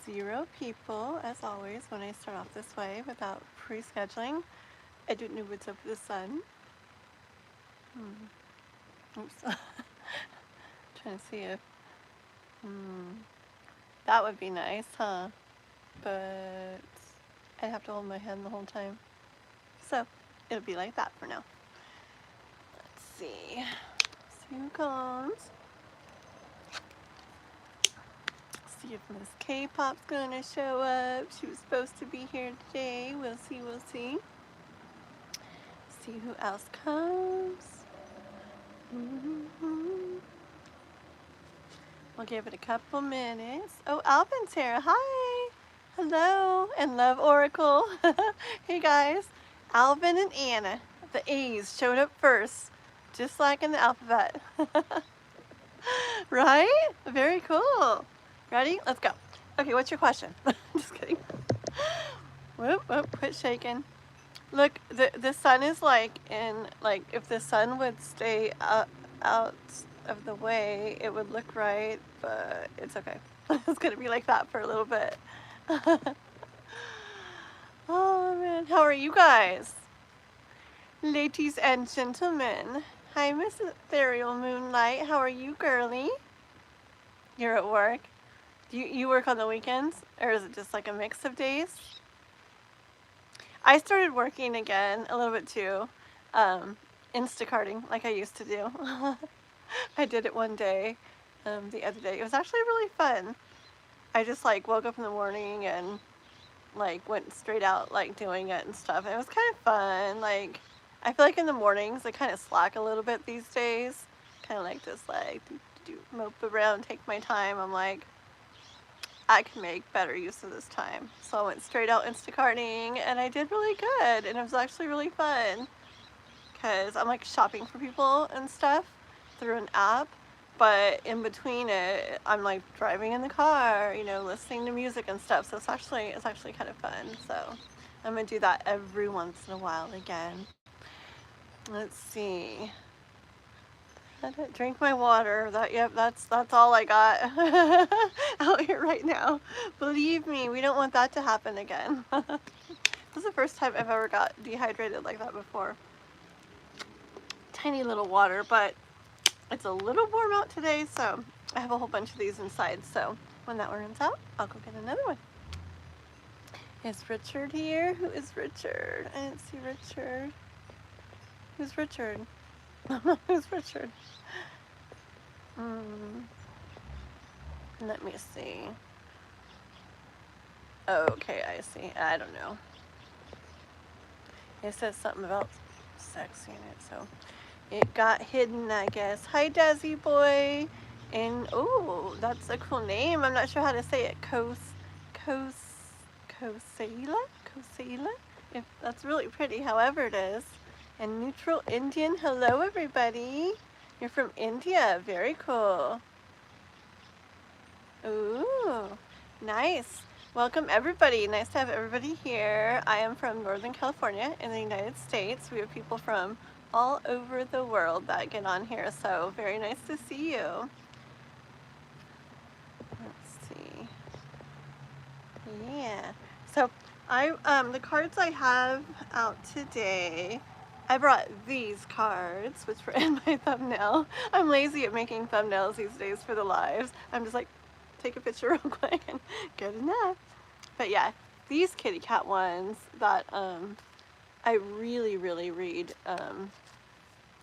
0 people, as always, when I start off this way without pre-scheduling. I don't know what's up with the sun. Oops. Trying to see if... That would be nice, huh? But I'd have to hold my hand the whole time. So, it'll be like that for now. Let's see. See who comes. See if Miss K-Pop's gonna show up. She was supposed to be here today. We'll see, we'll see. See who else comes. We'll give it a couple minutes. Oh, Alvin's here. Hi. Hello. And Love Oracle. Hey guys. Alvin and Anna. The A's showed up first. Just like in the alphabet. Right? Very cool. Ready? Let's go. Okay, what's your question? Just kidding. Whoop, whoop, quit shaking. Look, the sun is like if the sun would stay out of the way, it would look right, but it's okay. It's gonna be like that for a little bit. Oh man, how are you guys? Ladies and gentlemen. Hi, Miss Ethereal Moonlight. How are you, girly? You're at work? You work on the weekends? Or is it just like a mix of days? I started working again a little bit too. Instacarting like I used to do. I did it one day, the other day. It was actually really fun. I just like woke up in the morning and like went straight out like doing it and stuff. And it was kind of fun. Like I feel like in the mornings I kind of slack a little bit these days. Kind of like just like mope around, take my time. I'm like, I can make better use of this time. So I went straight out Instacarting and I did really good. And it was actually really fun because I'm like shopping for people and stuff through an app. But in between it, I'm like driving in the car, you know, listening to music and stuff. So it's actually kind of fun. So I'm gonna do that every once in a while again. Let's see. Drink my water. Yep, that's all I got out here right now. Believe me, we don't want that to happen again. This is the first time I've ever got dehydrated like that before. Tiny little water, but it's a little warm out today, so I have a whole bunch of these inside. So when that one runs out, I'll go get another one. Is Richard here? Who is Richard? I didn't see Richard. Who's Richard? Who's Richard? Let me see. Okay, I see. I don't know. It says something about sex in it, so it got hidden, I guess. Hi, Desi boy. And oh, that's a cool name. I'm not sure how to say it. Kosela? If that's really pretty, however it is. And Neutral Indian. Hello, everybody. You're from India. Very cool. Ooh, nice. Welcome, everybody. Nice to have everybody here. I am from Northern California in the United States. We have people from all over the world that get on here, so very nice to see you. Let's see. Yeah. So the cards I have out today, I brought these cards, which were in my thumbnail. I'm lazy at making thumbnails these days for the lives. I'm just like, take a picture real quick and good enough. But yeah, these kitty cat ones that I really read.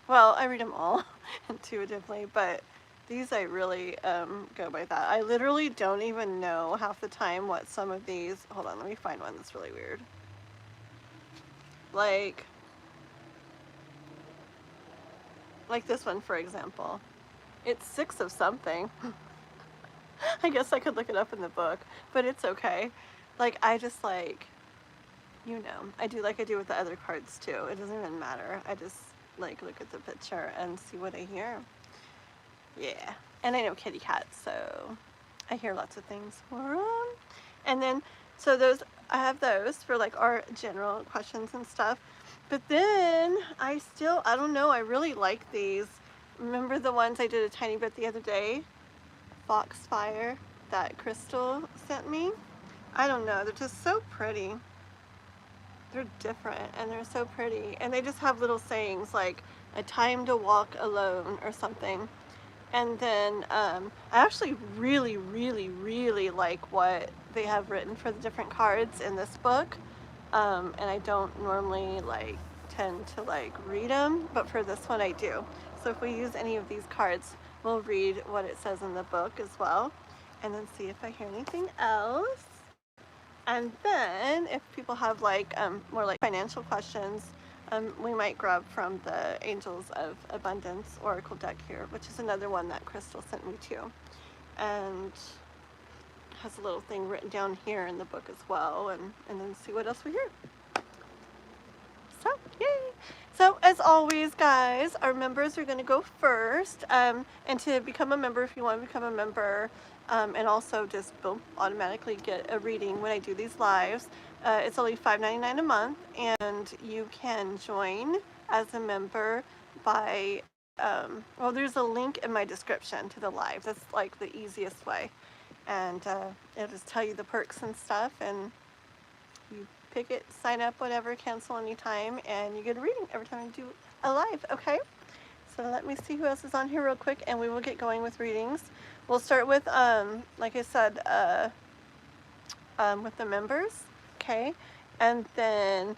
Well, I read them all intuitively, but these I really go by that. I literally don't even know half the time what some of these, hold on, let me find one that's really weird. Like this one, for example. It's 6 of something. I guess I could look it up in the book, but it's okay. Like, I just like, you know, I do like I do with the other cards too. It doesn't even matter. I just like look at the picture and see what I hear. Yeah, and I know kitty cats, so I hear lots of things. And then, so those, I have those for like our general questions and stuff. But then I don't know, I really like these. Remember the ones I did a tiny bit the other day? Foxfire. that Crystal sent me. I don't know, they're just so pretty. They're different and they're so pretty, and they just have little sayings like a time to walk alone or something. And then I actually really like what they have written for the different cards in this book, and I don't normally like tend to like read them, but for this one I do. So if we use any of these cards, we'll read what it says in the book as well, and then see if I hear anything else. And then if people have like more like financial questions, we might grab from the Angels of Abundance Oracle deck here, which is another one that Crystal sent me too. And has a little thing written down here in the book as well, and then see what else we hear. So, yay! So, as always, guys, our members are going to go first. And to become a member, if you want to become a member, and also just boom, automatically get a reading when I do these lives, it's only $5.99 a month, and you can join as a member by, well, there's a link in my description to the live. That's like the easiest way. And it'll just tell you the perks and stuff, and you pick it, sign up, whatever, cancel anytime, and you get a reading every time you do a live, okay? So let me see who else is on here real quick, and we will get going with readings. We'll start with, like I said, with the members, okay? And then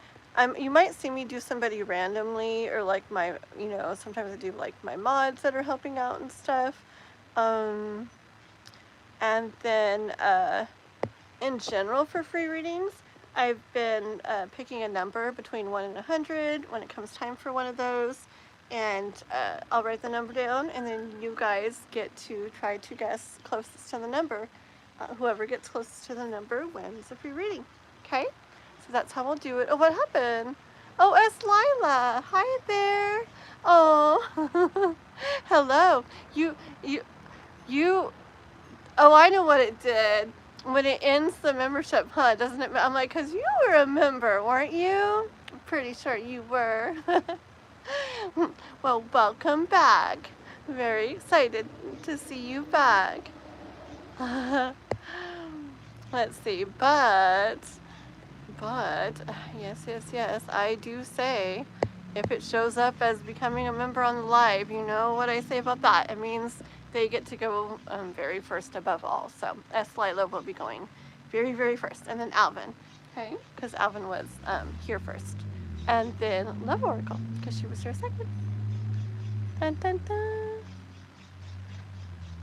you might see me do somebody randomly, or like my, you know, sometimes I do like my mods that are helping out and stuff. And then in general for free readings, I've been picking a number between 1 and 100 when it comes time for one of those, and I'll write the number down, and then you guys get to try to guess closest to the number. Whoever gets closest to the number wins a free reading. Okay, so that's how we'll do it. Oh, what happened? Oh, it's Lila. Hi there. Oh, hello. You. Oh, I know what it did. When it ends the membership, huh? Doesn't it? I'm like, because you were a member, weren't you? I'm pretty sure you were. Well, welcome back. Very excited to see you back. Let's see, but, yes, I do say, if it shows up as becoming a member on the live, you know what I say about that. It means they get to go very first above all. So S. Lila will be going very first, and then Alvin, okay? Because Alvin was here first, and then Love Oracle, because she was here second. Dun, dun, dun.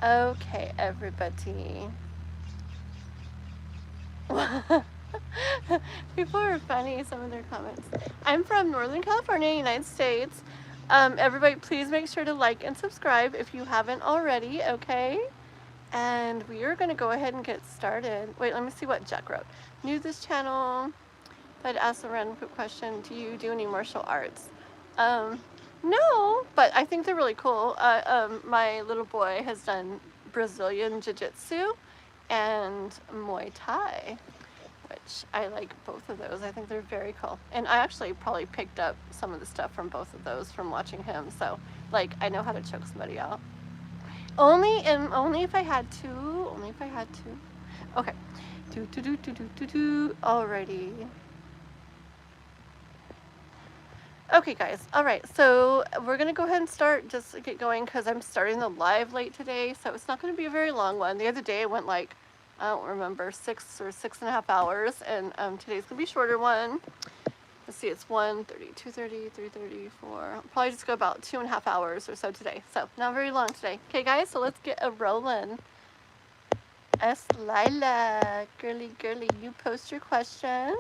Okay, everybody. People are funny, some of their comments. I'm from Northern California, United States. Everybody, please make sure to like and subscribe if you haven't already, okay? And we are going to go ahead and get started. Wait, let me see what Jack wrote. New to this channel, but ask a random quick question. Do you do any martial arts? No, but I think they're really cool. My little boy has done Brazilian Jiu-Jitsu and Muay Thai, which I like both of those. I think they're very cool. And I actually probably picked up some of the stuff from both of those from watching him. So, like, I know how to choke somebody out. Only if I had to. Only if I had to. Okay. Alrighty. Okay, guys. All right. So we're gonna go ahead and start. Just get going because I'm starting the live late today, so it's not gonna be a very long one. The other day I went like, I don't remember, 6 or 6.5 hours, and today's gonna be a shorter one. Let's see, it's 1:30, 2:30, 3:30, 4. I'll probably just go about 2.5 hours or so today. So not very long today. Okay, guys. So let's get a rolling. S. Lila, girly, you post your question.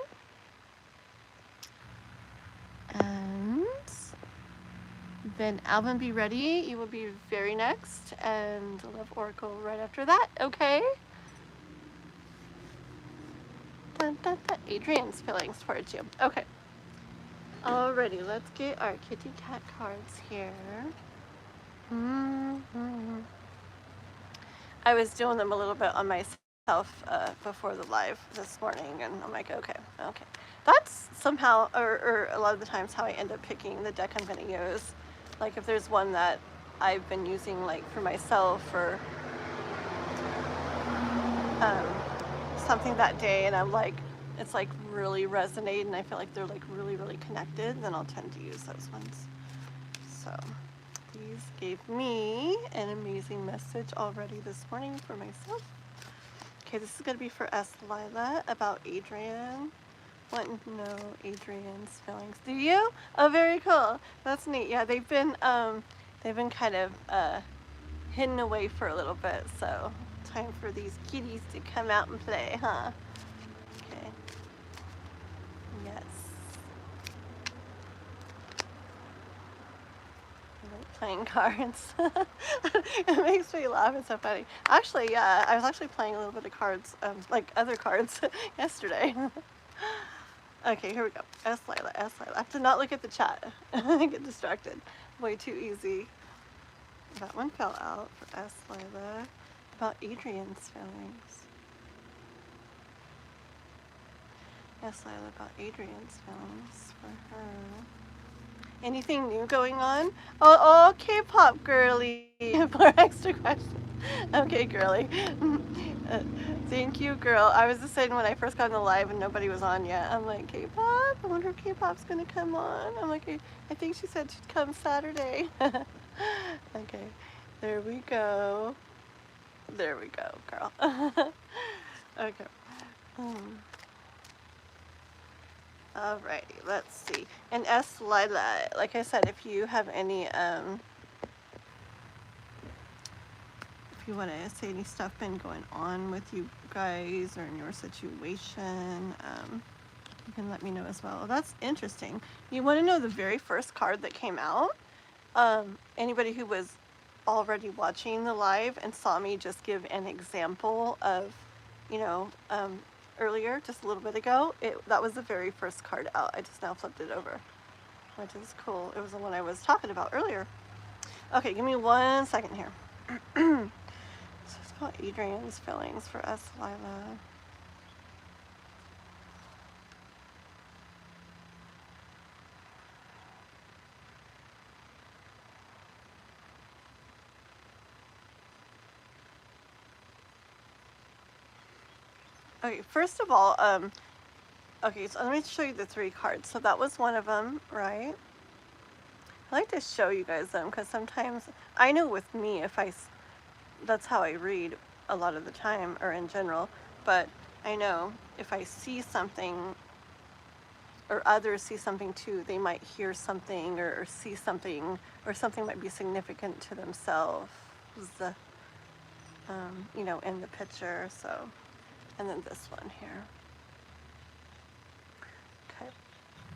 And then Alvin, be ready. You will be very next, and Love Oracle right after that. Okay. Dun, dun, dun. Adrian's feelings towards you. Okay. Alrighty, let's get our kitty cat cards here. I was doing them a little bit on myself before the live this morning, and I'm like, okay. That's somehow, or a lot of the times, how I end up picking the deck I'm going to use. Like if there's one that I've been using like for myself, or um, something that day and I'm like, it's like really resonating and I feel like they're like really, really connected, then I'll tend to use those ones. So these gave me an amazing message already this morning for myself. Okay, this is going to be for S. Lila about Adrian. Wanting to know Adrian's feelings. Do you? Oh, very cool. That's neat. Yeah, they've been kind of hidden away for a little bit, so time for these kitties to come out and play, huh? Okay. Yes. I like playing cards. It makes me laugh. It's so funny. Actually, yeah, I was actually playing a little bit of cards, like other cards, yesterday. Okay, here we go. S. Lila, S. Lila. I have to not look at the chat. I get distracted. Way too easy. That one fell out for S. Lila. About Adrian's feelings. S. Lila, about Adrian's feelings for her. Anything new going on? Oh, K-pop girly. 4 extra questions. Okay, girly. Thank you, girl. I was just saying when I first got in the live and nobody was on yet, I'm like, K-pop? I wonder if K-pop's gonna come on. I'm like, I think she said she'd come Saturday. Okay, there we go. There we go, girl. Okay. Alrighty, let's see. And S. Lila, like I said, if you have any, if you want to say any stuff been going on with you guys or in your situation, you can let me know as well. That's interesting. You want to know the very first card that came out? Anybody who was already watching the live and saw me just give an example of, you know, earlier, just a little bit ago, that was the very first card out. I just now flipped it over, which is cool. It was the one I was talking about earlier. Okay, give me 1 second here. So it's about Adrian's feelings for S. Lila. Okay, first of all, okay, so let me show you the 3 cards. So that was one of them, right? I like to show you guys them because sometimes, I know with me, that's how I read a lot of the time, or in general, but I know if I see something, or others see something too, they might hear something, or see something, or something might be significant to themselves, you know, in the picture, so. And then this one here. Okay.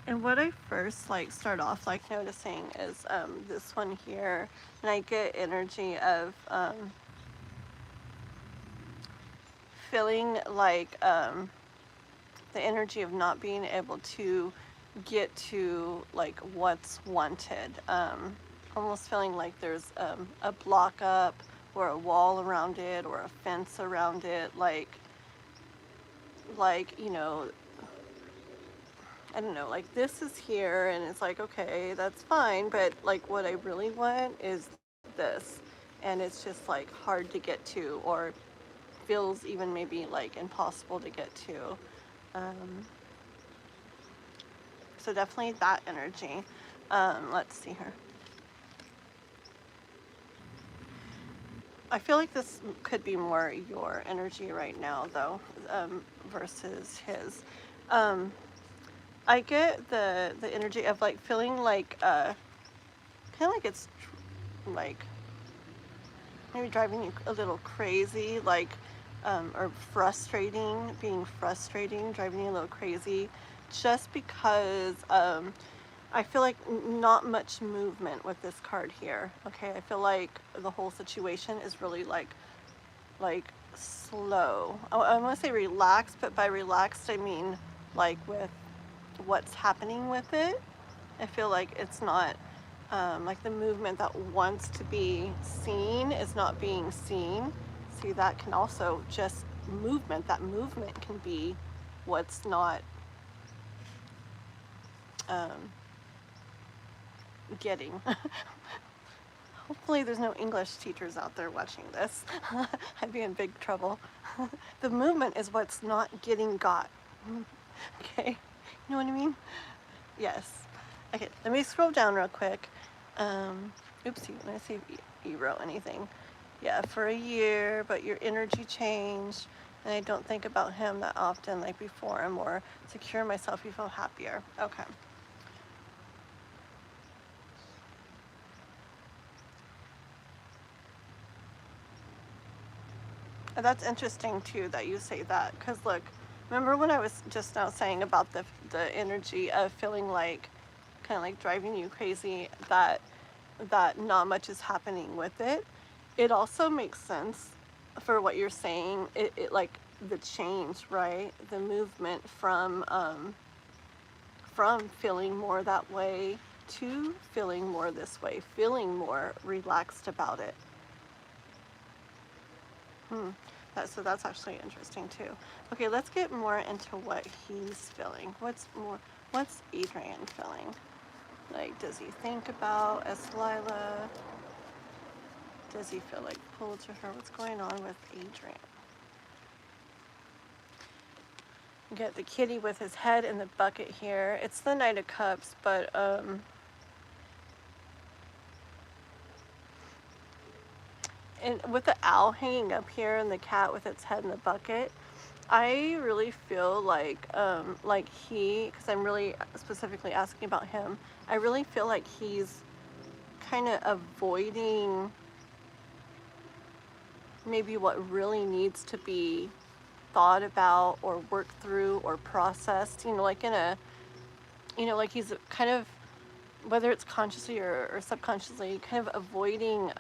And what I first start off noticing is this one here, and I get energy of feeling like the energy of not being able to get to what's wanted. Almost feeling like there's a block up or a wall around it or a fence around it, you know, I don't know, this is here and it's like, okay, that's fine, but what I really want is this, and it's just hard to get to, or feels even maybe impossible to get to. So definitely that energy. Let's see here. I feel like this could be more your energy right now, though, versus his. I get the energy of feeling kind of like it's maybe driving you a little crazy, or being frustrating, driving you a little crazy, just because I feel like not much movement with this card here. Okay, I feel like the whole situation is really like slow. I want to say relaxed, but by relaxed I mean with what's happening with it. I feel like it's not the movement that wants to be seen is not being seen. See, that can also just movement. That movement can be what's not getting. Hopefully there's no English teachers out there watching this. I'd be in big trouble. The movement is what's not getting got. Okay, you know what I mean? Yes. Okay, let me scroll down real quick. Oopsie, let me see if you wrote anything. Yeah, for a year, but your energy changed, and I don't think about him that often like before. I'm more secure in myself. You feel happier. Okay. And that's interesting too that you say that, because look, remember when I was just now saying about the energy of feeling like kind of like driving you crazy, that not much is happening with it. It also makes sense for what you're saying. It like the change, right? The movement from feeling more that way to feeling more this way, feeling more relaxed about it. So that's actually interesting too. Okay, let's get more into what he's feeling. What's Adrian feeling? Like, does he think about Eslila? Does he feel like pulled to her? What's going on with Adrian? You get the kitty with his head in the bucket here. It's the Knight of Cups, but and with the owl hanging up here and the cat with its head in the bucket, I really feel like he, because I'm really specifically asking about him, I really feel like he's kind of avoiding maybe what really needs to be thought about or worked through or processed, like in a, like he's kind of, whether it's consciously or subconsciously, kind of avoiding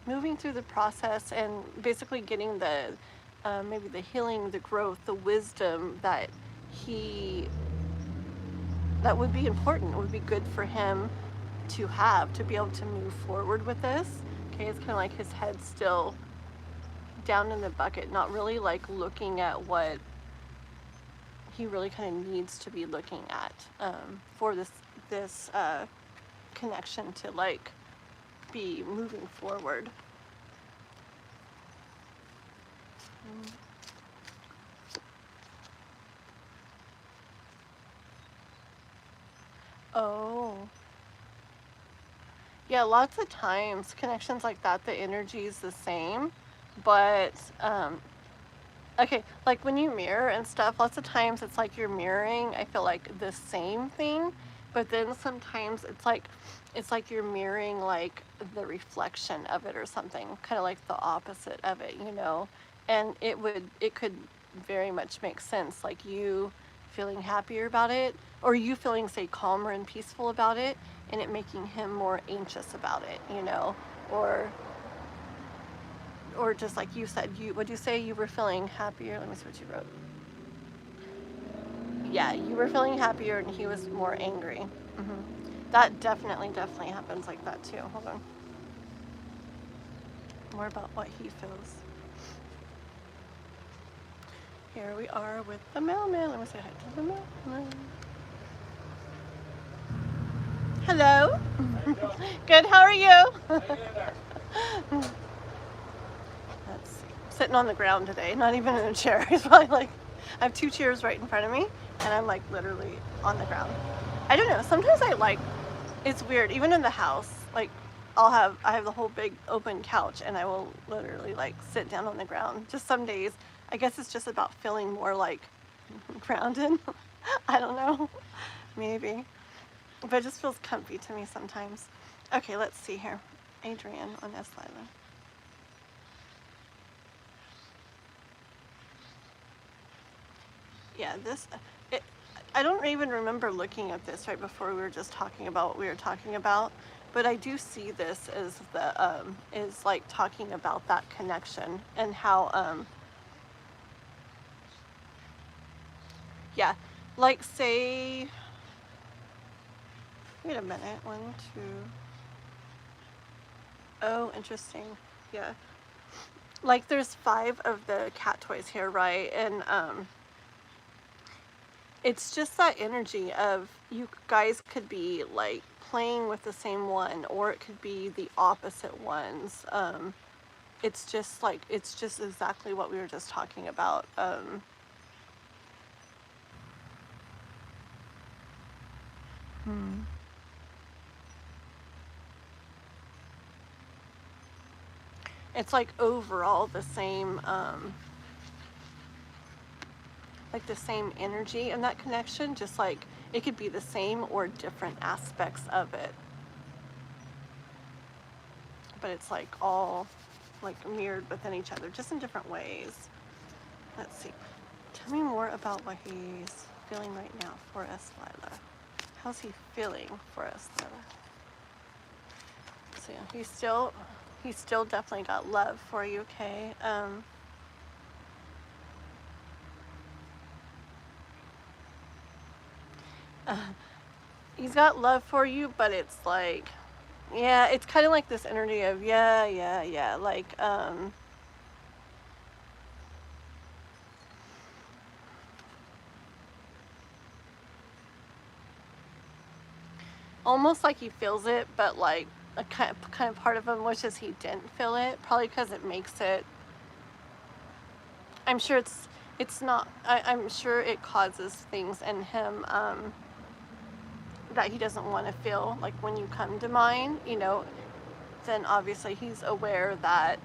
moving through the process and basically getting the maybe the healing, the growth, the wisdom that would be important, would be good for him to have, to be able to move forward with this. Okay, it's kind of like his head still down in the bucket, not really like looking at what he really kind of needs to be looking at for this connection to like be moving forward. Oh. Yeah, lots of times connections like that, the energy is the same, but okay, like when you mirror and stuff, lots of times it's like you're mirroring, I feel like the same thing, but then sometimes it's like you're mirroring like the reflection of it or something, kind of like the opposite of it, and it could very much make sense, like you feeling happier about it, or you feeling, say, calmer and peaceful about it, and it making him more anxious about it, or just like you said, would you say you were feeling happier? Let me see what you wrote. Yeah, you were feeling happier and he was more angry. That definitely happens like that too. Hold on. More about what he feels. Here we are with the mailman. Let me say hi to the mailman. Hello. Good, how are you? Let's see. Sitting on the ground today, not even in a chair. He's probably like, I have 2 chairs right in front of me, and I'm like literally on the ground. I don't know, sometimes it's weird, even in the house, like I have the whole big open couch, and I will literally like sit down on the ground. Just some days, I guess it's just about feeling more like grounded. I don't know, maybe. But it just feels comfy to me sometimes. Okay, let's see here. Adrian on Eslila. Yeah, I don't even remember looking at this right before we were just talking about what we were talking about, but I do see this as is like talking about that connection and how, yeah, like say, wait a minute, 1, 2, oh, interesting, yeah. Like there's 5 of the cat toys here, right? And it's just that energy of you guys could be like playing with the same one, or it could be the opposite ones. It's just like, it's just exactly what we were just talking about. It's like overall the same, like the same energy in that connection, just like it could be the same or different aspects of it. But it's like all like mirrored within each other, just in different ways. Let's see. Tell me more about what he's feeling right now for us, Lila. How's he feeling for us, Lila? So yeah, he's still definitely got love for you, okay? He's got love for you, but it's like, yeah, it's kind of like this energy of yeah, like almost like he feels it, but like a kind of part of him wishes he didn't feel it, probably because it makes it, I'm sure it's not, I'm sure it causes things in him that he doesn't want to feel. Like when you come to mind, you know, then obviously he's aware that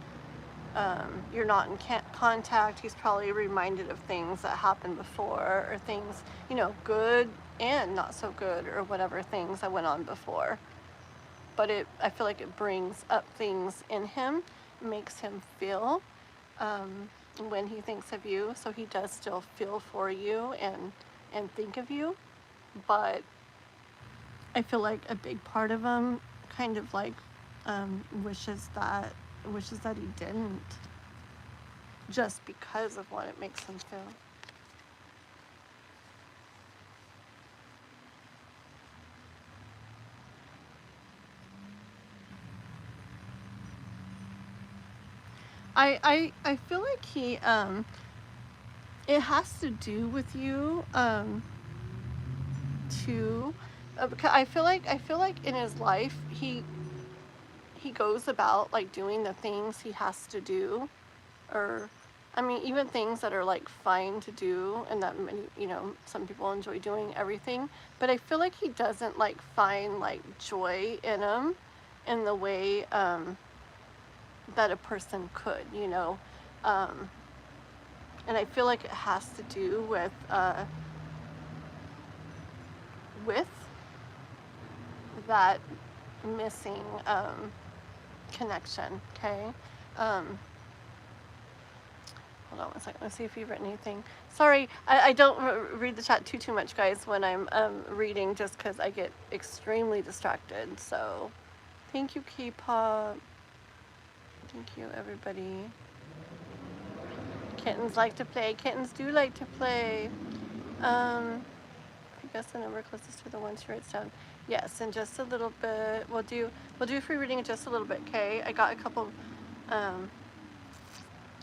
you're not in contact. He's probably reminded of things that happened before, or things, you know, good and not so good, or whatever things that went on before. But I feel like it brings up things in him, makes him feel when he thinks of you. So he does still feel for you and think of you, but I feel like a big part of him kind of like wishes that he didn't, just because of what it makes him feel. I feel like he it has to do with you too. Because I feel like in his life he goes about like doing the things he has to do, or I mean even things that are like fine to do, and that many, you know, some people enjoy doing everything, but I feel like he doesn't like find like joy in them in the way that a person could, you know. And I feel like it has to do with that missing connection, okay? Hold on one second. Let's see if you've written anything. Sorry, I don't read the chat too much, guys, when I'm reading, just because I get extremely distracted. So, thank you, K-pop. Thank you, everybody. Kittens like to play. Kittens do like to play. If you guess the number closest to the one she writes down. Yes, in just a little bit. We'll do free reading in just a little bit, okay? I got a couple.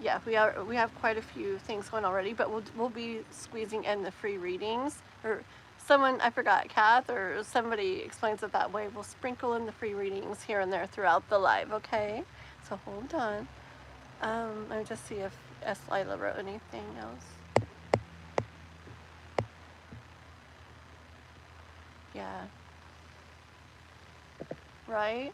Yeah, we have quite a few things going already, but we'll be squeezing in the free readings, or someone, I forgot, Kath or somebody explains it that way. We'll sprinkle in the free readings here and there throughout the live, okay? So hold on. Let me just see if S. Lila wrote anything else. Yeah. Right?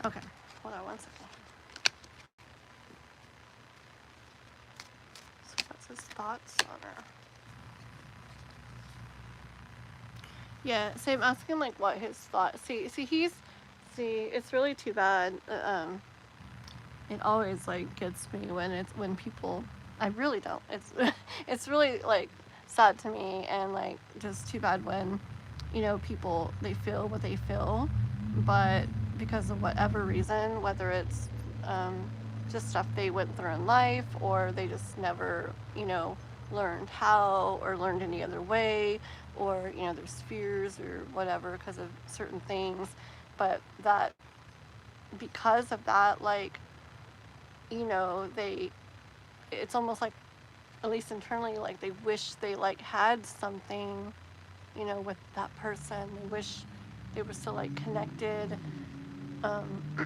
Okay, hold on one second. So what's his thoughts on her? Yeah, so I'm asking like what his thoughts. See, it's really too bad. It always like gets me when people. I really don't. It's really like sad to me, and like just too bad when, you know, people, they feel what they feel, but because of whatever reason, whether it's just stuff they went through in life, or they just never, you know, learned how, or learned any other way, or, you know, there's fears or whatever because of certain things, but that because of that, like, you know, it's almost like at least internally, like they wish they like had something, you know, with that person. They wish they were still like connected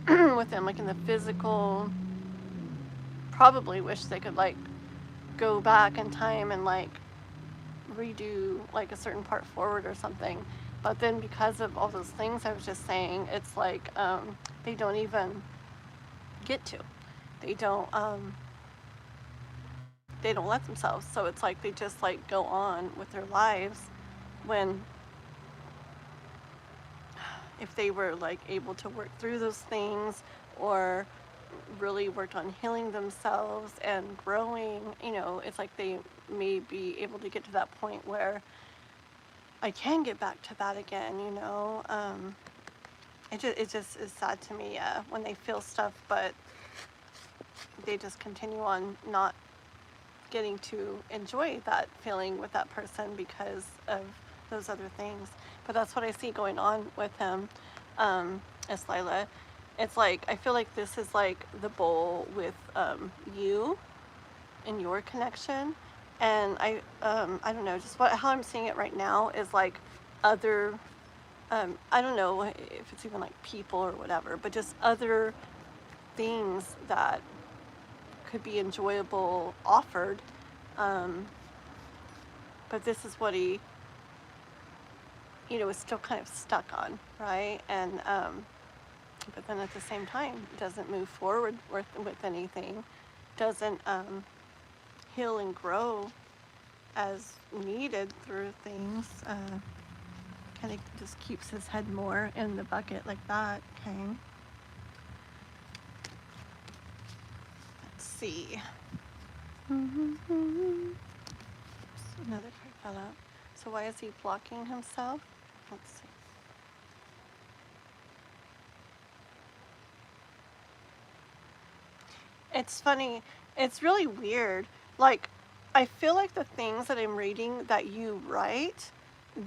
with them, like in the physical. Probably wish they could like go back in time and like redo like a certain part forward or something. But then because of all those things I was just saying, it's like they don't even get to. They don't let themselves. So it's like they just like go on with their lives when if they were like able to work through those things or really worked on healing themselves and growing, you know, it's like they may be able to get to that point where I can get back to that again, you know. It just is sad to me when they feel stuff, but they just continue on not getting to enjoy that feeling with that person because of those other things. But that's what I see going on with him, as Lila. It's like, I feel like this is like the bowl with you and your connection. And I don't know, just how I'm seeing it right now is like other, I don't know if it's even like people or whatever, but just other things that could be enjoyable offered. But this is what he, you know, is still kind of stuck on, right? And, but then at the same time, doesn't move forward with anything, doesn't heal and grow as needed through things, kind of just keeps his head more in the bucket like that, okay? Let's see. Oops, another card fell out. So why is he blocking himself? Let's see. It's funny. It's really weird. Like, I feel like the things that I'm reading that you write,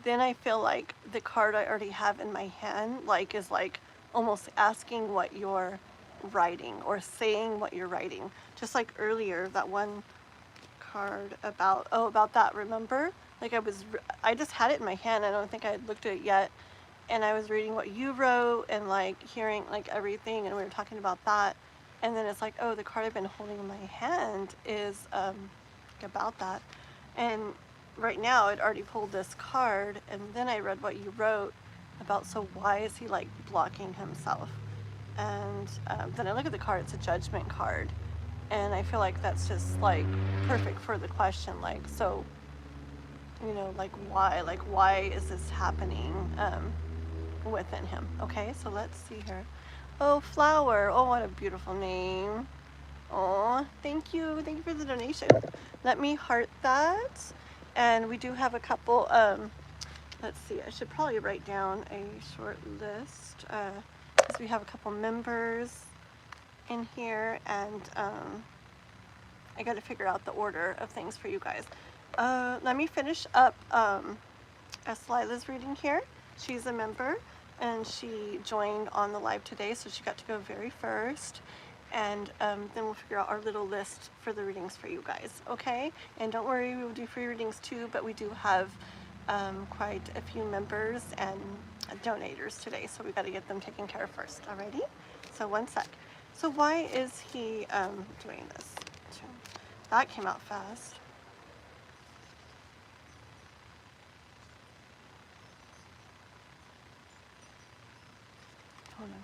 then I feel like the card I already have in my hand, like, is like almost asking what you're writing or saying what you're writing. Just like earlier, that one card about, oh, about that, remember? Like I just had it in my hand. I don't think I had looked at it yet. And I was reading what you wrote and like hearing like everything, and we were talking about that. And then it's like, oh, the card I've been holding in my hand is about that. And right now I'd already pulled this card, and then I read what you wrote about, so why is he like blocking himself? And then I look at the card, it's a judgment card. And I feel like that's just like perfect for the question, like, so, you know, like why is this happening within him? Okay, so let's see here. Oh, Flower. Oh, what a beautiful name. Oh, thank you for the donation. Let me heart that. And we do have a couple, let's see, I should probably write down a short list, because we have a couple members in here, and I got to figure out the order of things for you guys. Let me finish up Lila's reading here. She's a member, and she joined on the live today, so she got to go very first. And then we'll figure out our little list for the readings for you guys, okay? And don't worry, we will do free readings too, but we do have quite a few members and donators today, so we got to get them taken care of first, alrighty? So one sec. So why is he doing this? That came out fast. Hold on.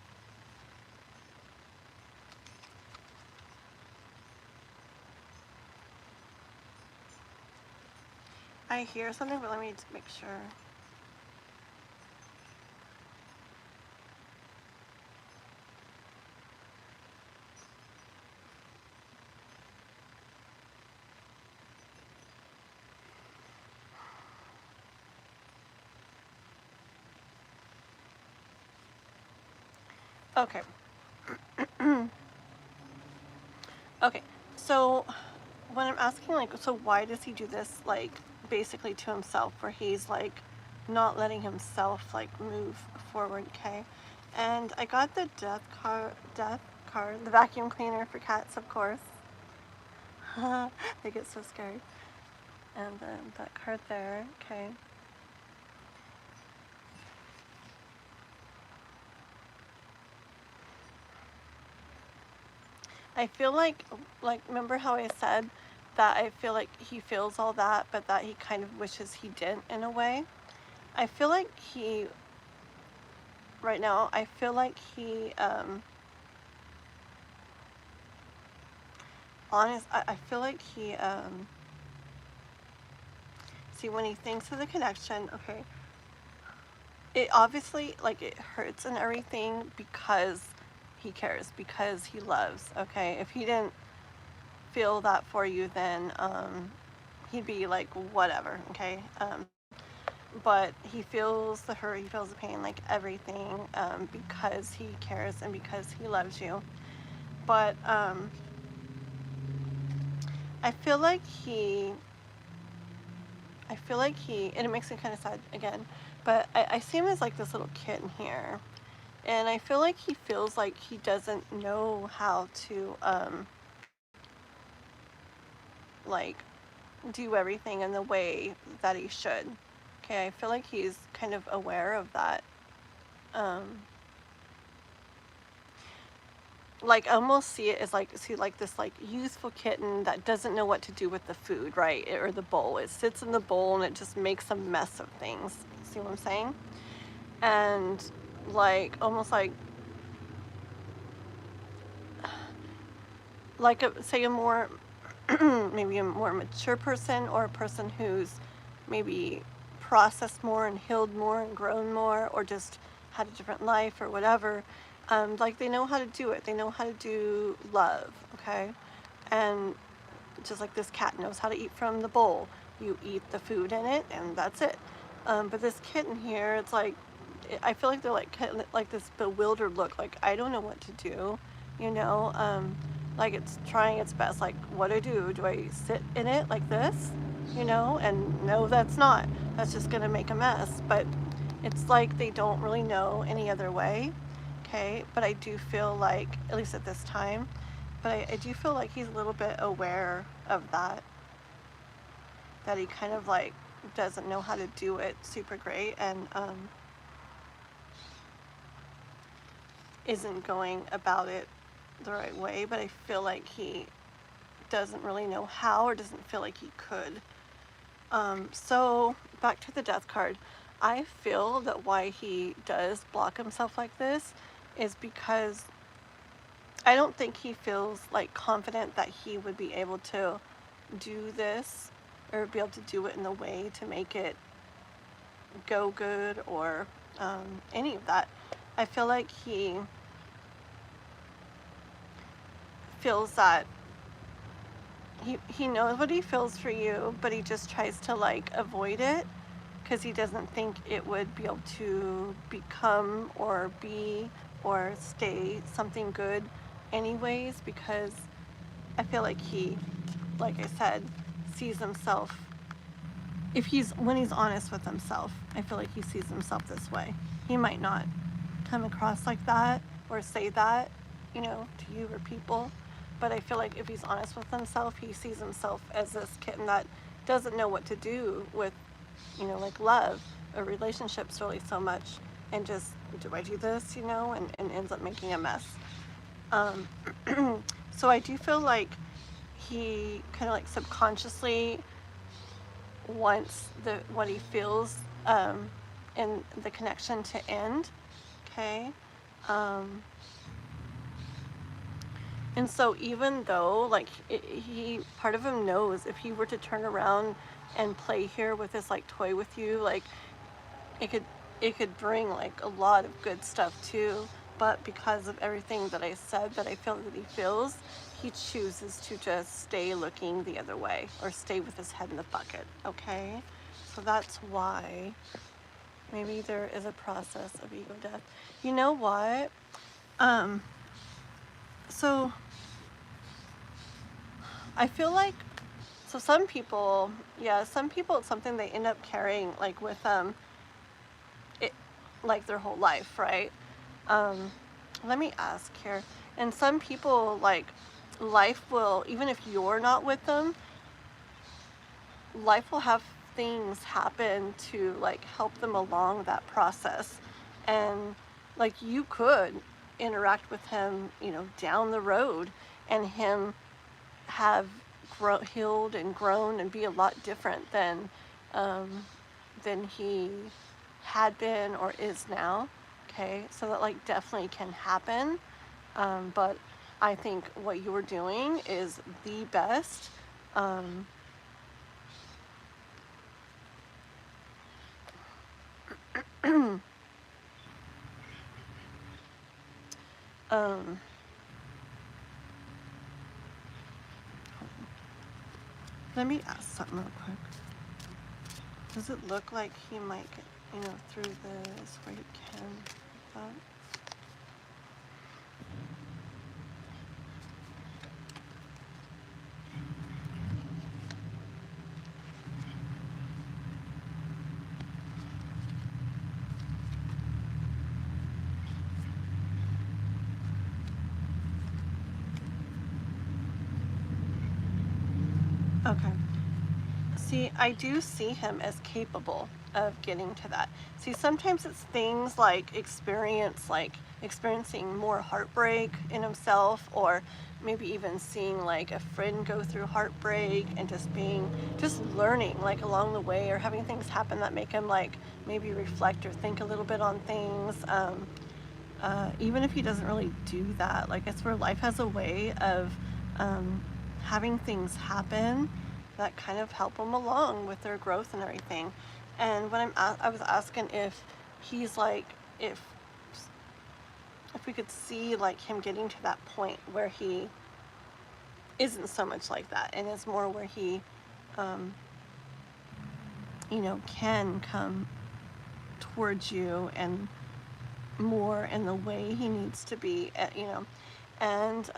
I hear something, but let me make sure. Okay. Okay, so when I'm asking, like, so why does he do this, like, basically to himself, where he's, like, not letting himself, like, move forward, okay? And I got the death card, the vacuum cleaner for cats, of course. They get so scared. And then that card there, okay. I feel like remember how I said that I feel like he feels all that, but that he kind of wishes he didn't in a way? I feel like he, right now, I feel like he, I feel like he, see, when he thinks of the connection, okay, it obviously, like, it hurts and everything because he cares, because he loves, okay? If he didn't feel that for you, then, he'd be like, whatever, okay? But he feels the hurt, he feels the pain, like everything, because he cares and because he loves you. But, I feel like he, and it makes me kind of sad again, but I see him as like this little kitten here. And I feel like he feels like he doesn't know how to, like, do everything in the way that he should. Okay, I feel like he's kind of aware of that. Like, I almost see it as like, this like youthful kitten that doesn't know what to do with the food, right? Or the bowl. It sits in the bowl and it just makes a mess of things. See what I'm saying? And like, almost like say a more, maybe a more mature person, or a person who's maybe processed more and healed more and grown more, or just had a different life or whatever. Like, they know how to do it. They know how to do love, okay? And just like this cat knows how to eat from the bowl. You eat the food in it, and that's it. But this kitten here, it's like, I feel like they're like this bewildered look, like, I don't know what to do, you know? Like, it's trying its best, like, what do I do? Do I sit in it like this, you know? And no, that's not. That's just gonna make a mess. But it's like they don't really know any other way, okay? But I do feel like, at least at this time, but I do feel like he's a little bit aware of that he kind of like doesn't know how to do it super great, and isn't going about it the right way. But I feel like he doesn't really know how, or doesn't feel like he could. So back to the death card. I feel that why he does block himself like this is because I don't think he feels like confident that he would be able to do this, or be able to do it in a way to make it go good, or any of that. I feel like he feels that he knows what he feels for you, but he just tries to like avoid it because he doesn't think it would be able to become or be or stay something good anyways, because I feel like he, like I said, sees himself, when he's honest with himself, I feel like he sees himself this way. He might not come across like that or say that, you know, to you or people, but I feel like if he's honest with himself, he sees himself as this kitten that doesn't know what to do with, you know, like love or relationships really so much, and just, do I do this, you know, and ends up making a mess. So I do feel like he kind of like subconsciously wants what he feels in the connection to end, okay? And so even though like he, part of him knows if he were to turn around and play here with this like toy with you, like it could bring like a lot of good stuff too, but because of everything that I said that I feel that he feels, he chooses to just stay looking the other way, or stay with his head in the bucket, okay? So that's why maybe there is a process of ego death. You know what? So I feel like, so some people, yeah, some people, it's something they end up carrying like with it, like their whole life, right? Let me ask here. And some people, like, life will, even if you're not with them, life will have things happen to like help them along that process. And like you could interact with him, you know, down the road, and him have healed and grown and be a lot different than he had been or is now. Okay, so that like definitely can happen. But I think what you're doing is the best. Let me ask something real quick. Does it look like he might get, you know, through this where he can? Okay. See, I do see him as capable of getting to that. See, sometimes it's things like experiencing more heartbreak in himself, or maybe even seeing like a friend go through heartbreak and just learning like along the way, or having things happen that make him like maybe reflect or think a little bit on things. Even if he doesn't really do that, like it's where life has a way of having things happen that kind of help them along with their growth and everything. And when I was asking if he's like, if we could see like him getting to that point where he isn't so much like that, and is more where he, you know, can come towards you and more in the way he needs to be, you know. And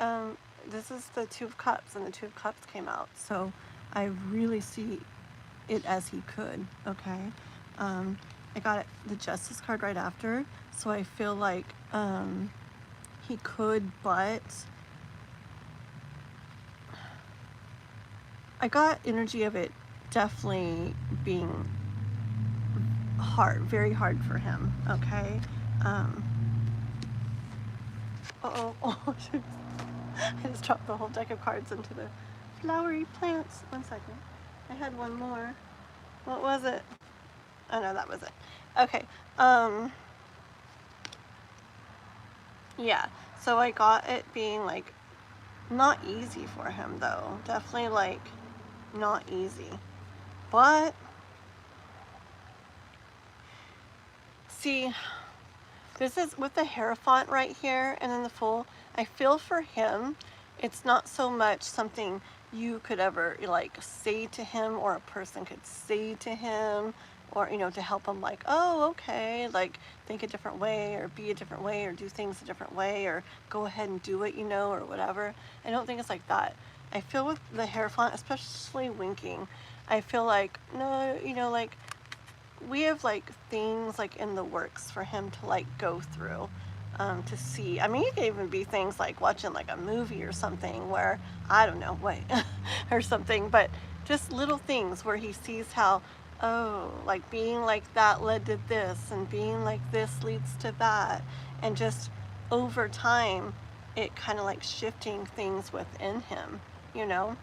this is the Two of Cups, and the Two of Cups came out, so I really see it as he could. Okay, I got the Justice card right after, so I feel like he could, but I got energy of it definitely being hard, very hard for him. Okay. Uh-oh. Oh, I just dropped the whole deck of cards into the flowery plants. 1 second. I had one more. What was it? Oh no, that was it. Okay. Yeah. So I got it being like not easy for him though. Definitely like not easy. But see, this is with the Hierophant right here and then the Fool. I feel for him, it's not so much something you could ever like say to him, or a person could say to him, or, you know, to help him like, oh, okay, like think a different way, or be a different way, or do things a different way, or go ahead and do it, you know, or whatever. I don't think it's like that. I feel with the Hierophant, especially winking, I feel like, no, you know, like we have like things like in the works for him to like go through, to see. I mean, it could even be things like watching like a movie or something where, I don't know, wait, or something, but just little things where he sees how, oh, like being like that led to this, and being like this leads to that, and just over time, it kind of like shifting things within him, you know?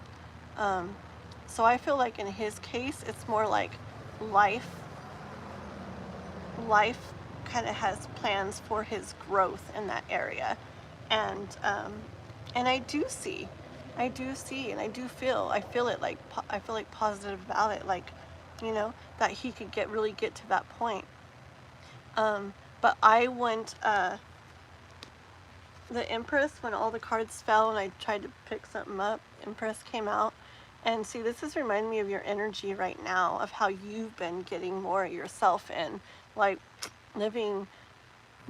So I feel like in his case, it's more like life kind of has plans for his growth in that area. And I do see, and I do feel, I feel it like, I feel like positive about it, like, you know, that he could really get to that point. But I went, the Empress, when all the cards fell and I tried to pick something up, Empress came out. And see, this is reminding me of your energy right now, of how you've been getting more yourself in, like living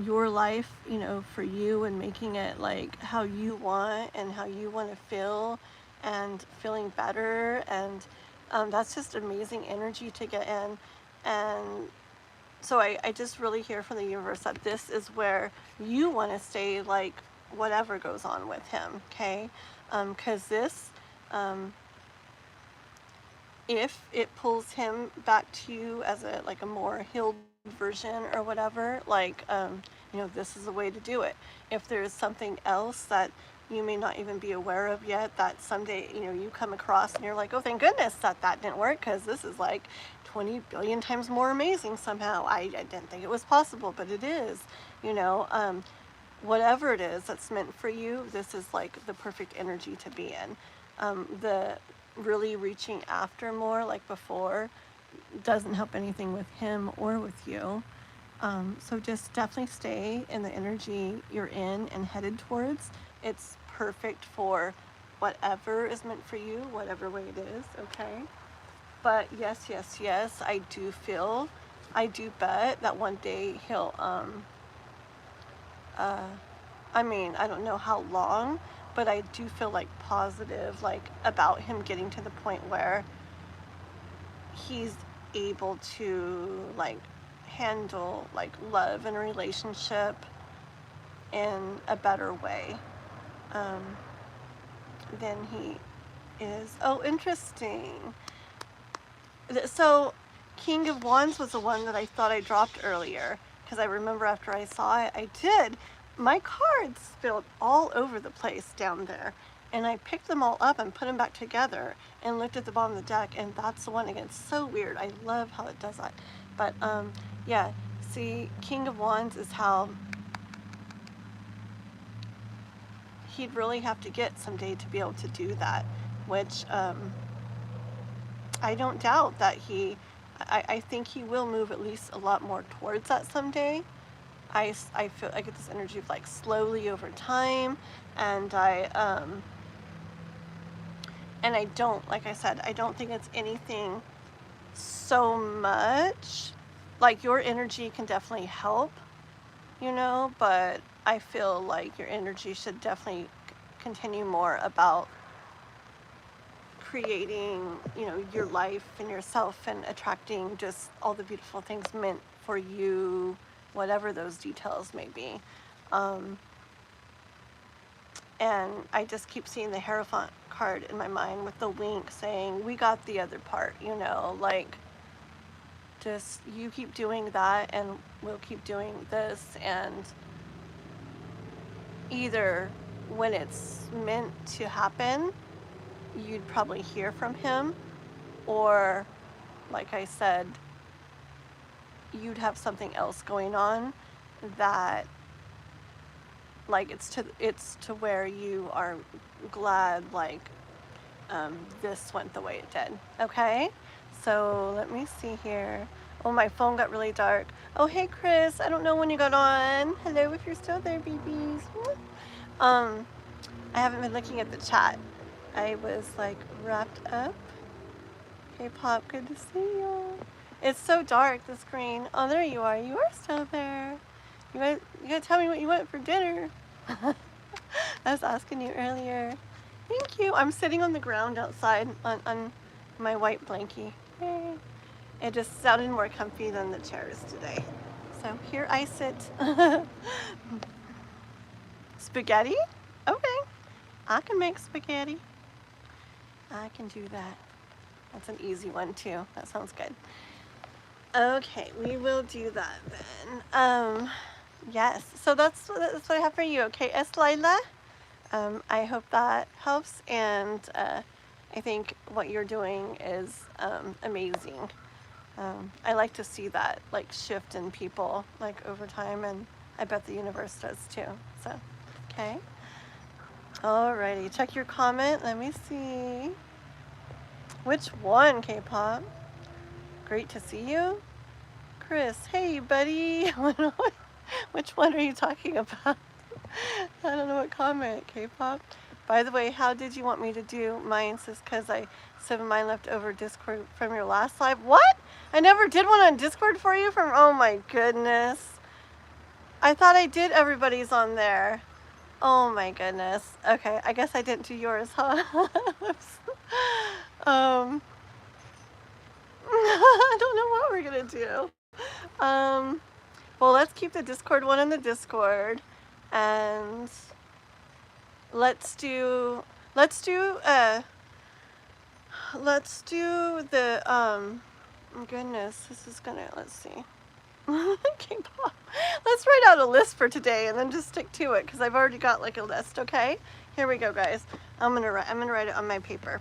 your life, you know, for you, and making it like how you want and how you want to feel, and feeling better. And that's just amazing energy to get in. And so I just really hear from the universe that this is where you want to stay, like whatever goes on with him, okay? Because this, if it pulls him back to you as a like a more healed version or whatever, like you know, this is the way to do it. If there's something else that you may not even be aware of yet, that someday, you know, you come across and you're like, oh, thank goodness that didn't work, because this is like 20 billion times more amazing somehow. I didn't think it was possible, but it is, you know. Whatever it is that's meant for you, this is like the perfect energy to be in. The really reaching after more like before doesn't help anything with him or with you. So just definitely stay in the energy you're in and headed towards. It's perfect for whatever is meant for you, whatever way it is, okay? But yes, yes, yes, I do bet that one day he'll, I mean, I don't know how long, but I do feel like positive, like about him getting to the point where he's able to like handle like love and a relationship in a better way than he is. Oh, interesting. So King of Wands was the one that I thought I dropped earlier, because I remember after I saw it, I did. My cards spilled all over the place down there, and I picked them all up and put them back together and looked at the bottom of the deck, and that's the one again. It's so weird. I love how it does that. But yeah, see, King of Wands is how he'd really have to get someday to be able to do that, which I don't doubt that I think he will move at least a lot more towards that someday. I feel I get this energy of like slowly over time, and I don't, like I said, I don't think it's anything so much. Like your energy can definitely help, you know, but I feel like your energy should definitely continue more about creating, you know, your life and yourself and attracting just all the beautiful things meant for you, whatever those details may be. And I just keep seeing the Hierophant card in my mind with the wink saying, we got the other part, you know, like just you keep doing that and we'll keep doing this, and either when it's meant to happen, you'd probably hear from him, or like I said, you'd have something else going on that like it's to where you are glad like this went the way it did. Okay, so let me see here. Oh, my phone got really dark. Oh, hey Chris, I don't know when you got on. Hello, if you're still there, babies. I haven't been looking at the chat. I was like wrapped up. Hey Pop, good to see you. It's so dark, the screen. Oh, there you are. You are still there. You gotta tell me what you want for dinner. I was asking you earlier. Thank you. I'm sitting on the ground outside on my white blankie. Yay. It just sounded more comfy than the chairs today. So here I sit. Spaghetti? Okay. I can make spaghetti. I can do that. That's an easy one too. That sounds good. Okay, we will do that then. Yes, so that's what I have for you. Okay, Lila. I hope that helps, and I think what you're doing is amazing. I like to see that like shift in people like over time, and I bet the universe does too. So, okay. Alrighty, check your comment. Let me see. Which one, K-pop? Great to see you. Chris, hey buddy. Which one are you talking about? I don't know what comment, K-pop. By the way, how did you want me to do mine? Says because I still have mine left over Discord from your last live. What? I never did one on Discord for you from, oh my goodness. I thought I did everybody's on there. Oh my goodness. Okay, I guess I didn't do yours, huh? I don't know what we're gonna do. Well, let's keep the Discord one in the Discord, and let's do the goodness, this is gonna, let's see. K-pop. Let's write out a list for today and then just stick to it because I've already got like a list. Okay, here we go, guys. I'm gonna write it on my paper.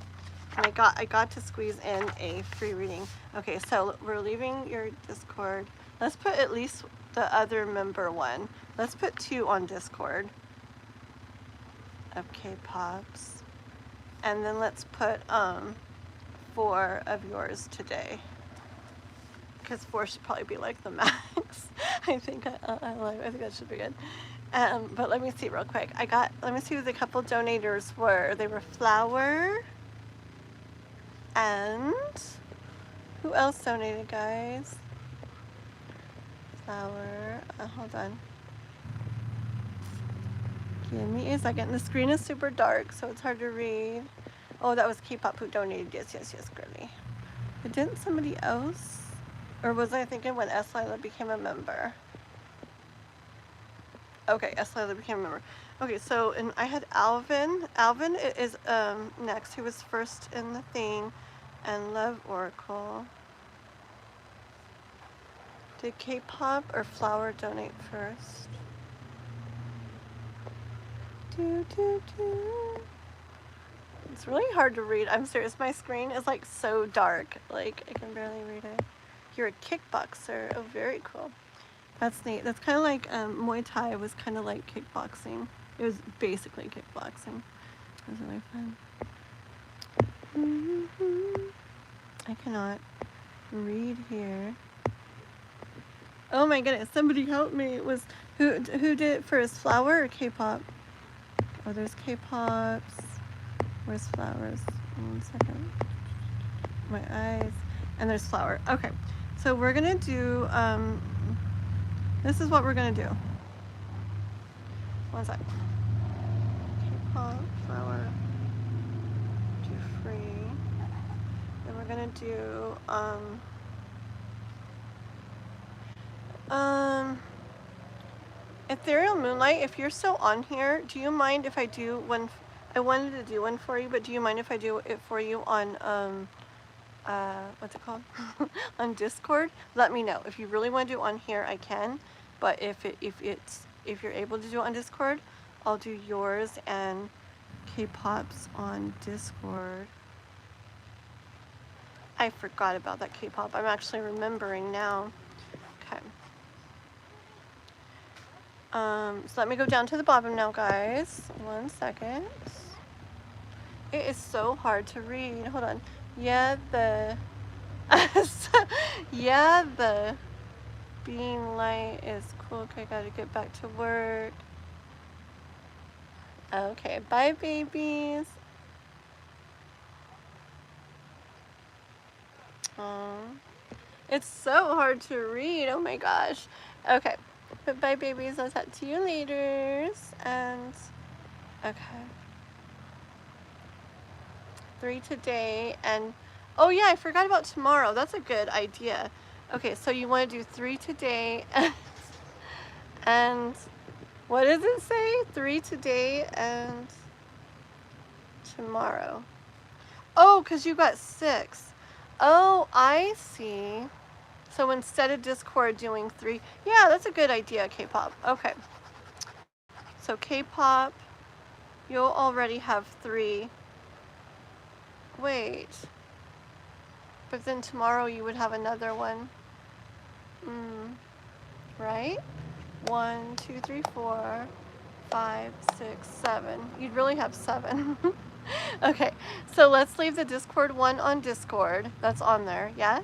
And I got to squeeze in a free reading. Okay, so we're leaving your Discord. Let's put at least the other member one. Let's put 2 on Discord of K-pops, and then let's put 4 of yours today. Because 4 should probably be like the max. I think that should be good. But let me see real quick. Let me see who the couple donators were. They were Flower and who else donated, guys? Flower. Hold on. Give me a second. The screen is super dark, so it's hard to read. Oh, that was K-pop who donated. Yes, girly. But didn't somebody else? Or was I thinking when S. Lila became a member? Okay, S. Lila became a member. Okay, so and I had Alvin. Alvin is next. He was first in the thing. And Love Oracle. Did K-pop or Flower donate first? It's really hard to read. I'm serious. My screen is like so dark. Like I can barely read it. You're a kickboxer. Oh, very cool. That's neat. That's kind of like Muay Thai was kind of like kickboxing. It was basically kickboxing. It was really fun. I cannot read here. Oh my goodness! Somebody help me. It was who did it first? Flower or K-pop? Oh, there's K-pops. Where's Flowers? 1 second. My eyes. And there's Flower. Okay. So we're gonna do, this is what we're gonna do. 1 sec. K-pop, Flower, do free. Then we're gonna do, Ethereal Moonlight, if you're still on here, do you mind if I do one? I wanted to do one for you, but do you mind if I do it for you on, what's it called? On Discord? Let me know. If you really want to do it on here, I can. But if you're able to do it on Discord, I'll do yours and K-pop's on Discord. I forgot about that K-pop. I'm actually remembering now. Okay. So let me go down to the bottom now, guys. 1 second. It is so hard to read. Hold on. Yeah, the being light is cool. Okay, I gotta get back to work. Okay, bye, babies. It's so hard to read. Oh my gosh. Okay. But bye, babies. I'll talk to you later. And okay. 3 today. And oh yeah, I forgot about tomorrow. That's a good idea. Okay, so you want to do 3 today and what does it say? 3 today and tomorrow. Oh, because you got 6. Oh, I see. So instead of Discord doing 3, yeah, that's a good idea, K-pop. Okay. So K-pop, you'll already have 3. Wait. But then tomorrow you would have another one. Right? 1, 2, 3, 4, 5, 6, 7. You'd really have 7. Okay, so let's leave the Discord one on Discord. That's on there, yeah?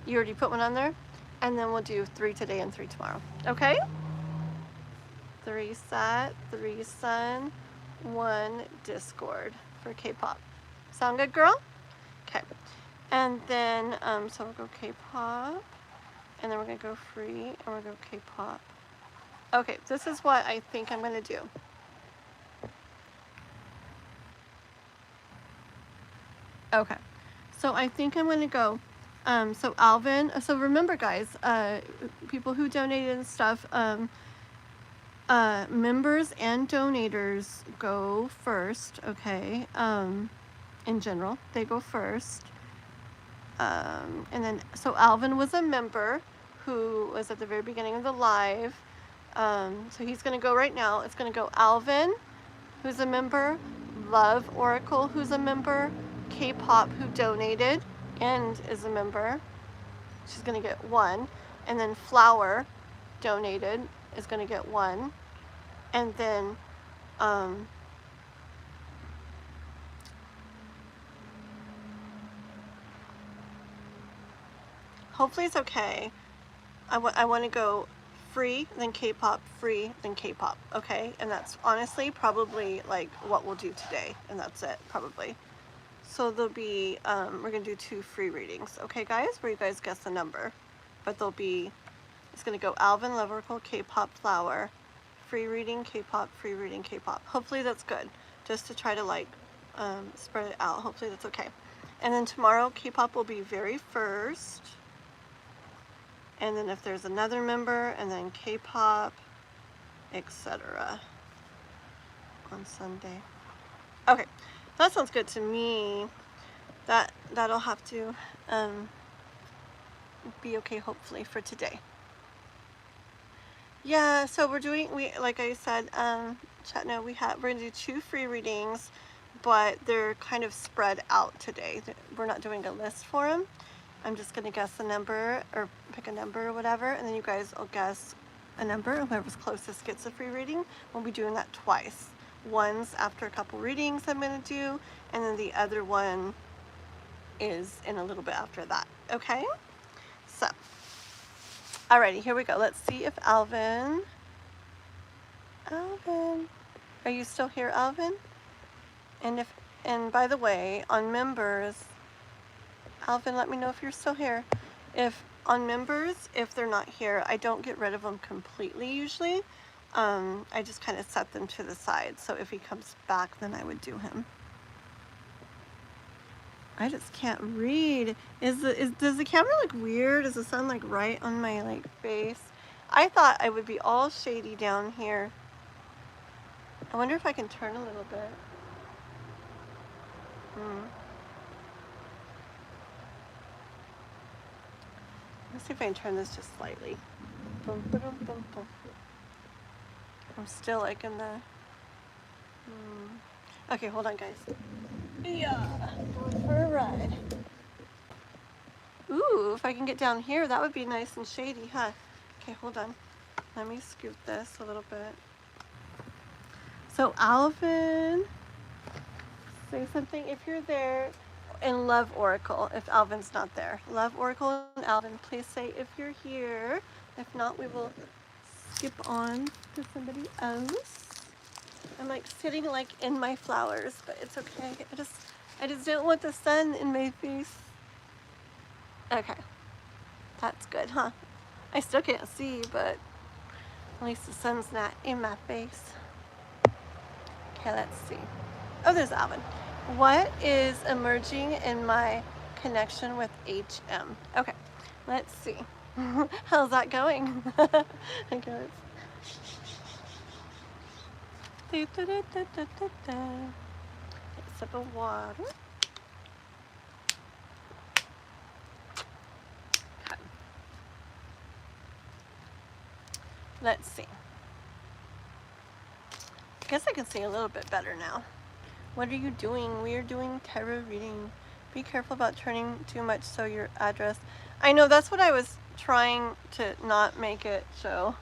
You already put one on there? And then we'll do 3 today and 3 tomorrow. Okay? 3 sat, 3 sun, 1 Discord for K-pop. Sound good, girl? Okay. And then, so we'll go K-pop. And then we're going to go free. And we're going to go K-pop. Okay, this is what I think I'm going to do. Okay. So I think I'm going to go. So Alvin, so remember guys, people who donated and stuff, members and donators go first, okay? In general, they go first. And then, so Alvin was a member who was at the very beginning of the live. So he's going to go right now. It's going to go Alvin, who's a member, Love Oracle, who's a member, K-Pop, who donated and is a member. She's going to get 1. And then Flower, donated, is going to get 1. And then hopefully it's okay. I want to go free, then K-pop, free, then K-pop, okay? And that's honestly probably like what we'll do today, and that's it, probably. So there'll be, we're going to do 2 free readings, okay guys? Where you guys guess the number. But there'll be, it's going to go Alvin, Love Oracle, K-pop, Flower, free reading, K-pop, free reading, K-pop. Hopefully that's good, just to try to like spread it out. Hopefully that's okay. And then tomorrow K-pop will be very first. And then if there's another member, and then K-pop, etc. on Sunday. Okay, that sounds good to me. That'll have to be okay, hopefully, for today. Yeah, so we're doing, like I said, chat now, we're gonna do 2 free readings, but they're kind of spread out today. We're not doing a list for them. I'm just gonna guess a number, or pick a number or whatever, and then you guys will guess a number. Whoever's closest gets a free reading. We'll be doing that twice. One's after a couple readings I'm gonna do, and then the other one is in a little bit after that, okay? So, alrighty, here we go. Let's see if Alvin, are you still here, Alvin? And by the way, on members, Alvin, let me know if you're still here. If on members, if they're not here, I don't get rid of them completely usually. I just kind of set them to the side. So if he comes back, then I would do him. I just can't read. Does the camera look weird? Does the sun like right on my like face? I thought I would be all shady down here. I wonder if I can turn a little bit. Let's see if I can turn this just slightly. Boom, boom, boom, boom. I'm still like in the... Okay, hold on, guys. Yeah, going for a ride. Ooh, if I can get down here, that would be nice and shady, huh? Okay, hold on. Let me scoot this a little bit. So, Alvin, say something if you're there. And Love Oracle, if Alvin's not there. Love Oracle and Alvin, please say if you're here. If not, we will skip on to somebody else. I'm like sitting like in my flowers, but it's okay. I just don't want the sun in my face. Okay, that's good, huh? I still can't see, but at least the sun's not in my face. Okay, let's see. Oh, there's Alvin. What is emerging in my connection with HM? Okay, let's see. How's that going? Okay, let's... Take a sip of water. Okay. Let's see. I guess I can see a little bit better now. What are you doing? We are doing tarot reading. Be careful about turning too much so your address... I know, that's what I was trying to not make it show.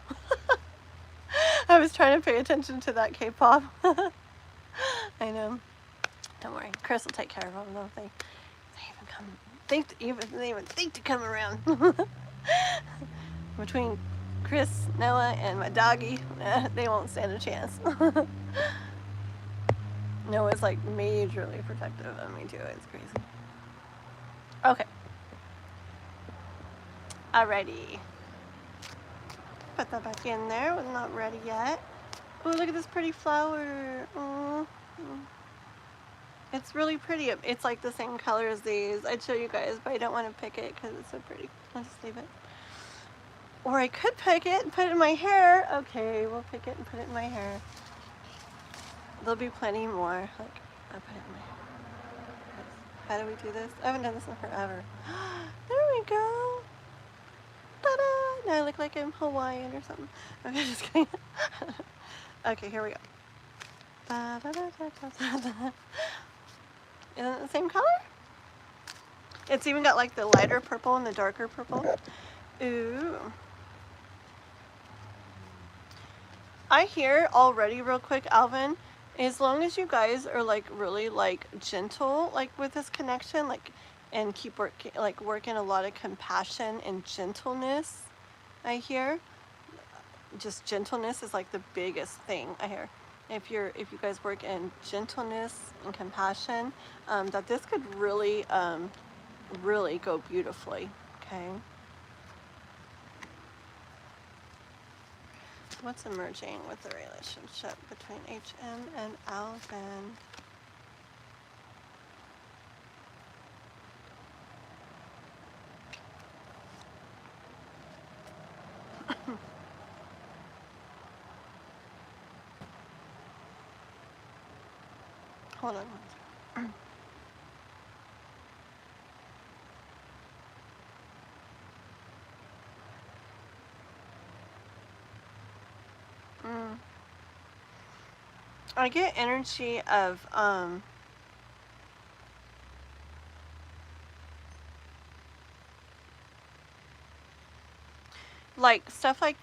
I was trying to pay attention to that K-pop. I know. Don't worry. Chris will take care of them, though. They even think to come around. Between Chris, Noah, and my doggy, they won't stand a chance. Noah's like majorly protective of me too. It's crazy. Okay. Alrighty. Put that back in there. We're not ready yet. Oh, look at this pretty flower. Oh, it's really pretty. It's like the same color as these. I'd show you guys, but I don't want to pick it because it's so pretty. I'll just leave it. Or I could pick it and put it in my hair. Okay, we'll pick it and put it in my hair. There'll be plenty more. Like, I'll put it in my hair. How do we do this? I haven't done this in forever. There we go. Ta-da! Now I look like I'm Hawaiian or something. Okay, just kidding. Okay, here we go. Isn't it the same color? It's even got like the lighter purple and the darker purple. Ooh. I hear already real quick, Alvin, as long as you guys are like really like gentle like with this connection, like, and keep working a lot of compassion and gentleness, I hear. Just gentleness is like the biggest thing I hear. If you guys work in gentleness and compassion, that this could really really go beautifully. Okay. What's emerging with the relationship between HM and Alvin? Hold on one second. I get energy of like stuff like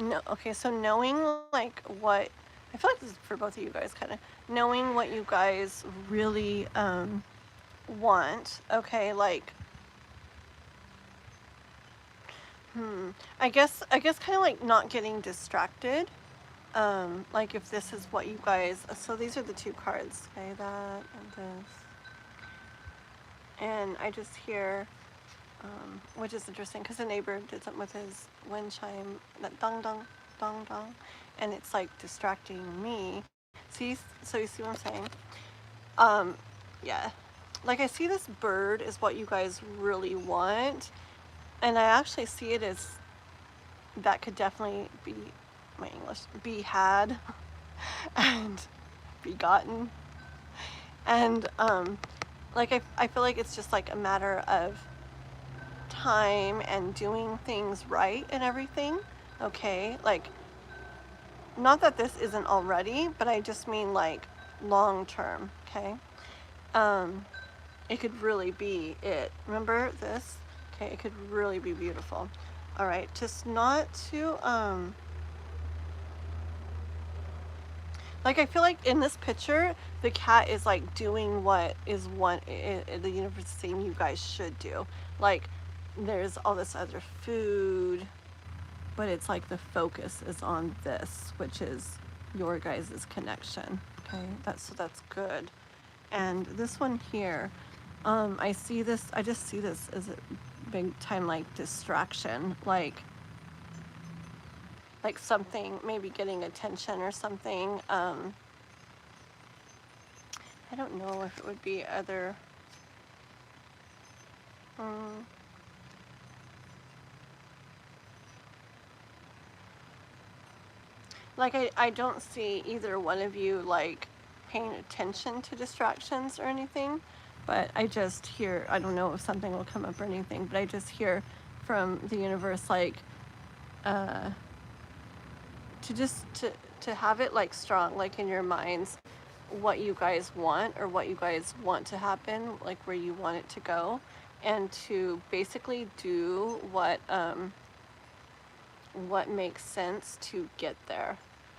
no, okay, so knowing like what I feel like this is for both of you guys, kind of knowing what you guys really want. Okay, like I guess kind of like not getting distracted. Like if this is what you guys, so these are the two cards, okay, that and this, and I just hear, which is interesting because the neighbor did something with his wind chime, that dong dong dong dong, and it's like distracting me. See, so you see what I'm saying? Yeah, like I see this bird is what you guys really want, and I actually see it as that could definitely be, my English, be had and be gotten, and like I feel like it's just like a matter of time and doing things right and everything. Okay, like not that this isn't already, but I just mean like long term. Okay, it could really be it. Remember this? Okay, it could really be beautiful. All right, just not to like I feel like in this picture the cat is like doing what is what the universe is saying you guys should do. Like there's all this other food, but it's like the focus is on this, which is your guys' connection. Okay, that's good. And this one here, I see this, I just see this as a big time like distraction, like something maybe getting attention or something. I don't know if it would be other like I don't see either one of you like paying attention to distractions or anything, but I just hear, I don't know if something will come up or anything, but I just hear from the universe like to have it like strong, like in your minds, what you guys want or what you guys want to happen, like where you want it to go, and to basically do what makes sense to get there.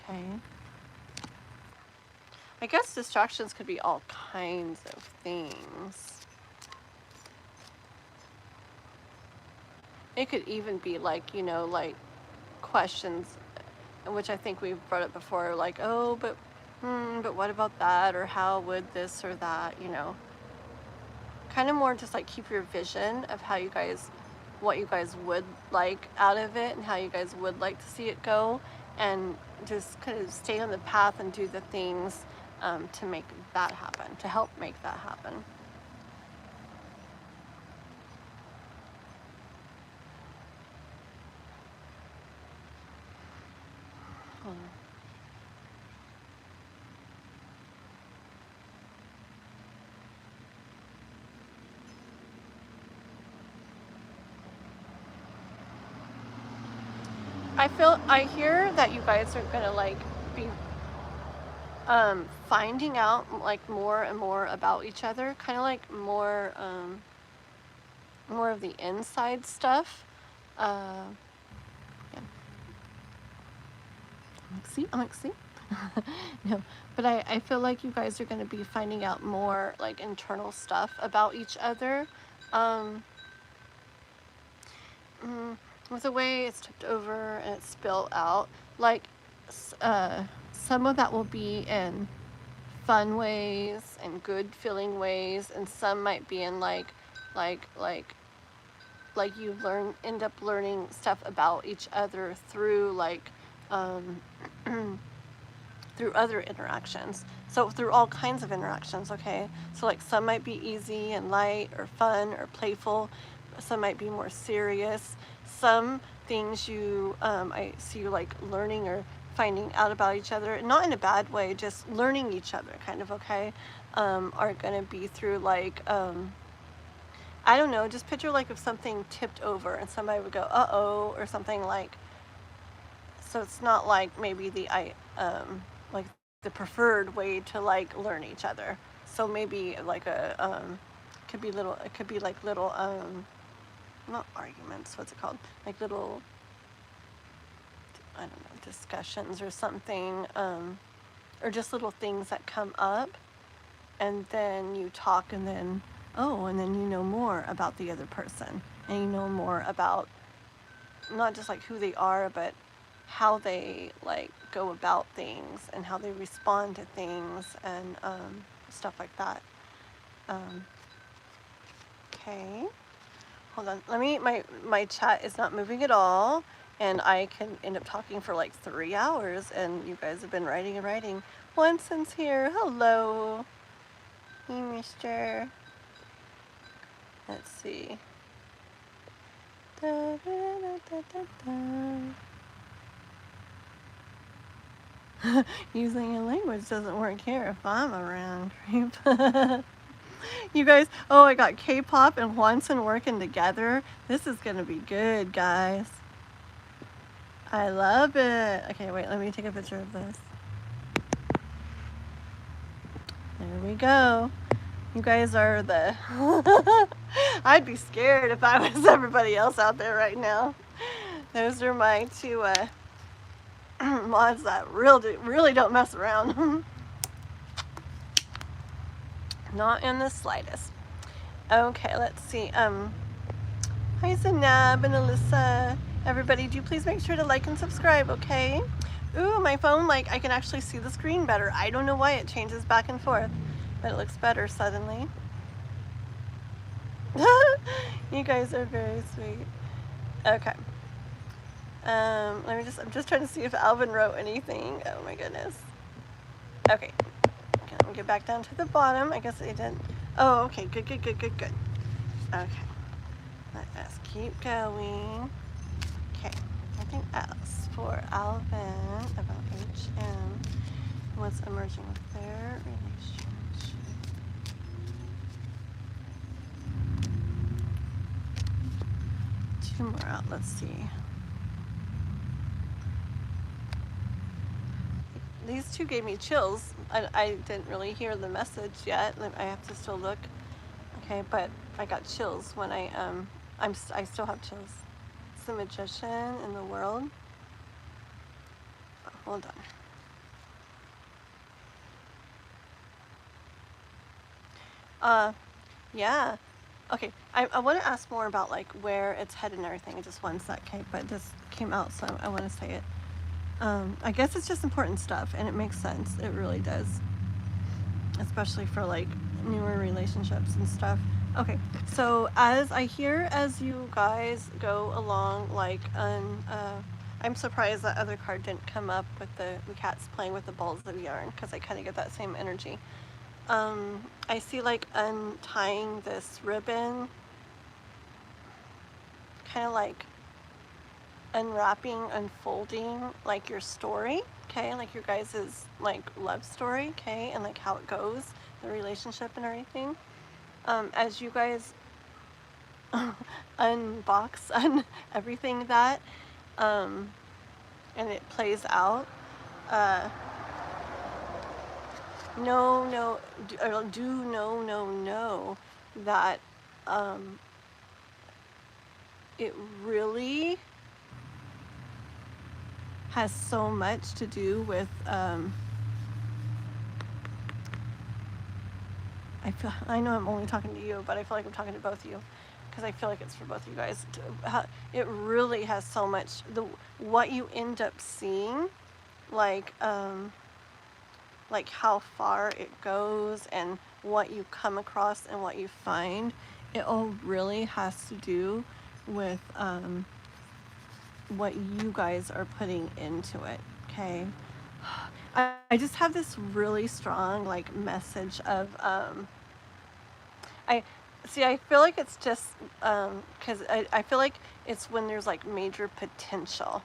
Okay. I guess distractions could be all kinds of things. It could even be like, you know, like questions, which I think we've brought up before, like, oh, but what about that? Or how would this or that, you know? Kind of more just like keep your vision of how you guys, what you guys would like out of it and how you guys would like to see it go, and just kind of stay on the path and do the things to make that happen, to help make that happen. I hear that you guys are gonna like be finding out like more and more about each other, kind of like more of the inside stuff. Yeah. I'm like, see? No, but I feel like you guys are going to be finding out more like internal stuff about each other. Um, with the way it's tipped over and it's spilled out, like some of that will be in fun ways and good feeling ways, and some might be in like like you end up learning stuff about each other through like through other interactions. So through all kinds of interactions, okay? So like some might be easy and light or fun or playful. Some might be more serious. Some things I see you like learning or finding out about each other, not in a bad way, just learning each other kind of, okay? Are gonna be through like, I don't know, just picture like if something tipped over and somebody would go, uh-oh, or something like, so it's not like maybe like the preferred way to like learn each other. So maybe like it could be like little not arguments, what's it called? Like little, I don't know, discussions or something, or just little things that come up, and then you talk, and then and then you know more about the other person, and you know more about not just like who they are, but how they like go about things and how they respond to things and stuff like that. Okay, hold on. My chat is not moving at all, and I can end up talking for like 3 hours, and you guys have been writing and writing. Wanson's here. Hello. Hey, mister. Let's see. Da, da, da, da, da, da. Using a language doesn't work here if I'm around. You guys, I got K-pop and Wanson working together. This is gonna be good, guys. I love it. Okay, wait, let me take a picture of this. There we go. You guys are the... I'd be scared if I was everybody else out there right now. Those are my two mods that really don't mess around. Not in the slightest. Okay, let's see. Hi Zanab and Alyssa. Everybody, do please make sure to like and subscribe, okay? Ooh, my phone, like, I can actually see the screen better. I don't know why it changes back and forth, but it looks better suddenly. You guys are very sweet. Okay. I'm just trying to see if Alvin wrote anything. Oh my goodness. Okay. Let me get back down to the bottom. I guess I didn't. Oh, okay. Good. Okay. Let us keep going. Okay. Anything else for Alvin about HM? What's emerging with their relationship? Two more out. Let's see. These two gave me chills. I didn't really hear the message yet. I have to still look. Okay, but I got chills when I still have chills. It's the magician in the world. Oh, hold on. Yeah. Okay, I want to ask more about like where it's headed and everything. Just one sec, okay? But this came out, so I want to say it. I guess it's just important stuff, and it makes sense. It really does, especially for like newer relationships and stuff. Okay, so as you guys go along, like, I'm surprised that other card didn't come up with the cats playing with the balls of yarn, because I kind of get that same energy. I see like untying this ribbon, kind of like unwrapping, unfolding like your story, okay, like your guys' like love story, okay, and like how it goes, the relationship and everything. As you guys unbox everything that and it plays out, know that it really has so much to do with I know I'm only talking to you, but I feel like I'm talking to both of you because I feel like it's for both of you guys. It really has so much, what you end up seeing, like how far it goes and what you come across and what you find, it all really has to do with what you guys are putting into it, okay? I just have this really strong like message of I feel like it's just because I feel like it's when there's like major potential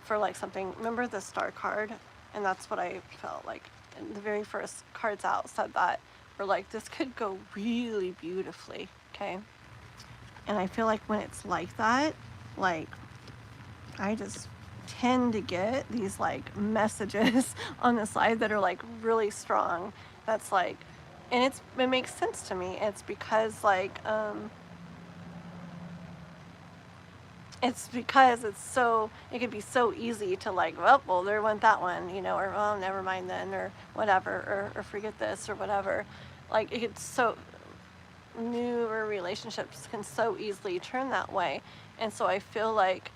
for like something. Remember the star card? And that's what I felt like. And the very first cards out said that, or like this could go really beautifully, okay? And I feel like when it's like that, like I just tend to get these like messages on the side that are like really strong. That's like, and it makes sense to me. It's because like it's so, it could be so easy to like, well there went that one, you know, or oh never mind then, or whatever, or forget this or whatever. Like it's so, newer relationships can so easily turn that way. And so I feel like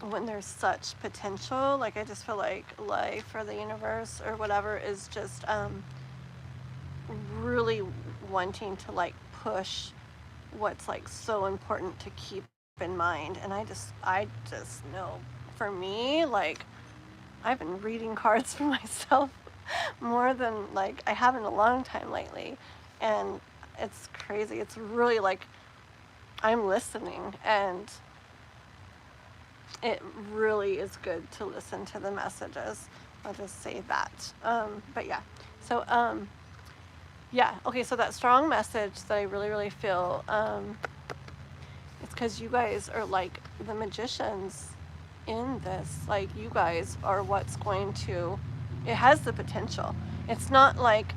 when there's such potential, like I just feel like life or the universe or whatever is just really wanting to like push what's like so important to keep in mind. And I just know, for me, like I've been reading cards for myself more than like I have in a long time lately, and it's crazy. It's really like I'm listening, and it really is good to listen to the messages. I'll just say that. But yeah, so yeah, okay, so that strong message that I really, really feel, it's because you guys are like the magicians in this. Like you guys are what's going to, it has the potential. It's not like,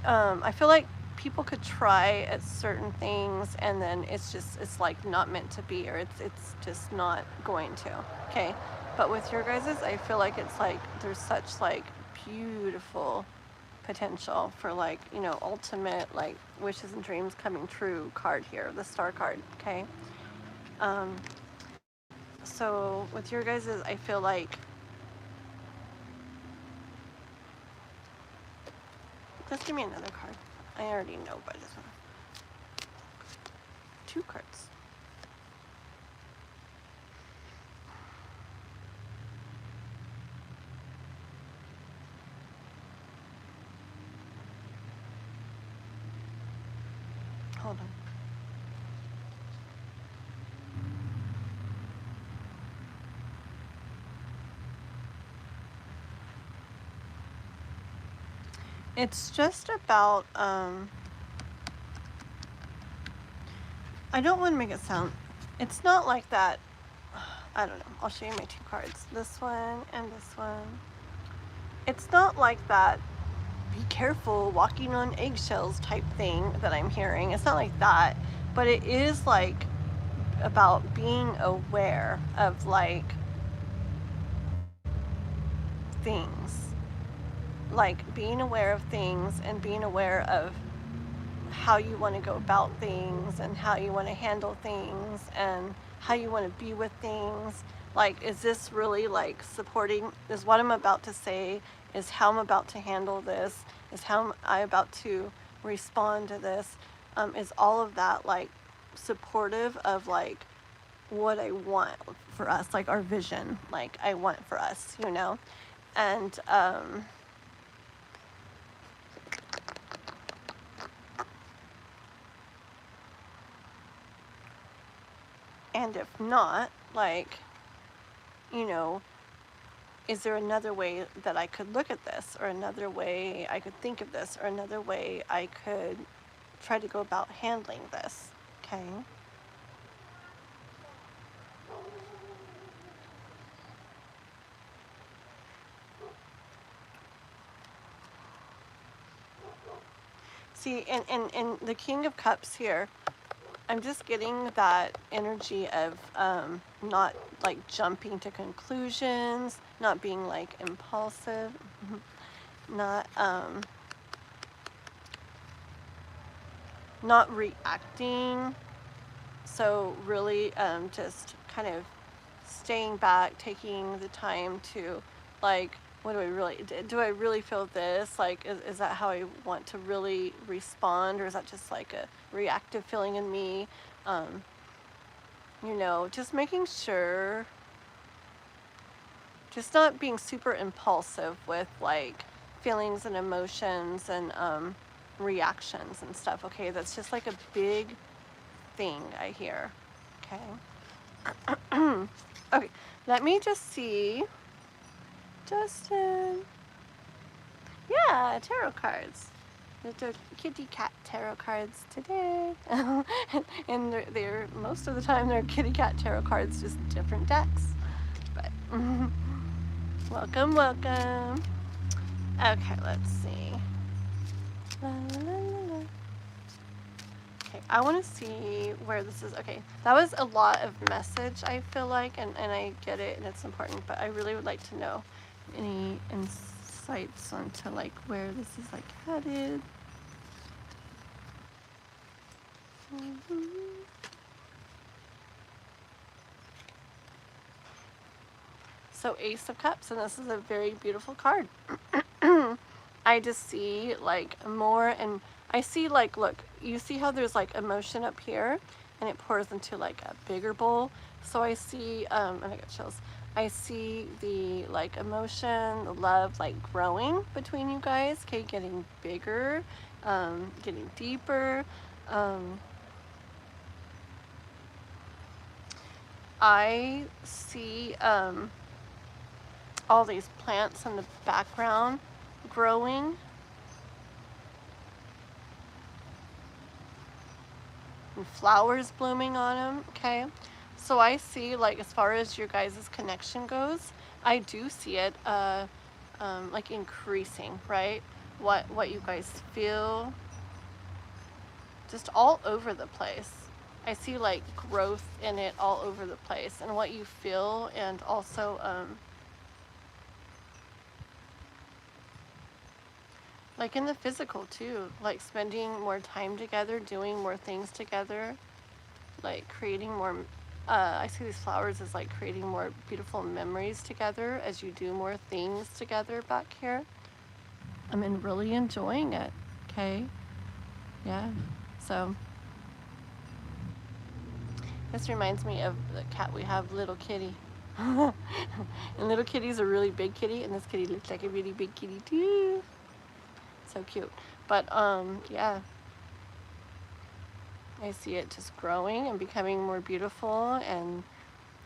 I feel like people could try at certain things and then it's like not meant to be, or it's just not going to, okay? But with your guys's, I feel like it's like there's such like beautiful potential for like, you know, ultimate like wishes and dreams coming true card here, the star card, okay? So with your guys's, I feel like, just give me another card. I already know, but I just want 2 cards. Hold on. It's just about, I don't want to make it sound, it's not like that, I don't know, I'll show you my 2 cards, this one and this one. It's not like that, be careful walking on eggshells type thing that I'm hearing. It's not like that, but it is like about being aware of like things, like being aware of things and being aware of how you want to go about things and how you want to handle things and how you want to be with things. Like, is this really like supporting, is what I'm about to say, is how I'm about to handle this, is how I'm about to respond to this, is all of that like supportive of like what I want for us, like our vision, like I want for us, you know? And if not, like, you know, is there another way that I could look at this, or another way I could think of this, or another way I could try to go about handling this, okay? See, and the King of Cups here, I'm just getting that energy of not like jumping to conclusions, not being like impulsive, not not reacting. So really just kind of staying back, taking the time to like, what do I really feel this? Like, is that how I want to really respond, or is that just like a reactive feeling in me? You know, just making sure, just not being super impulsive with like feelings and emotions and reactions and stuff. Okay, that's just like a big thing I hear. Okay. Okay, let me just see. Justin. Yeah, tarot cards. They're kitty cat tarot cards today. And they're most of the time they're kitty cat tarot cards, just different decks. But welcome, welcome. Okay, let's see. La, la, la, la. Okay, I want to see where this is. Okay, that was a lot of message, I feel like, and I get it, and it's important, but I really would like to know any insights onto like where this is like headed. So Ace of Cups, and this is a very beautiful card. I just see like more, and I see like, look, you see how there's like emotion up here and it pours into like a bigger bowl. So I see, and I got chills. I see the like emotion, the love like growing between you guys, okay, getting bigger, getting deeper. I see all these plants in the background growing. And flowers blooming on them, okay? So I see, like, as far as your guys' connection goes, I do see it like increasing, right? What you guys feel, just all over the place. I see like growth in it all over the place, and what you feel, and also like in the physical too, like spending more time together, doing more things together, like creating more, I see these flowers as like creating more beautiful memories together as you do more things together back here. I'm really enjoying it, okay? Yeah, so this reminds me of the cat we have, Little Kitty. And Little Kitty's a really big kitty, and this kitty looks like a really big kitty too. So cute. But yeah, I see it just growing and becoming more beautiful, and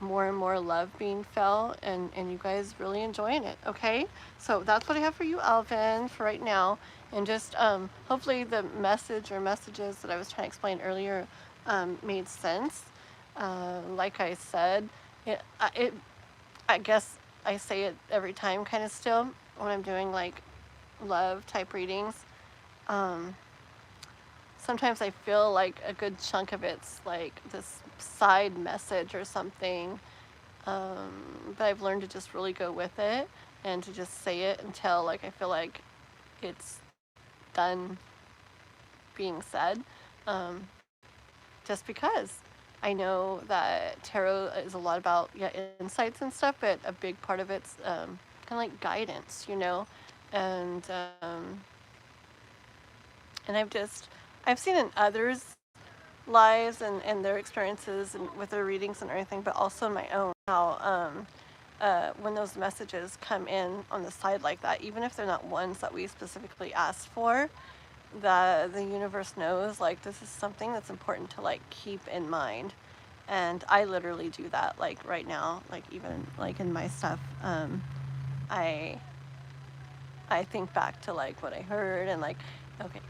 more love being felt, and you guys really enjoying it, okay? So that's what I have for you, Alvin, for right now. And just hopefully the message or messages that I was trying to explain earlier made sense. Like I said, I guess I say it every time kind of still when I'm doing like love type readings. Sometimes I feel like a good chunk of it's like this side message or something, but I've learned to just really go with it and to just say it until like I feel like it's done being said, just because I know that tarot is a lot about insights and stuff, but a big part of it's kind of like guidance, you know, and I've seen in others' lives and their experiences and with their readings and everything, but also in my own, how when those messages come in on the side like that, even if they're not ones that we specifically asked for, the universe knows like this is something that's important to like keep in mind. And I literally do that like right now, like even like in my stuff, I think back to like what I heard, and like, okay,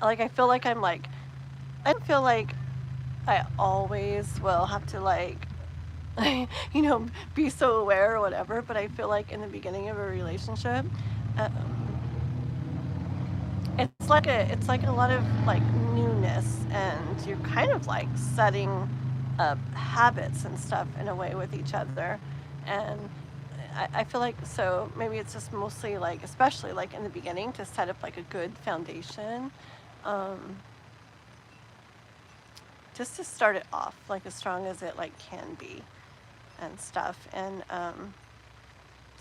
like I feel like I don't feel like I always will have to like you know, be so aware or whatever, but I feel like in the beginning of a relationship, it's like a lot of like newness, and you're kind of like setting up habits and stuff in a way with each other. And I feel like, so maybe it's just mostly like, especially like in the beginning, to set up like a good foundation, um, just to start it off like as strong as it like can be and stuff. And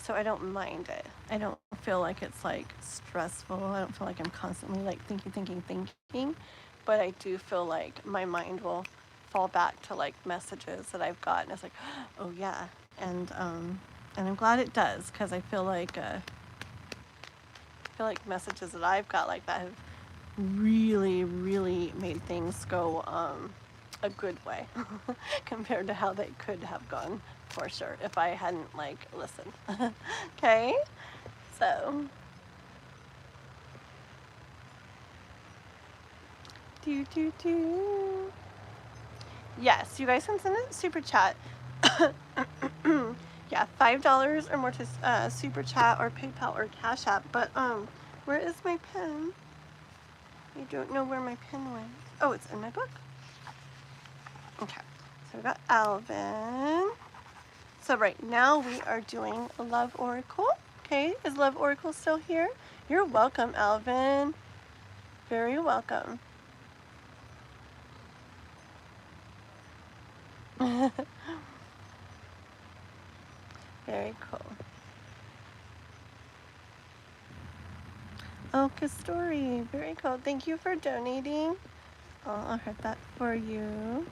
so I don't mind it. I don't feel like it's like stressful. I don't feel like I'm constantly like thinking, but I do feel like my mind will fall back to like messages that I've gotten. It's like, oh yeah. And I'm glad it does, because I feel like messages that I've got like that have really, really made things go a good way compared to how they could have gone, for sure, if I hadn't like listened. Okay, so do. Yes, you guys can send a super chat. Yeah, $5 or more to super chat or PayPal or Cash App. But where is my pen? I don't know where my pen went. Oh, it's in my book. Okay, so we got Alvin. So right now we are doing a Love Oracle. Okay, is Love Oracle still here? You're welcome, Alvin. Very welcome. Very cool. Oh, Kastori, very cool. Thank you for donating. Oh, I'll hit that for you.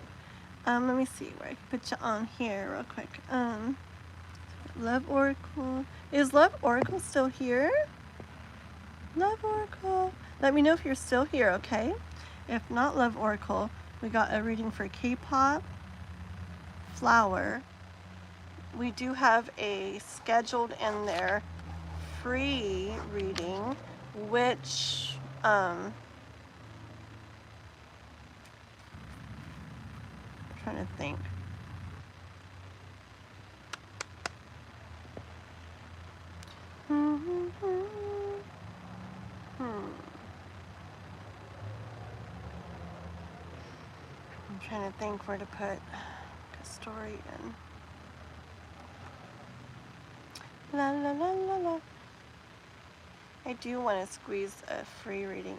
Let me see where I can put you on here real quick. Love Oracle. Is Love Oracle still here? Love Oracle. Let me know if you're still here, okay? If not Love Oracle, we got a reading for K-pop, Flower. We do have a scheduled in there free reading, which I'm trying to think. I'm trying to think where to put a story in. La la la la la. I do want to squeeze the free reading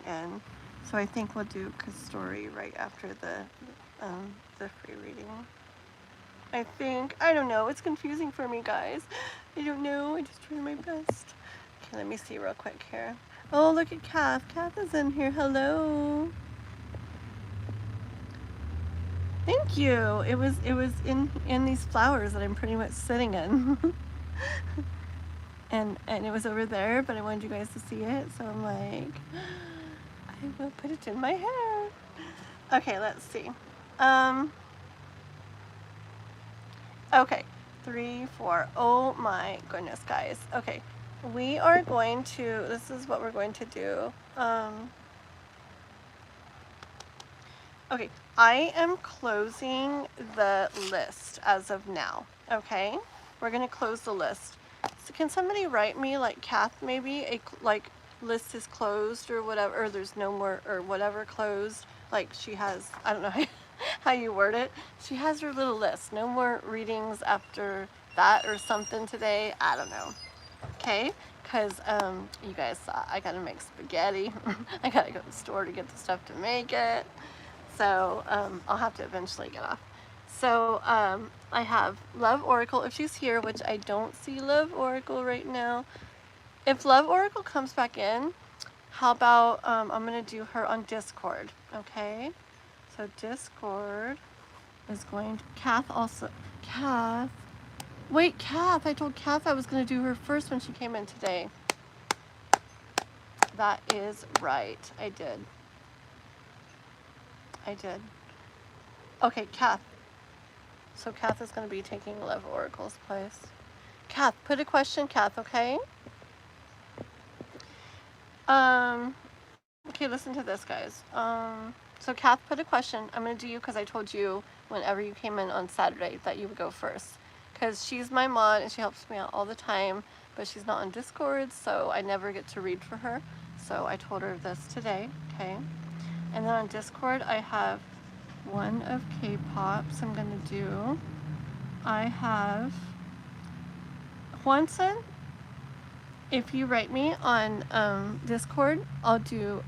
in, so I think we'll do story right after the free reading. I think, I don't know, it's confusing for me, guys. I don't know, I just try my best. Okay, let me see real quick here. Oh, look at Kath. Kath is in here. Hello. Thank you. It was in these flowers that I'm pretty much sitting in. and it was over there, but I wanted you guys to see it, so I'm like, I will put it in my hair. Okay, let's see. Okay, 3, 4. Oh my goodness, guys. Okay, we are going to, this is what we're going to do. Okay, I am closing the list as of now, okay? We're gonna close the list. So can somebody write me, like Kath, maybe, like list is closed or whatever, or there's no more, or whatever closed, like she has, I don't know how you word it. She has her little list. No more readings after that or something today. I don't know. Okay? Because you guys saw I gotta make spaghetti. I gotta go to the store to get the stuff to make it. So I'll have to eventually get off. So I have Love Oracle, if she's here, which I don't see Love Oracle right now. If Love Oracle comes back in, how about I'm gonna do her on Discord, okay? So Discord is going to, Kath also, Kath, wait, Kath, I told Kath I was gonna do her first when she came in today. That is right, I did. Okay, Kath. So Kath is going to be taking Love Oracle's place. Kath, put a question, Kath, okay? Okay, listen to this, guys. So Kath put a question. I'm going to do you because I told you whenever you came in on Saturday that you would go first. because she's my mod and she helps me out all the time, but she's not on Discord, so I never get to read for her. So I told her this today, okay? And then on Discord, I have one of K-pops I'm gonna do. I have Juanson. If you write me on Discord, I'll do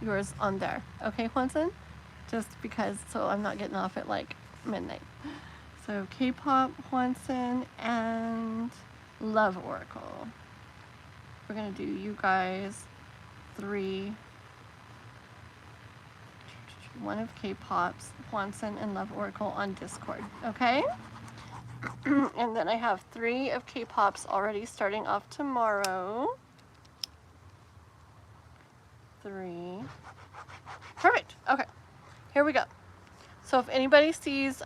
yours on there. Okay, Juanson? Just because, so I'm not getting off at like midnight. So K-pop, Juanson, and Love Oracle. We're gonna do you guys 3. One of K-pops, Juanson, and Love Oracle on Discord. Okay? And then I have 3 of K-pops already starting off tomorrow. 3. Perfect. Okay. Here we go. So if anybody sees,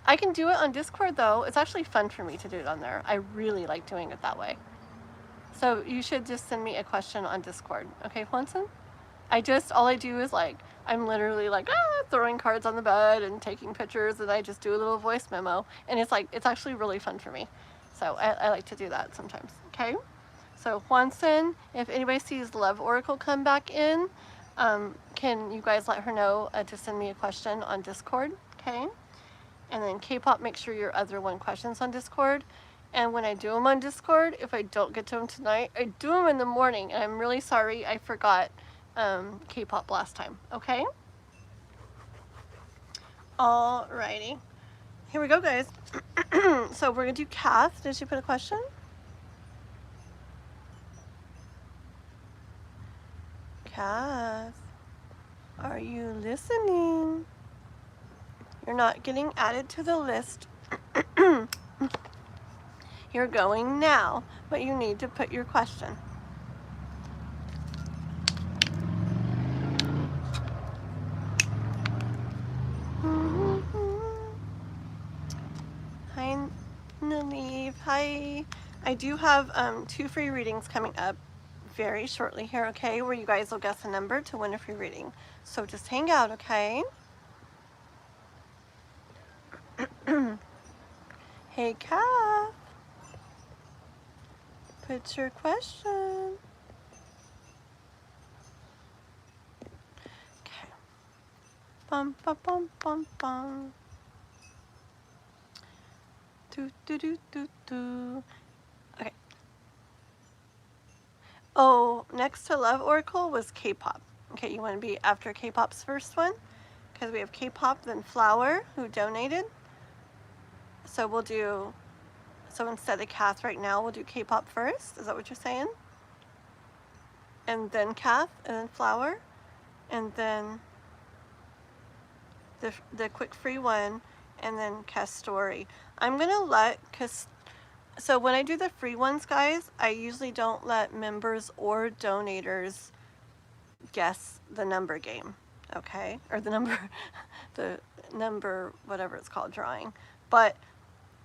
I can do it on Discord though. It's actually fun for me to do it on there. I really like doing it that way. So you should just send me a question on Discord. Okay, Juanson? All I do is like, I'm literally like, throwing cards on the bed and taking pictures, and I just do a little voice memo. And it's like, it's actually really fun for me. So I like to do that sometimes, okay? So Juanson, if anybody sees Love Oracle come back in, can you guys let her know to send me a question on Discord, okay? And then K-pop, make sure your other 1 question's on Discord. And when I do them on Discord, if I don't get to them tonight, I do them in the morning. And I'm really sorry I forgot K-pop last time, okay? Alrighty. Here we go, guys. So we're gonna do Kath. Did she put a question? Kath, are you listening? You're not getting added to the list. You're going now, but you need to put your question. Hi, Naleve. Hi. I do have 2 free readings coming up very shortly here, okay, where you guys will guess a number to win a free reading. So just hang out, okay? Hey, Kath. Put your question. Okay. Bum, bum, bum, bum, bum. Do, do, do, do, do. Okay. Oh, next to Love Oracle was K-pop. Okay, you want to be after K-pop's first one? Because we have K-pop, then Flower, who donated. So we'll do, so instead of Kath right now, we'll do K-pop first. Is that what you're saying? And then Kath, and then Flower, and then the quick free one, and then Castory. I'm gonna let, so when I do the free ones, guys, I usually don't let members or donators guess the number game, okay? Or the number, whatever it's called, drawing. But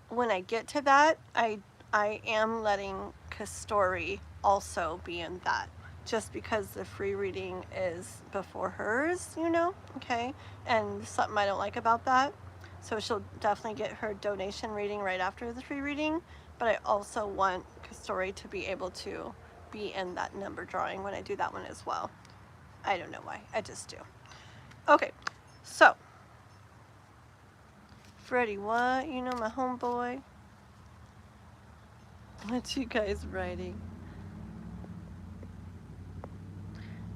when I get to that, I am letting Castory also be in that, just because the free reading is before hers, you know, okay? And something I don't like about that. So she'll definitely get her donation reading right after the free reading, but I also want Castory to be able to be in that number drawing when I do that one as well. I don't know why, I just do. Okay, so Freddie, what? You know my homeboy? What you guys writing?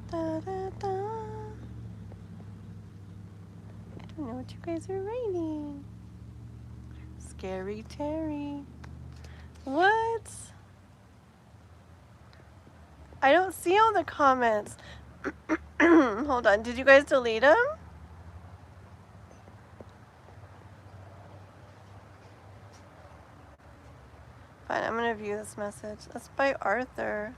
Da, da, da. I don't know what you guys are writing. Scary Terry. What? I don't see all the comments. Hold on, did you guys delete them? Fine, I'm gonna view this message. That's by Arthur.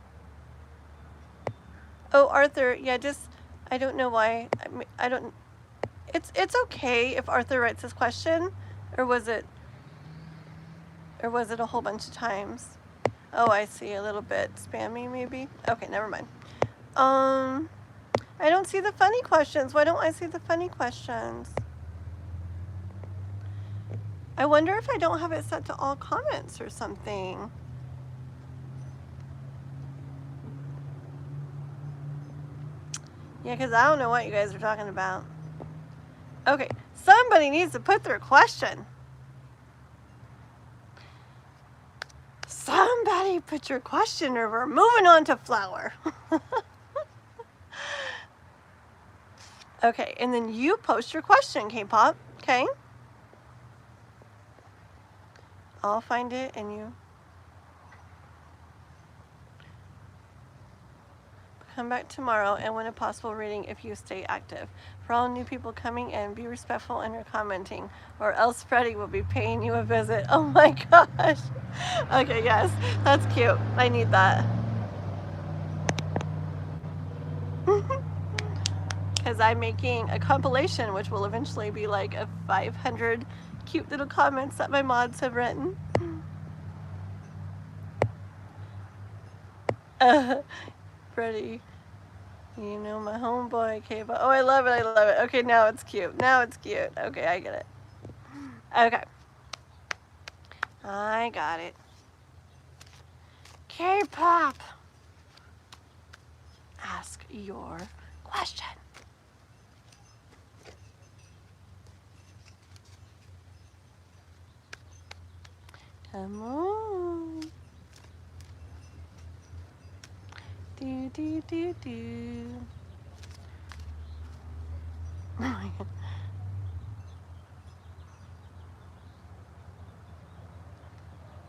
Oh, Arthur, yeah, just, I don't know why. I don't, it's okay if Arthur writes this question, or was it a whole bunch of times? Oh, I see, a little bit spammy maybe. Okay, never mind. I don't see the funny questions. Why don't I see the funny questions? I wonder if I don't have it set to all comments or something. Yeah, because I don't know what you guys are talking about. Okay, somebody needs to put their question. Somebody put your question or we're moving on to flower. Okay, and then you post your question, K-pop, okay? I'll find it and you come back tomorrow and win a possible reading if you stay active. For all new people coming in, be respectful in your commenting or else Freddie will be paying you a visit. Oh my gosh. Okay, yes, that's cute. I need that. Because I'm making a compilation which will eventually be like a 500 cute little comments that my mods have written. Freddie, you know my homeboy K-pop. Oh, I love it, I love it. Okay, now it's cute. Now it's cute. Okay, I get it. Okay. I got it. K-pop. Ask your question. Come on. Do, do, do, do. Oh my God.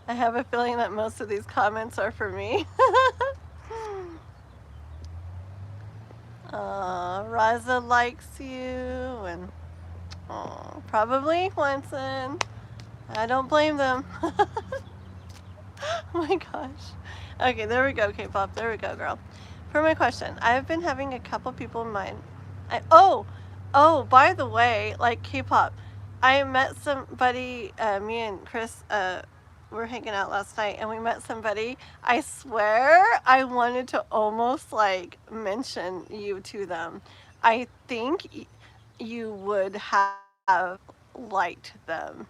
I have a feeling that most of these comments are for me. Raza likes you, and probably Winston. I don't blame them. Oh my gosh. Okay, there we go, K-pop. There we go, girl. For my question, I've been having a couple people in mind. Oh, by the way, like K-pop, I met somebody, me and Chris, were hanging out last night and we met somebody. I swear I wanted to almost like mention you to them. I think you would have liked them.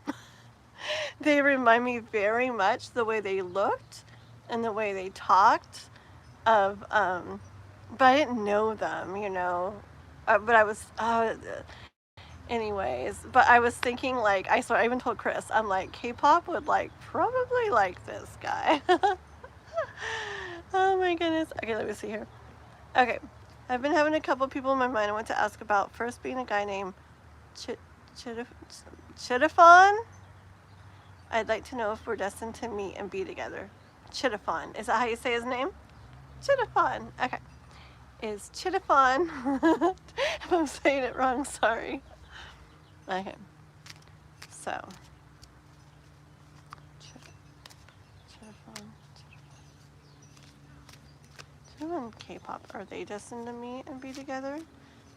They remind me very much the way they looked and the way they talked of, but I didn't know them, you know. But I was, anyways, but I was thinking like, I swear, I even told Chris, I'm like, K-pop would like, probably like this guy. Oh my goodness. Okay, let me see here. Okay, I've been having a couple people in my mind I want to ask about. First being a guy named Chitafon. I'd like to know if we're destined to meet and be together. Chitafon. Is that how you say his name? Chitafon. Okay. Is Chitafon. If I'm saying it wrong, sorry. Okay. So. Chitafon. Chitafon and K-pop. Are they destined to meet and be together?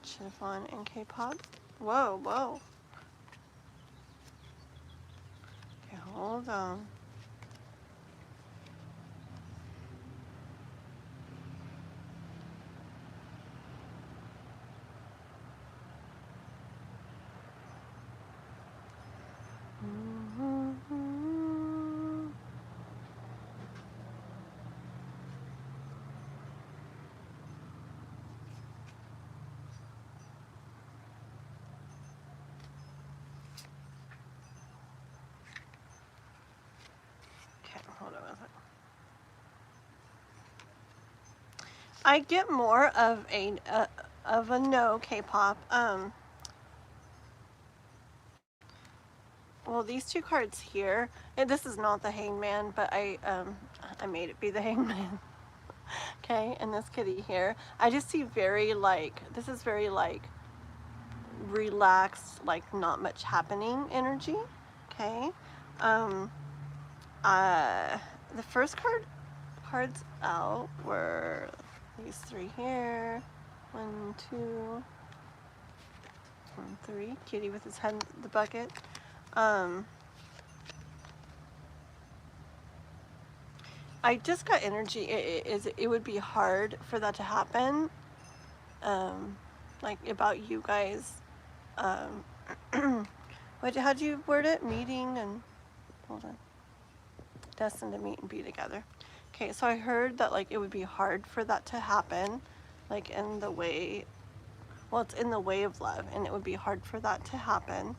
Chitafon and K-pop. Whoa, whoa. Okay, hold on. Okay, hold on a second. I get more of a no K-pop. Well, these two cards here, and this is not the Hangman, but I made it be the Hangman. Okay, and this kitty here, I just see very like, this is very like relaxed, like not much happening energy. Okay, the first cards out were these three here. 1, 2, 1, 3. Kitty with his head in the bucket. I just got energy. It would be hard for that to happen. Like about you guys How'd you word it? Meeting and, hold on. Destined to meet and be together. Okay, so I heard that like it would be hard for that to happen, like in the way, well, it's in the way of love, and it would be hard for that to happen.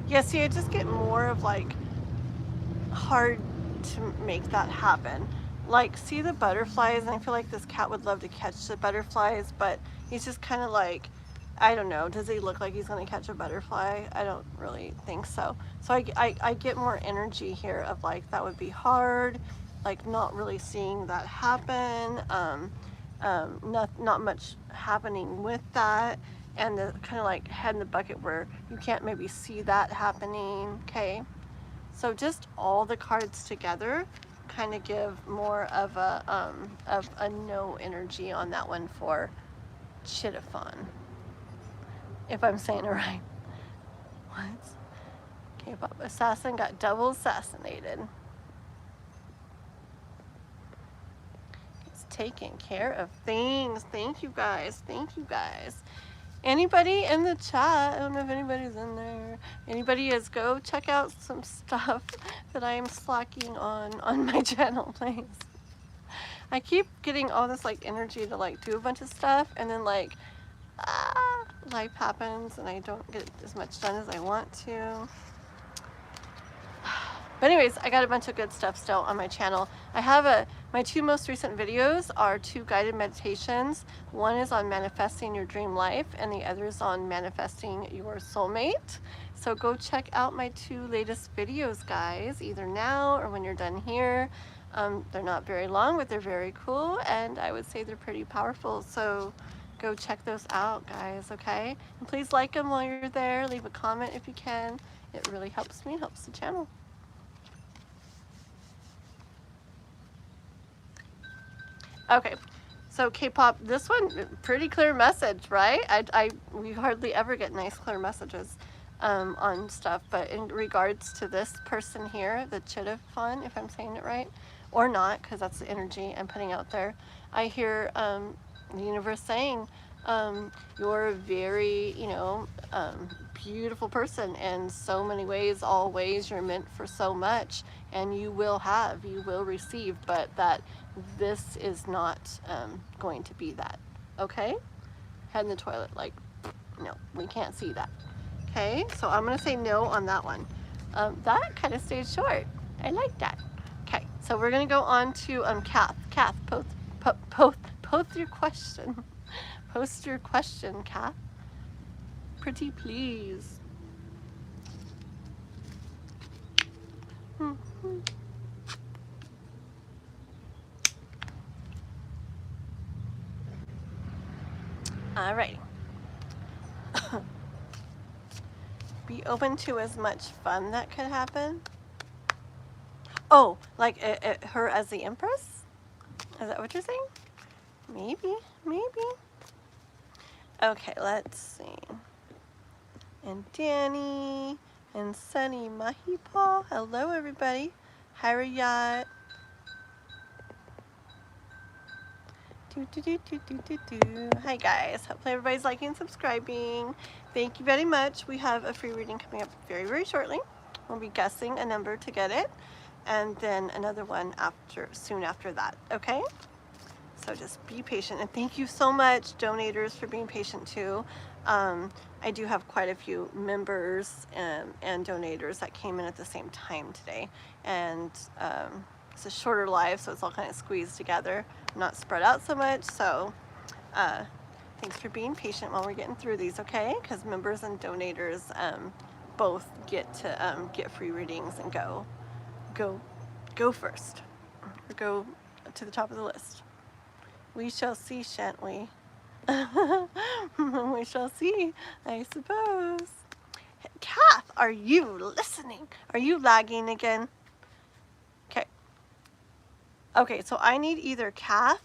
Yeah, see, I just get more of like hard to make that happen. Like, see the butterflies, and I feel like this cat would love to catch the butterflies, but he's just kind of like, I don't know, does he look like he's going to catch a butterfly? I don't really think so. So I get more energy here of like, that would be hard, like not really seeing that happen, not much happening with that, and the kind of like head in the bucket where you can't maybe see that happening, okay? So just all the cards together kind of give more of a no energy on that one for Chittafon, if I'm saying it right. What? K-pop assassin got double assassinated. He's taking care of things. Thank you guys. Thank you guys. Anybody in the chat? I don't know if anybody's in there. Anybody is, go check out some stuff that I'm slacking on my channel, please. I keep getting all this like energy to like do a bunch of stuff, and then like life happens and I don't get as much done as I want to. But anyways, I got a bunch of good stuff still on my channel. I have my two most recent videos are 2 guided meditations. One is on manifesting your dream life, and the other is on manifesting your soulmate. So go check out my 2 latest videos, guys, either now or when you're done here. They're not very long, but they're very cool, and I would say they're pretty powerful. So go check those out, guys, okay? And please like them while you're there. Leave a comment if you can. It really helps me and helps the channel. Okay, so K-pop, this one, pretty clear message, right? We hardly ever get nice, clear messages on stuff, but in regards to this person here, the Chittafon, if I'm saying it right, or not, because that's the energy I'm putting out there, I hear the universe saying, you're a very, beautiful person in so many ways, all ways, you're meant for so much, and you will receive, but that this is not going to be that, okay? Head in the toilet, like, no, we can't see that, okay? So I'm gonna say no on that one. That kind of stayed short. I like that. Okay, so we're gonna go on to Kath, post your question. Post your question, Kath. Pretty please. All right. Be open to as much fun that could happen. Oh, like her as the Empress? Is that what you're saying? Maybe. Okay, let's see. And Danny and Sunny Mahipa. Hello, everybody. Harayat. Hi, guys. Hopefully everybody's liking and subscribing. Thank you very much. We have a free reading coming up very, very shortly. We'll be guessing a number to get it, and then another one soon after that. Okay? So just be patient, and thank you so much, donators, for being patient too. I do have quite a few members and donators that came in at the same time today, and it's a shorter live, so it's all kind of squeezed together, not spread out so much. So thanks for being patient while we're getting through these, okay? Because members and donators both get to get free readings and go first, or go to the top of the list. We shall see, shan't we? We shall see, I suppose. Kath, are you listening? Are you lagging again? Okay. Okay, so I need either Kath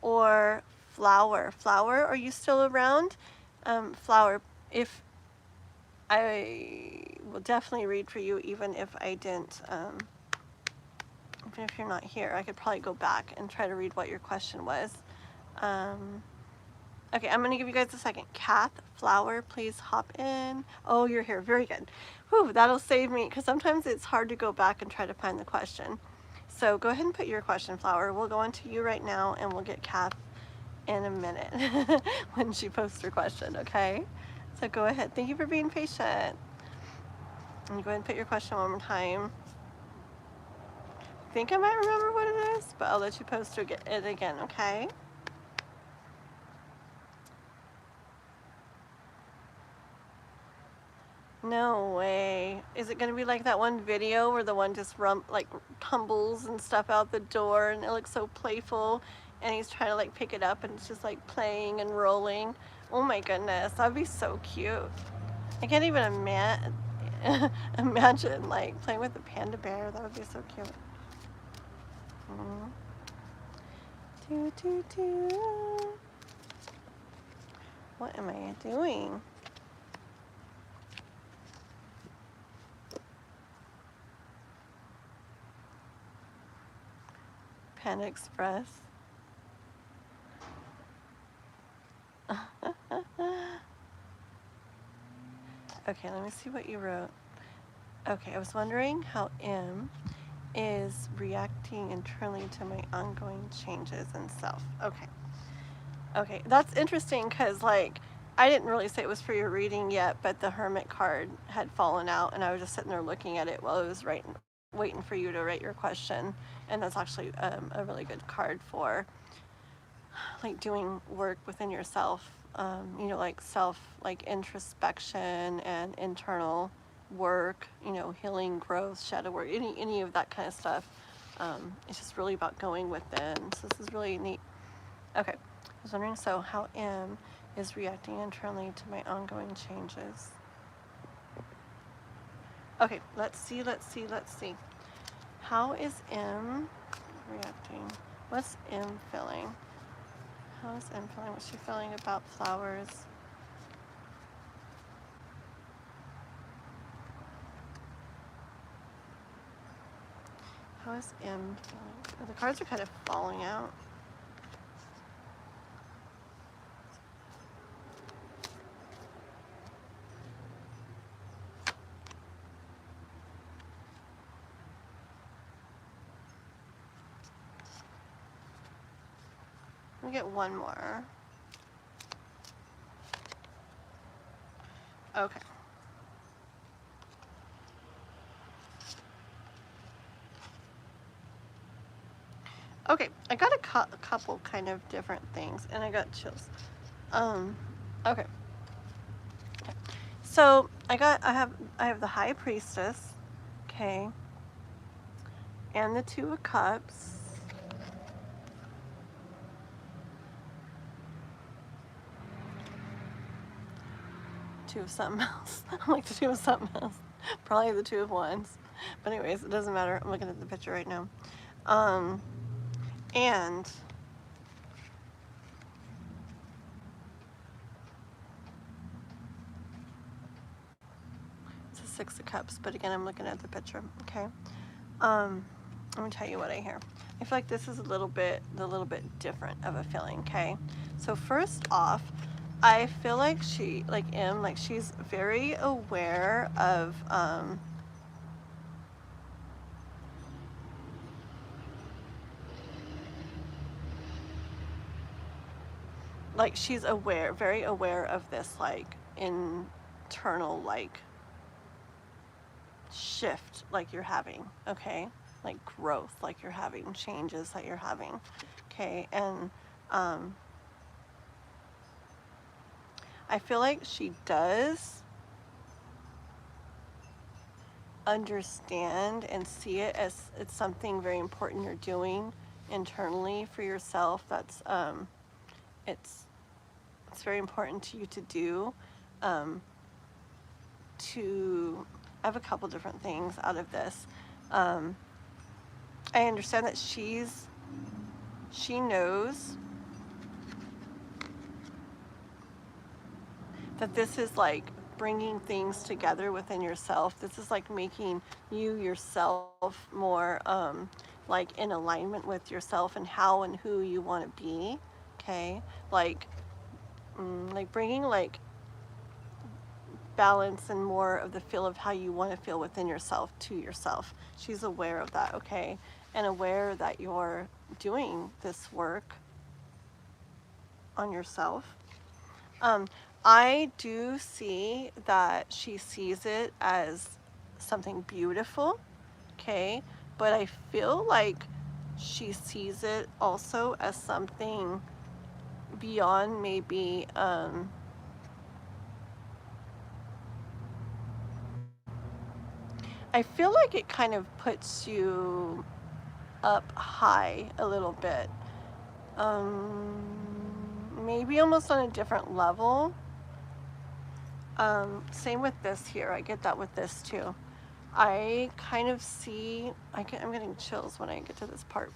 or Flower. Flower, are you still around? Flower, if I will definitely read for you, even if I didn't even if you're not here, I could probably go back and try to read what your question was. Okay, I'm going to give you guys a second. Kath, Flower, please hop in. Oh, you're here. Very good. Whew, that'll save me, because sometimes it's hard to go back and try to find the question. So go ahead and put your question, Flower. We'll go on to you right now, and we'll get Kath in a minute when she posts her question, okay? So go ahead. Thank you for being patient. And go ahead and put your question one more time. I think I might remember what it is, but I'll let you post it again, okay? No way. Is it gonna be like that one video where the one just like tumbles and stuff out the door and it looks so playful and he's trying to like pick it up and it's just like playing and rolling? Oh my goodness, that'd be so cute. I can't even imagine like playing with the panda bear. That would be so cute. What am I doing? Panda Express. Okay, let me see what you wrote. Okay, I was wondering how M is reacting internally to my ongoing changes in self. Okay. Okay, that's interesting because like I didn't really say it was for your reading yet, but the Hermit card had fallen out and I was just sitting there looking at it while I was waiting for you to write your question. And that's actually a really good card for like doing work within yourself, you know, like like introspection and internal work, you know, healing, growth, shadow work, any of that kind of stuff. It's just really about going within. So this is really neat. Okay, I was wondering, so how M is reacting internally to my ongoing changes. Okay, let's see. How is M reacting? What's M feeling? How is M feeling? What's she feeling about flowers? How is M feeling? Oh, the cards are kind of falling out. Let me get one more. Okay. Okay, I got a couple kind of different things, and I got chills. Okay. So I have the High Priestess, okay, and the Two of Cups. Two of something else. I'm like the Two of something else. Probably the Two of Wands. But anyways, it doesn't matter. I'm looking at the picture right now. And it's a Six of Cups, but again, I'm looking at the picture, okay? Let me tell you what I hear. I feel like this is a little bit different of a feeling, okay? So first off, I feel like she's very aware of, like she's very aware of this like internal like shift like you're having, okay? Like growth like you're having, changes that you're having, okay? And I feel like she does understand and see it as it's something very important you're doing internally for yourself. That's it's very important to you to do. I have a couple different things out of this. I understand that she knows that this is like bringing things together within yourself. This is like making you yourself more like in alignment with yourself and how and who you want to be. Okay, like bringing like balance and more of the feel of how you want to feel within yourself to yourself. She's aware of that, okay, and aware that you're doing this work on yourself. I do see that she sees it as something beautiful, okay, but I feel like she sees it also as something beyond maybe I feel like it kind of puts you up high a little bit, maybe almost on a different level. Same with this here. I get that with this too. I kind of see, I'm getting chills when I get to this part.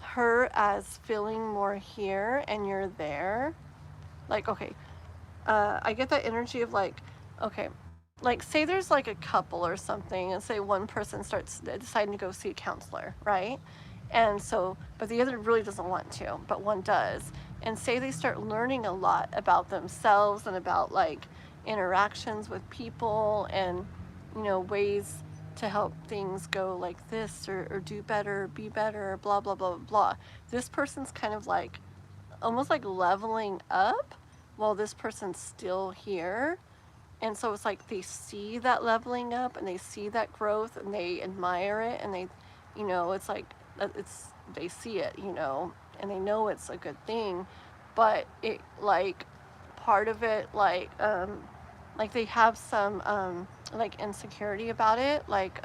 Her as feeling more here and you're there. Like, okay, I get that energy of like, okay, like say there's like a couple or something, and say one person starts deciding to go see a counselor, right? And so, but the other really doesn't want to, but one does. And say they start learning a lot about themselves and about like interactions with people and, you know, ways to help things go like this or do better, be better, blah, blah, blah, blah. This person's kind of like, almost like leveling up while this person's still here. And so it's like they see that leveling up and they see that growth and they admire it, and they, you know, it's like they see it, you know, and they know it's a good thing. But it, like, part of it, like they have some like insecurity about it, like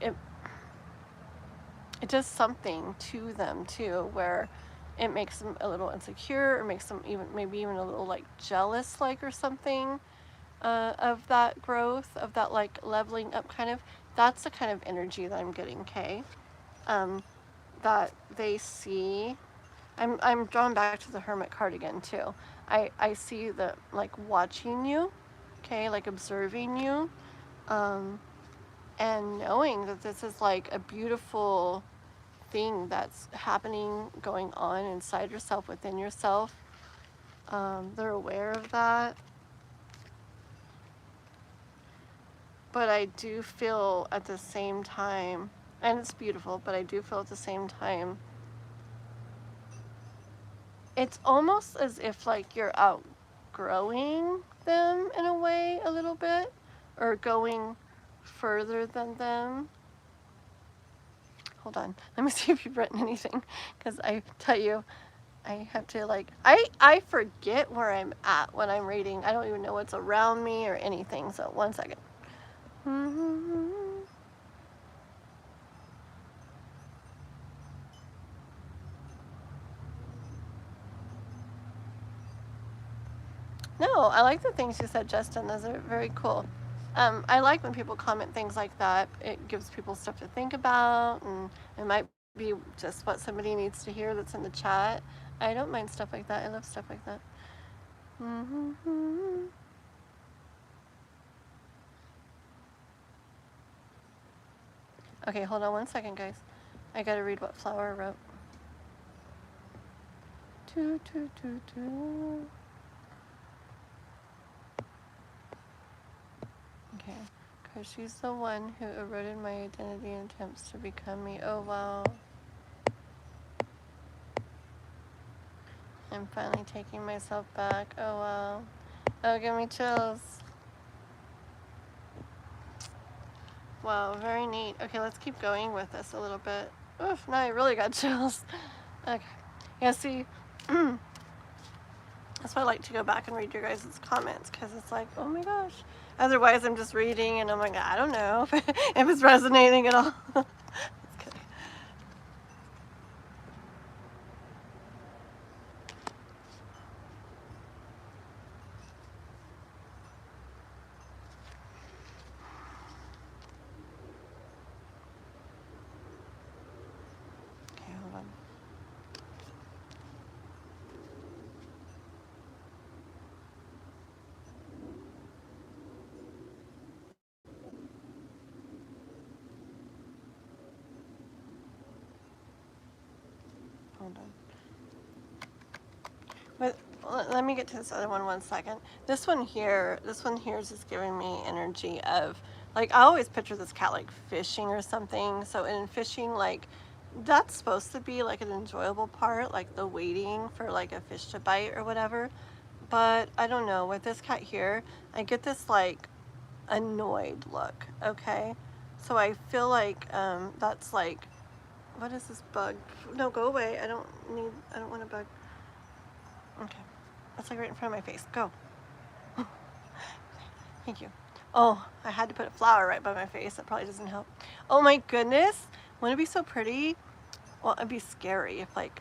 it does something to them too, where it makes them a little insecure, or makes them even maybe even a little like jealous, like, or something, of that growth, of that like leveling up kind of. That's the kind of energy that I'm getting, okay? That they see. I'm drawn back to the Hermit card again too. I see the like watching you, okay, like observing you, and knowing that this is like a beautiful thing that's happening, going on inside yourself, within yourself. They're aware of that. But I do feel at the same time, and it's beautiful, but I do feel at the same time, it's almost as if like you're outgrowing them in a way a little bit, or going further than them. Hold on, let me see if you've written anything, because I tell you, I have to like, I forget where I'm at when I'm reading. I don't even know what's around me or anything, so one second. No, I like the things you said, Justin. Those are very cool. I like when people comment things like that. It gives people stuff to think about, and it might be just what somebody needs to hear that's in the chat. I don't mind stuff like that. I love stuff like that. Okay, hold on one second, guys. I gotta read what Flower wrote. Okay, because she's the one who eroded my identity and attempts to become me. Oh, wow. I'm finally taking myself back. Oh, wow. Oh, give me chills. Wow, very neat. Okay, let's keep going with this a little bit. Oof, now I really got chills. Okay. Yeah, see, that's why I like to go back and read your guys' comments, because it's like, oh my gosh. Otherwise, I'm just reading and I'm like, I don't know if it's resonating at all. Okay. Okay, hold on. let me get to this other one second. This one here is just giving me energy of, like, I always picture this cat like fishing or something. So in fishing, like, that's supposed to be like an enjoyable part, like the waiting for like a fish to bite or whatever. But I don't know, with this cat here, I get this like annoyed look, okay? So I feel like that's like, what is this bug? No, go away. I don't want a bug. Okay. That's like right in front of my face. Go. Thank you. Oh, I had to put a flower right by my face. That probably doesn't help. Oh my goodness. Wouldn't it be so pretty? Well, it'd be scary if like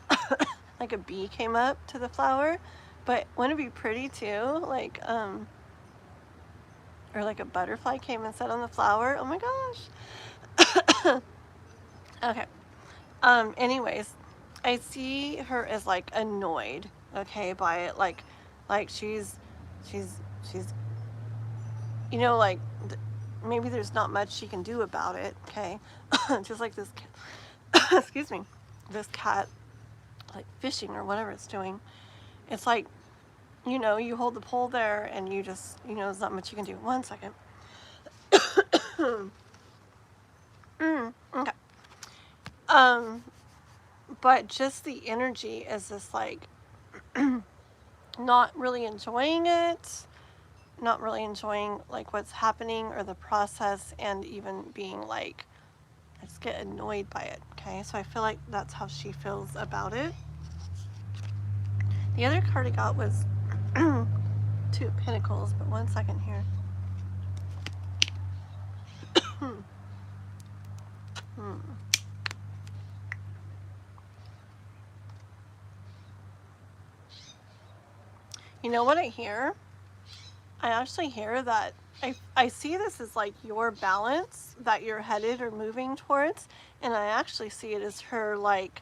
like a bee came up to the flower, but wouldn't it be pretty too? Like or like a butterfly came and sat on the flower. Oh my gosh. Okay. Anyways, I see her as like annoyed, okay, by it, like she's you know, like maybe there's not much she can do about it, okay? Just like this cat, excuse me, this cat like fishing or whatever it's doing. It's like, you know, you hold the pole there and you just, you know, there's not much you can do. One second. Okay. But just the energy is just like not really enjoying it, not really enjoying like what's happening or the process, and even being like, I just get annoyed by it, okay? So I feel like that's how she feels about it. The other card I got was Two of Pentacles, but one second here. You know what I hear? I actually hear that I see this as like your balance that you're headed or moving towards, and I actually see it as her like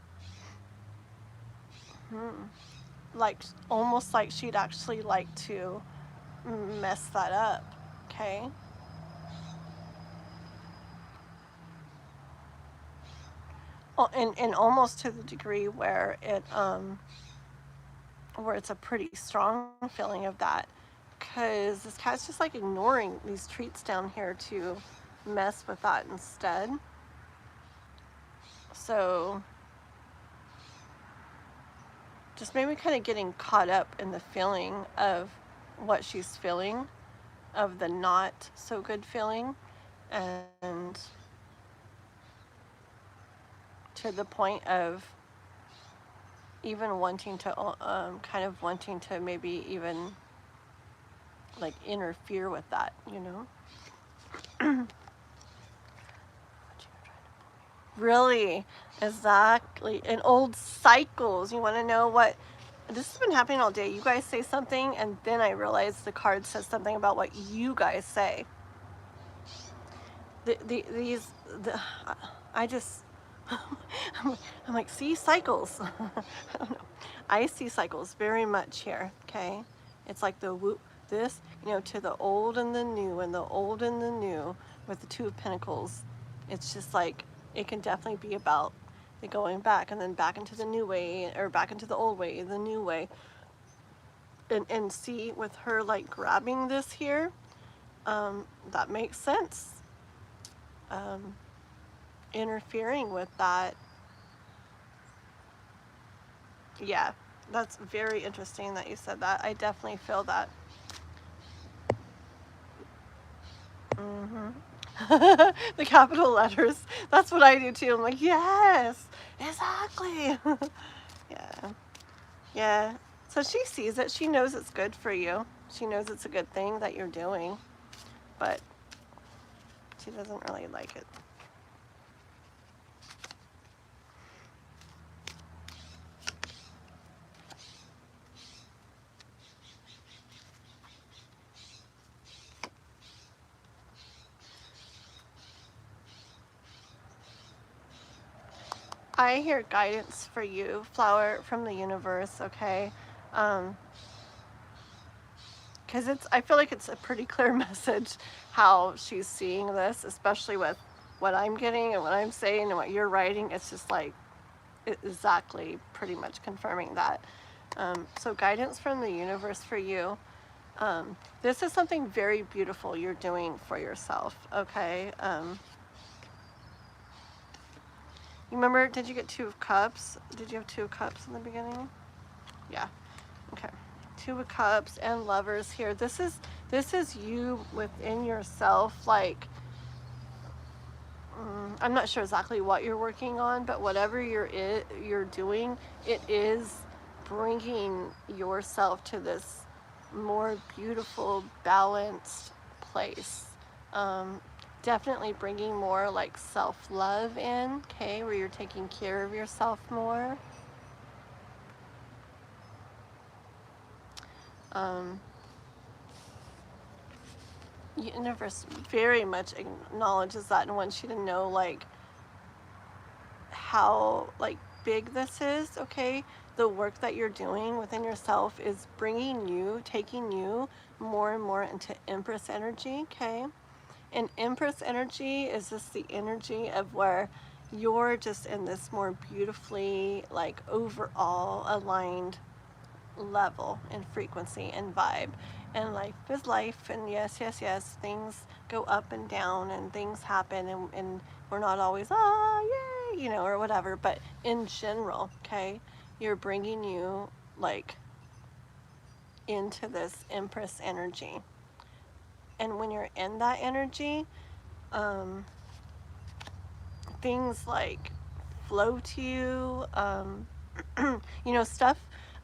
like almost like she'd actually like to mess that up, okay? Oh, and almost to the degree where it's a pretty strong feeling of that, because this cat's just like ignoring these treats down here to mess with that instead. So just maybe kind of getting caught up in the feeling of what she's feeling, of the not so good feeling, and to the point of even wanting to kind of wanting to maybe even like interfere with that, you know? Really, exactly. And old cycles. You want to know what this has been happening all day. You guys say something, and then I realize the card says something about what you guys say. I just, I'm like, see, cycles. I don't know. I see cycles very much here, okay? It's like this, you know, to the old and the new, and the old and the new with the Two of Pentacles. It's just like, it can definitely be about the going back and then back into the new way, or back into the old way, the new way. And see, with her like grabbing this here, that makes sense. Interfering with that. Yeah, that's very interesting that you said that. I definitely feel that. The capital letters. That's what I do too. I'm like, yes, exactly. Yeah. Yeah. So she sees it. She knows it's good for you. She knows it's a good thing that you're doing, but she doesn't really like it. I hear guidance for you, flower from the universe, okay? Because I feel like it's a pretty clear message how she's seeing this, especially with what I'm getting and what I'm saying and what you're writing. It's just like exactly pretty much confirming that. So guidance from the universe for you. This is something very beautiful you're doing for yourself, okay? You remember, did you get 2 of Cups? Did you have 2 of Cups in the beginning? Yeah, okay. 2 of Cups and Lovers here. This is you within yourself, like, I'm not sure exactly what you're working on, but whatever you're doing, it is bringing yourself to this more beautiful, balanced place. Definitely bringing more like self-love in, okay, where you're taking care of yourself more. Universe very much acknowledges that and wants you to know like how like big this is, okay? The work that you're doing within yourself is bringing you, taking you more and more into Empress energy, okay? And Empress energy is just the energy of where you're just in this more beautifully like overall aligned level and frequency and vibe. And life is life, and yes, things go up and down and things happen, and we're not always, yay, you know, or whatever, but in general, okay, you're bringing you like into this Empress energy. And when you're in that energy, things like flow to you, you know, stuff.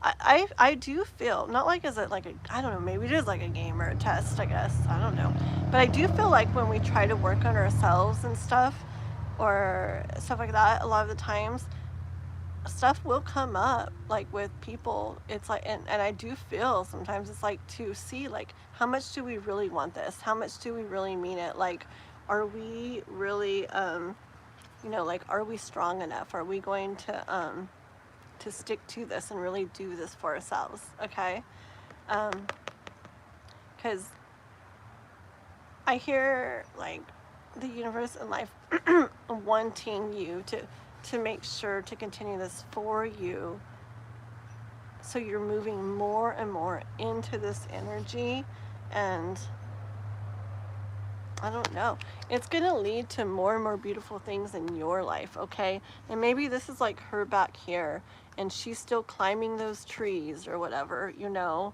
I do feel, not like as a, like a, I don't know, maybe it is like a game or a test, I guess, I don't know. But I do feel like when we try to work on ourselves and stuff, or stuff like that, a lot of the times, stuff will come up, like with people, it's like, and I do feel sometimes it's like to see, like, how much do we really want this? How much do we really mean it? Like, are we really, you know, like, are we strong enough? Are we going to stick to this and really do this for ourselves, okay? Because I hear like the universe and life wanting you to make sure to continue this for you, so you're moving more and more into this energy. And I don't know, it's gonna lead to more and more beautiful things in your life, okay? And maybe this is like her back here and she's still climbing those trees or whatever, you know,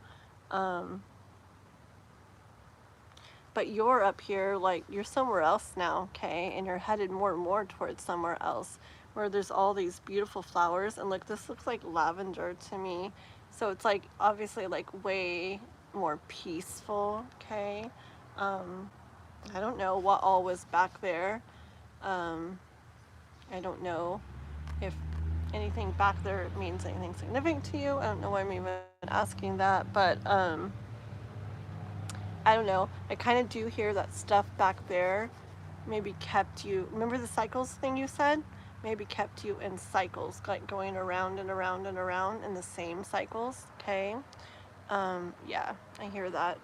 but you're up here, like, you're somewhere else now, okay? And you're headed more and more towards somewhere else where there's all these beautiful flowers. And look, this looks like lavender to me, so it's like obviously like way more peaceful, okay? I don't know what all was back there. I don't know if anything back there means anything significant to you. I don't know why I'm even asking that, but I don't know. I kind of do hear that stuff back there maybe kept you, remember the cycles thing you said? Maybe kept you in cycles, like going around and around and around in the same cycles, okay? Yeah, I hear that.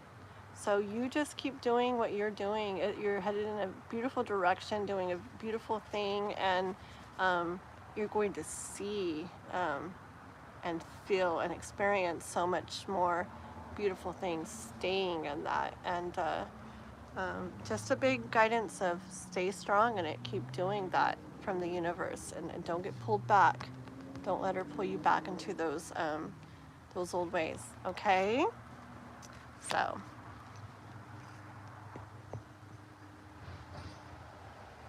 So you just keep doing what you're doing. You're headed in a beautiful direction, doing a beautiful thing, and you're going to see and feel and experience so much more beautiful things staying in that. And just a big guidance of stay strong in it, keep doing that from the universe, and don't get pulled back. Don't let her pull you back into those old ways, okay? So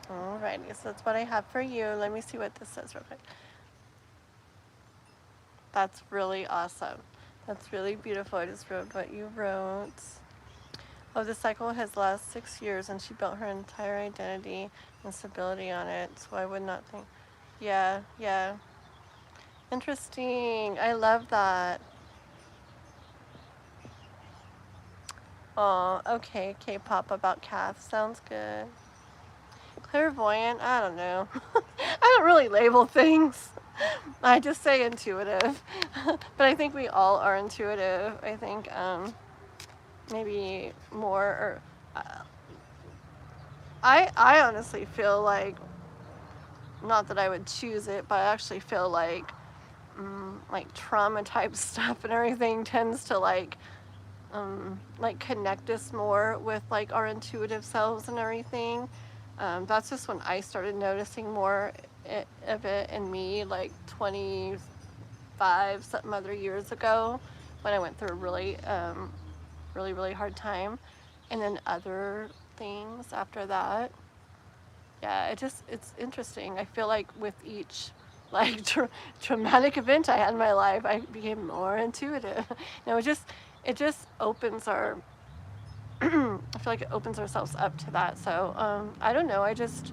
alrighty, so that's what I have for you. Let me see what this says real quick. That's really awesome. That's really beautiful. I just wrote what you wrote. Oh, the cycle has lasted 6 years and she built her entire identity and stability on it, so I would not think. Yeah, yeah. Interesting. I love that. Oh, okay. K-pop about Kath. Sounds good. Clairvoyant? I don't know. I don't really label things. I just say intuitive. But I think we all are intuitive. I think maybe more, or I honestly feel like, not that I would choose it, but I actually feel like like trauma type stuff and everything tends to like connect us more with like our intuitive selves and everything. That's just when I started noticing more of it in me, like 25 something other years ago, when I went through a really really hard time, and then other things after that. Yeah, it's interesting. I feel like with each like traumatic event I had in my life, I became more intuitive. No, it just opens our I feel like it opens ourselves up to that. So I don't know. I just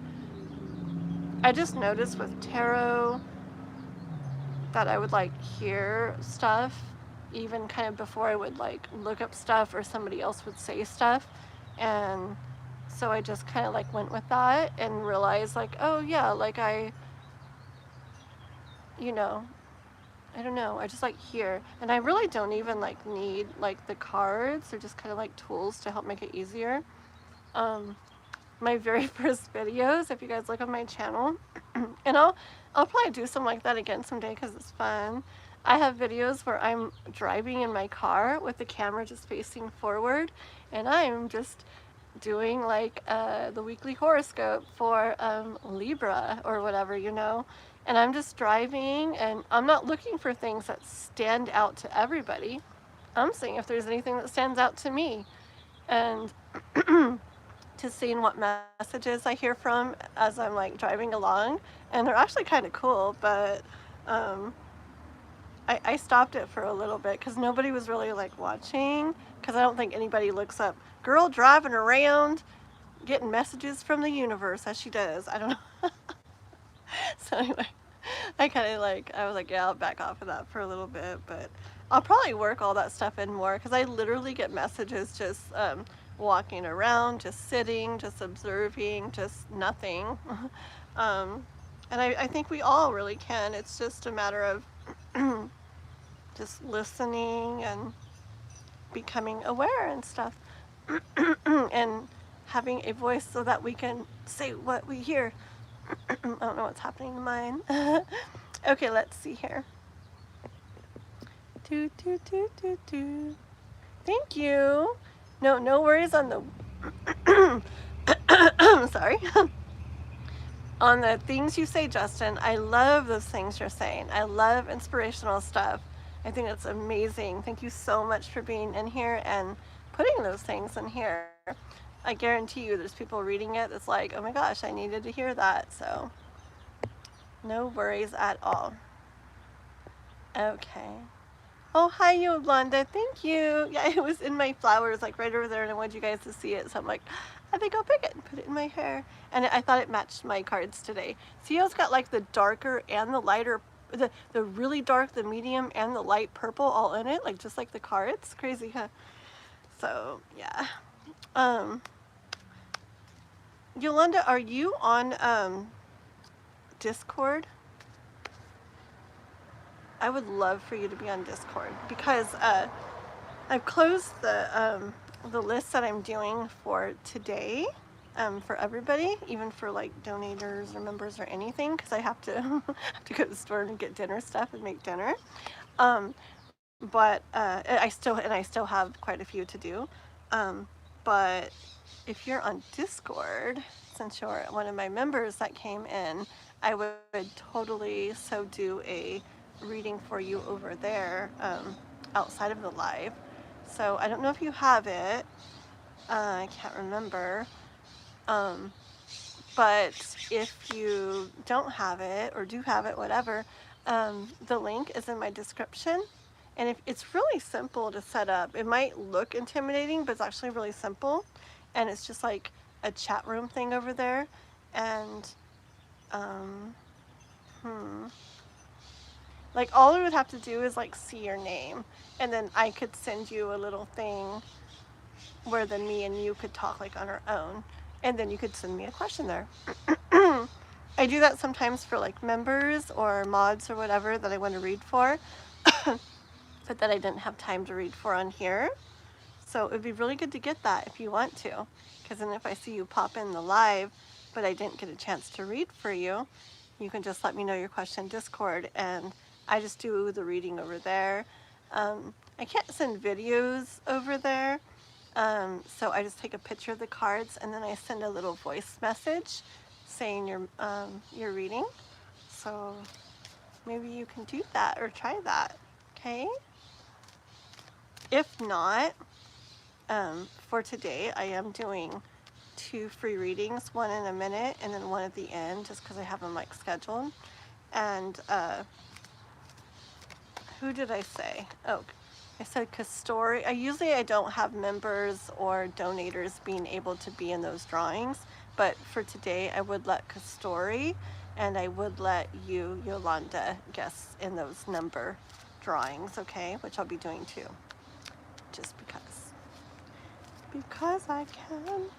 noticed with tarot that I would like hear stuff even kind of before I would like look up stuff or somebody else would say stuff, and so I just kind of like went with that and realized like, oh yeah, like you know I don't know, I just like hear, and I really don't even like need like the cards. They're just kind of like tools to help make it easier. My very first videos, if you guys look on my channel, and I'll probably do something like that again someday because it's fun. I have videos where I'm driving in my car with the camera just facing forward, and I'm just doing like the weekly horoscope for Libra or whatever, and I'm just driving, and I'm not looking for things that stand out to everybody. I'm seeing if there's anything that stands out to me, and to seeing what messages I hear from as I'm like driving along, and they're actually kind of cool, but I stopped it for a little bit because nobody was really like watching, because I don't think anybody looks up girl driving around getting messages from the universe as she does. I don't know. So anyway, I was like, yeah, I'll back off of that for a little bit, but I'll probably work all that stuff in more, because I literally get messages just walking around, just sitting, just observing, just nothing. And I think we all really can. It's just a matter of just listening and becoming aware and stuff. And having a voice so that we can say what we hear. I don't know what's happening to mine. Okay, let's see here. Do, do, do, do, do. Thank you. No worries on the sorry. On the things you say, Justin. I love those things you're saying. I love inspirational stuff. I think it's amazing. Thank you so much for being in here and putting those things in here. I guarantee you there's people reading it that's like, oh my gosh, I needed to hear that. So no worries at all. Okay. Oh, hi, Yolanda. Thank you. Yeah, it was in my flowers, like right over there, and I wanted you guys to see it. So I'm like, I think I'll pick it and put it in my hair. And I thought it matched my cards today. See how it's got like the darker and the lighter, the really dark, the medium, and the light purple all in it, like just like the cards. Crazy, huh? So yeah. Yolanda, are you on Discord? I would love for you to be on Discord, because I've closed the list that I'm doing for today, for everybody, even for like donators or members or anything, because I have to have to go to the store and get dinner stuff and make dinner. But I still have quite a few to do. But if you're on Discord, since you're one of my members that came in, I would totally so do a reading for you over there, outside of the live. So I don't know if you have it. I can't remember. But if you don't have it or do have it, whatever, the link is in my description. And if it's really simple to set up, it might look intimidating, but it's actually really simple. And it's just like a chat room thing over there. And like all we would have to do is like see your name, and then I could send you a little thing where then me and you could talk like on our own, and then you could send me a question there. I do that sometimes for like members or mods or whatever that I want to read for, but that I didn't have time to read for on here. So it would be really good to get that if you want to, because then if I see you pop in the live, but I didn't get a chance to read for you, you can just let me know your question in Discord, and I just do the reading over there. I can't send videos over there, so I just take a picture of the cards and then I send a little voice message saying your reading. So maybe you can do that or try that, okay? If not, for today I am doing 2 free readings, one in a minute and then one at the end, just because I have them like scheduled. And who did I say? Oh, I said Castori. I don't have members or donators being able to be in those drawings, but for today I would let Castori and I would let you, Yolanda, guess in those number drawings, okay? Which I'll be doing too, just because I can.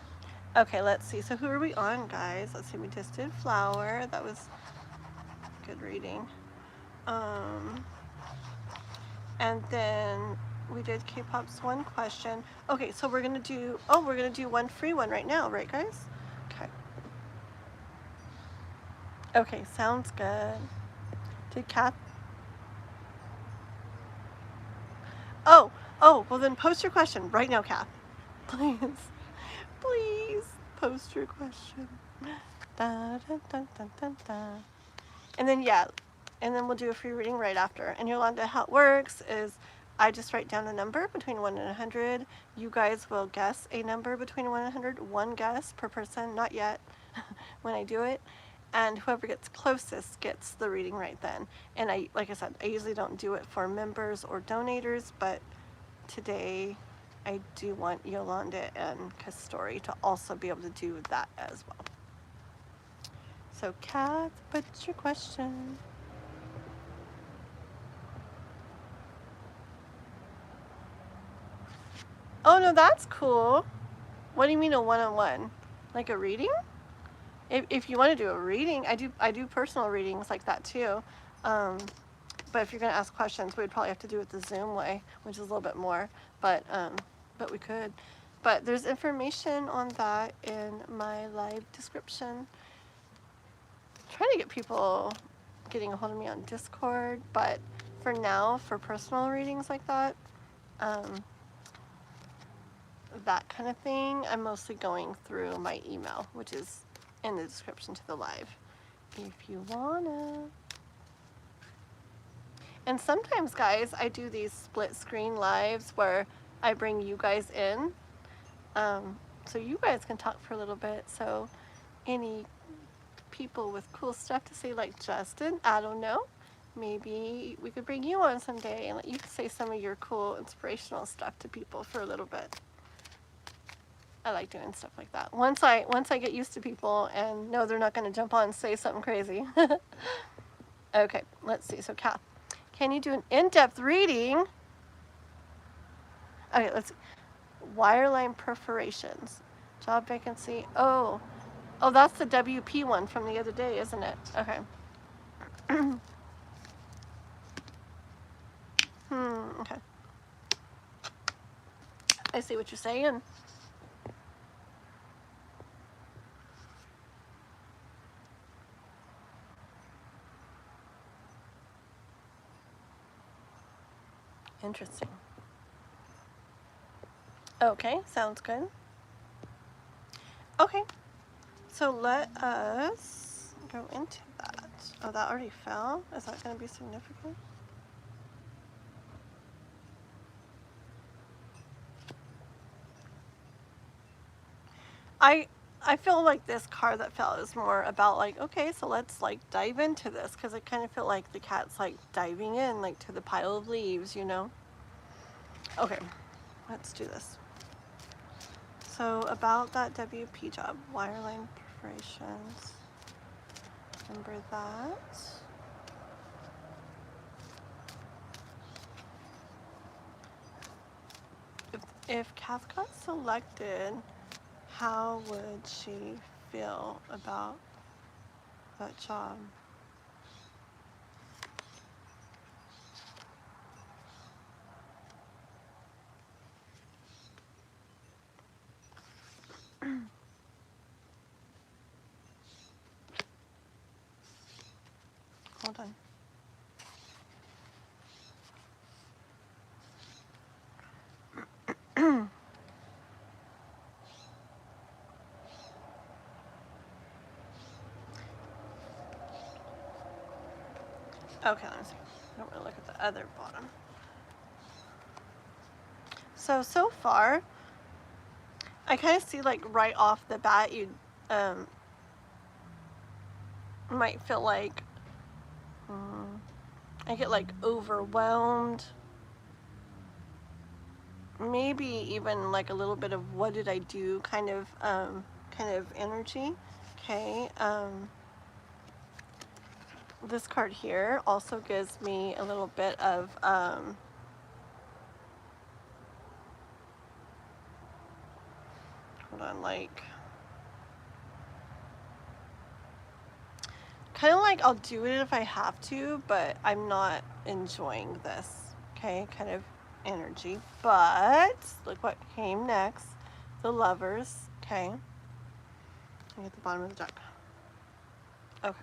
Okay, let's see. So who are we on, guys? Let's see. We just did flower. That was good reading. And then we did K-pop's one question. Okay, so we're gonna do one free one right now, right, guys? Okay. Okay, sounds good. Did Kath? Oh, well then post your question right now, Kath. Please, please post your question. Da, da, da, da, da, da. And then and then we'll do a free reading right after. And Yolanda, how it works is I just write down a number between 1 and 100. You guys will guess a number between 1 and 100. One guess per person, not yet, when I do it. And whoever gets closest gets the reading right then. And like I said, I usually don't do it for members or donators, but today I do want Yolanda and Castori to also be able to do that as well. So Kath, what's your question? Oh no, that's cool. What do you mean a one-on-one? Like a reading? If you want to do a reading, I do personal readings like that too. But if you're gonna ask questions, we'd probably have to do it the Zoom way, which is a little bit more. But we could. But there's information on that in my live description. I'm trying to get people getting a hold of me on Discord, but for now, for personal readings like that, that kind of thing, I'm mostly going through my email, which is in the description to the live, if you wanna. And sometimes, guys, I do these split screen lives where I bring you guys in, so you guys can talk for a little bit. So any people with cool stuff to say, like Justin, I don't know, maybe we could bring you on someday and let you say some of your cool inspirational stuff to people for a little bit. I like doing stuff like that. Once I get used to people and know they're not going to jump on and say something crazy. Okay, let's see. So Kath, can you do an in-depth reading? Okay, let's see. Wireline perforations. Job vacancy. Oh, that's the WP one from the other day, isn't it? Okay. Okay. I see what you're saying. Interesting. Okay, sounds good. Okay, so let us go into that. Oh, that already fell? Is that going to be significant? I feel like this card that fell is more about like, okay, so let's like dive into this, because I kind of feel like the cat's like diving in like to the pile of leaves, you know? Okay, let's do this. So about that WP job, wireline perforations, remember that. If Kath got selected, how would she feel about that job? Hold on. Okay, let me see. I don't want to look at the other bottom. So far, I kind of see like right off the bat, you might feel like I get like overwhelmed. Maybe even like a little bit of what did I do kind of energy. Okay. This card here also gives me a little bit of hold on, like kind of like I'll do it if I have to, but I'm not enjoying this. Okay, kind of energy. But look what came next. The Lovers. Okay. Let me get the bottom of the deck. Okay.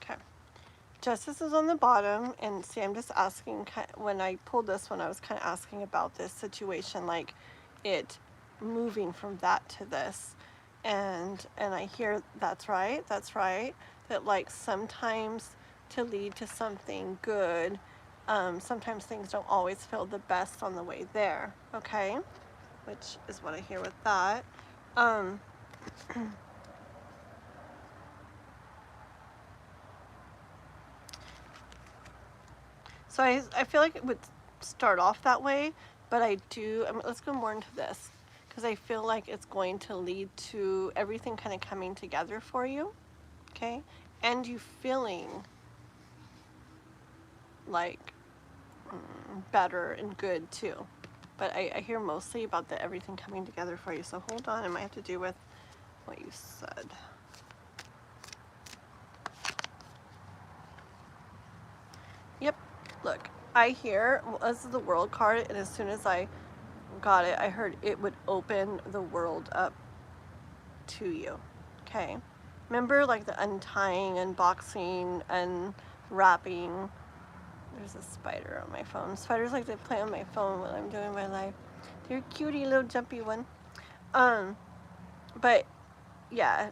Okay. Justice is on the bottom, and see, I'm just asking, when I pulled this one, I was kind of asking about this situation, like it moving from that to this. And I hear that's right, that like sometimes to lead to something good, sometimes things don't always feel the best on the way there, okay? Which is what I hear with that. So I feel like it would start off that way, but I mean, let's go more into this, because I feel like it's going to lead to everything kind of coming together for you, okay? And you feeling like better and good too. But I hear mostly about the everything coming together for you. So hold on, it might have to do with what you said. Yep, look, I hear, well, this is the World card, and as soon as I got it, I heard it would open the world up to you, okay? Remember like the untying, unboxing, unwrapping. There's a spider on my phone. Spiders like to play on my phone when I'm doing my live. They're a cutie little jumpy one. But yeah,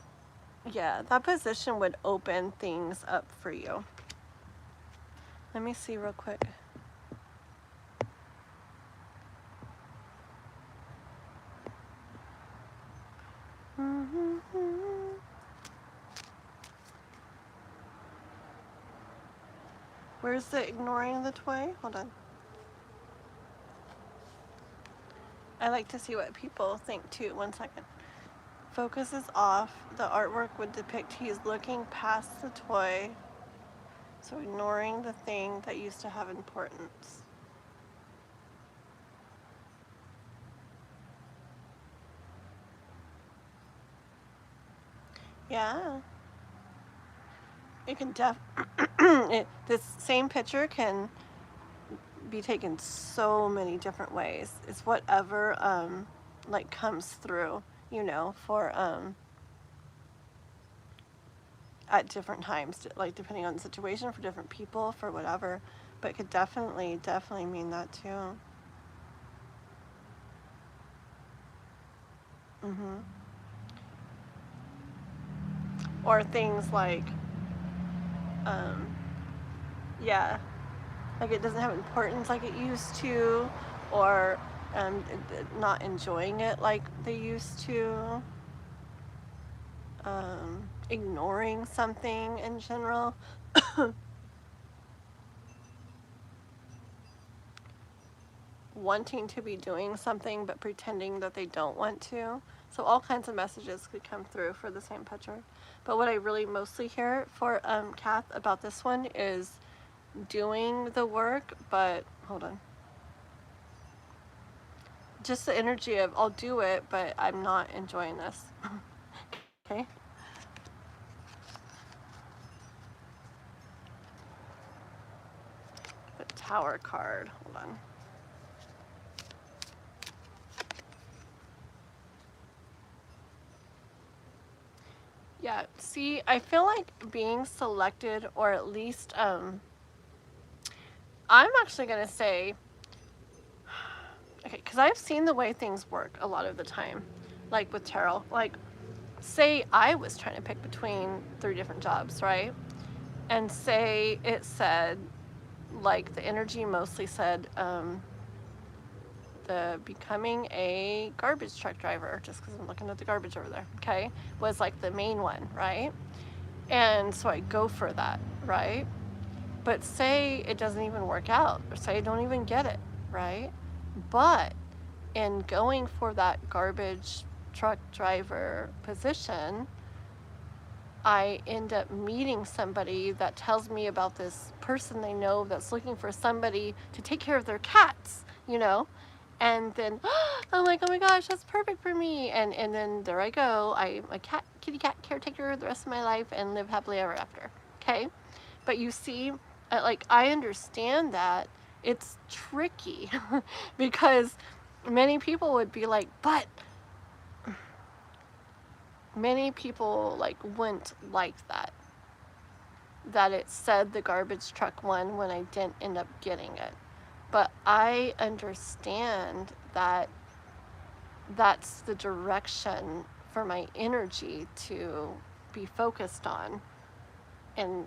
that position would open things up for you. Let me see real quick. Where's the ignoring the toy? Hold on. I like to see what people think too. 1 second. Focus is off. The artwork would depict he's looking past the toy, so ignoring the thing that used to have importance. Yeah. It can this same picture can be taken so many different ways. It's whatever like comes through, you know, for at different times, like depending on the situation, for different people, for whatever. But it could definitely mean that too. Or things like yeah, like it doesn't have importance like it used to, or not enjoying it like they used to, ignoring something in general. Wanting to be doing something but pretending that they don't want to. So all kinds of messages could come through for the same picture. But what I really mostly hear for Kath about this one is doing the work, but hold on. Just the energy of I'll do it, but I'm not enjoying this. Okay. The Tower card. Hold on. Yeah, see, I feel like being selected, or at least, I'm actually going to say, okay, because I've seen the way things work a lot of the time, like with tarot. Like, say I was trying to pick between 3 different jobs, right? and say it said, like the energy mostly said, the becoming a garbage truck driver, just because I'm looking at the garbage over there, okay, was like the main one, right? And so I go for that, right? But say it doesn't even work out, or say I don't even get it, right? But in going for that garbage truck driver position, I end up meeting somebody that tells me about this person they know that's looking for somebody to take care of their cats, you know? And then I'm like, oh my gosh, that's perfect for me. And then there I go. I'm a kitty cat caretaker the rest of my life and live happily ever after. Okay? But you see, like, I understand that it's tricky because many people would be like, but many people like wouldn't like that it said the garbage truck one when I didn't end up getting it. But I understand that that's the direction for my energy to be focused on. And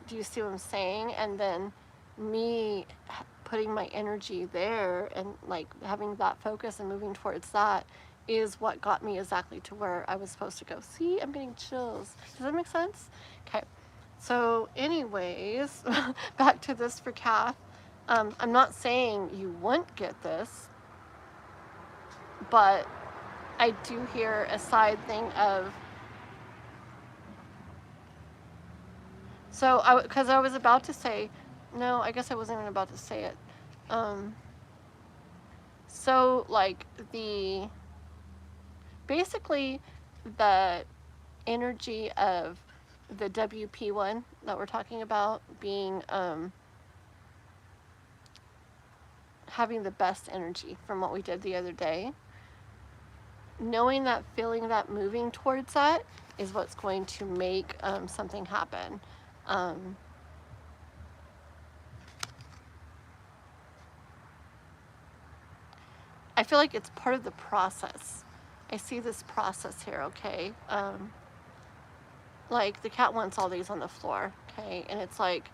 do you see what I'm saying? And then me putting my energy there and like having that focus and moving towards that is what got me exactly to where I was supposed to go. See, I'm getting chills. Does that make sense? Okay. So anyways, back to this for Kath. I'm not saying you won't get this, but I do hear a side thing of, so because I was about to say, no, I guess I wasn't even about to say it. So like basically the energy of the WP one that we're talking about being, having the best energy from what we did the other day. Knowing that, feeling that, moving towards that is what's going to make something happen. I feel like it's part of the process. I see this process here, okay? Like the cat wants all these on the floor, okay? And it's like,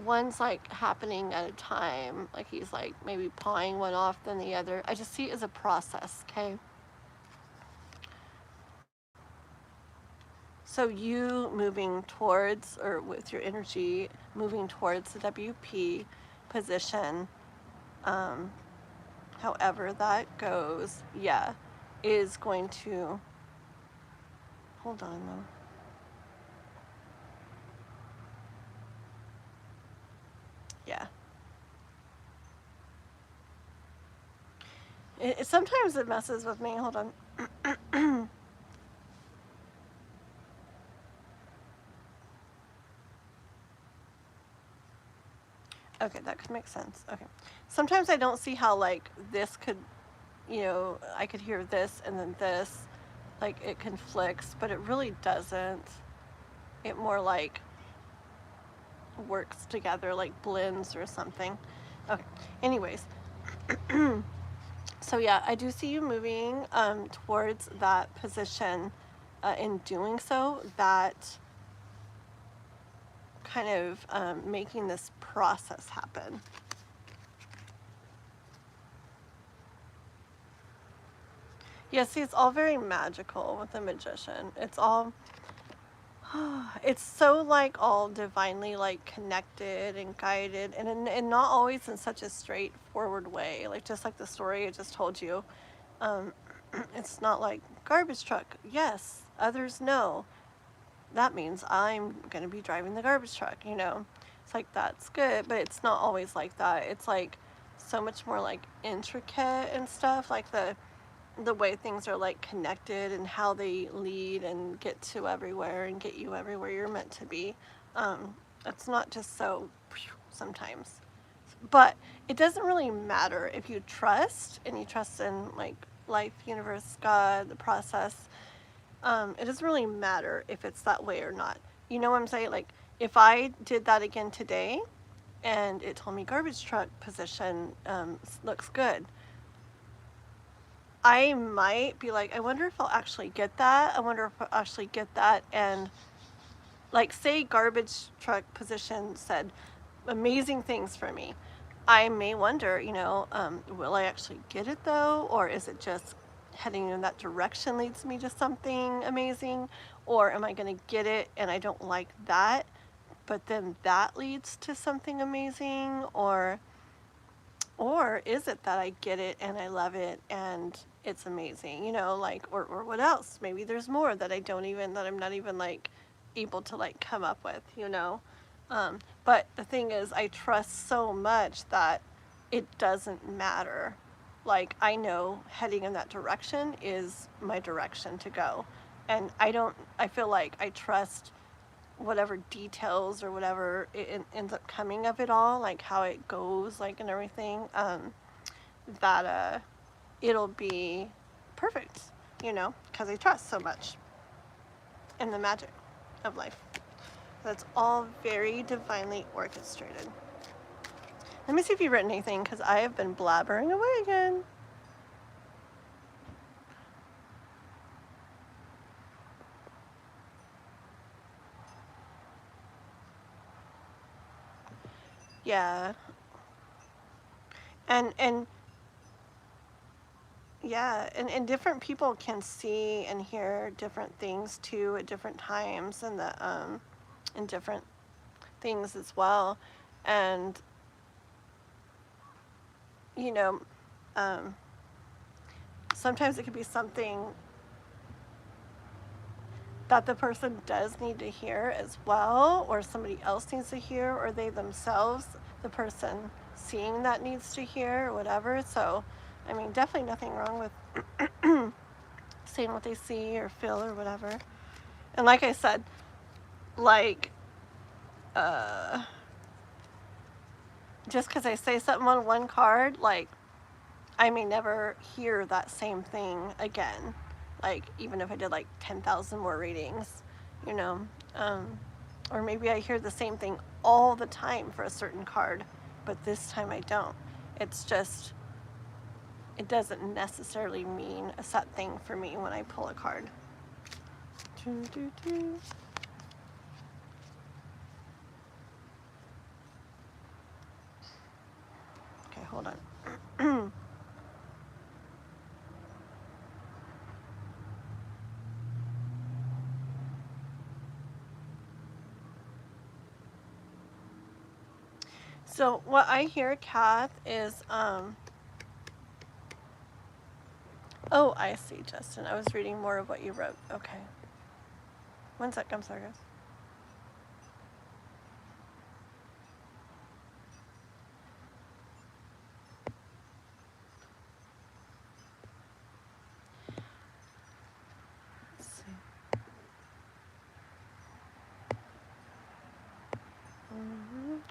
one's like happening at a time. Like he's like maybe pawing one off than the other. I just see it as a process, okay? So you moving towards, or with your energy, moving towards the WP position, however that goes, yeah, is going to, hold on though. Yeah. Sometimes it messes with me, hold on. Okay, that could make sense. Okay. Sometimes I don't see how like this could, you know, I could hear this and then this, like it conflicts, but it really doesn't. It more like works together, like blends or something. Okay. Anyways, so yeah, I do see you moving towards that position. In doing so, that kind of making this process happen. Yeah, see, it's all very magical with the magician. It's all, it's so like all divinely like connected and guided, and not always in such a straightforward way. Like just like the story I just told you, it's not like garbage truck. Yes, others no. That means I'm gonna be driving the garbage truck. You know, it's like that's good, but it's not always like that. It's like so much more like intricate and stuff. Like the way things are like connected and how they lead and get to everywhere and get you everywhere you're meant to be. It's not just so sometimes, but it doesn't really matter if you trust, and you trust in like life, universe, God, the process. It doesn't really matter if it's that way or not. You know what I'm saying? Like if I did that again today and it told me garbage truck position looks good, I might be like, I wonder if I'll actually get that. I wonder if I'll actually get that. And like say garbage truck position said amazing things for me, I may wonder, will I actually get it though? Or is it just heading in that direction leads me to something amazing? Or am I going to get it and I don't like that, but then that leads to something amazing? Or is it that I get it and I love it and it's amazing, like, or what else? Maybe there's more that I'm not even like able to like come up with, but the thing is, I trust so much that it doesn't matter. Like, I know heading in that direction is my direction to go. And I feel like I trust whatever details or whatever it ends up coming of it all, like how it goes, like, and everything, that it'll be perfect, because I trust so much in the magic of life. That's all very divinely orchestrated. Let me see if you've written anything, because I have been blabbering away again. Yeah. And yeah, and different people can see and hear different things too at different times, and and different things as well. And sometimes it could be something that the person does need to hear as well, or somebody else needs to hear, or they themselves, the person seeing that, needs to hear, or whatever. So, I mean, definitely nothing wrong with saying what they see or feel or whatever. And like I said, like, just because I say something on one card, like, I may never hear that same thing again. Like, even if I did like 10,000 more readings, or maybe I hear the same thing all the time for a certain card, but this time I don't. It's just, it doesn't necessarily mean a set thing for me when I pull a card. Okay, hold on. So what I hear, Kath, is, oh, I see, Justin. I was reading more of what you wrote. Okay. One sec, I'm sorry, guys. Let's see.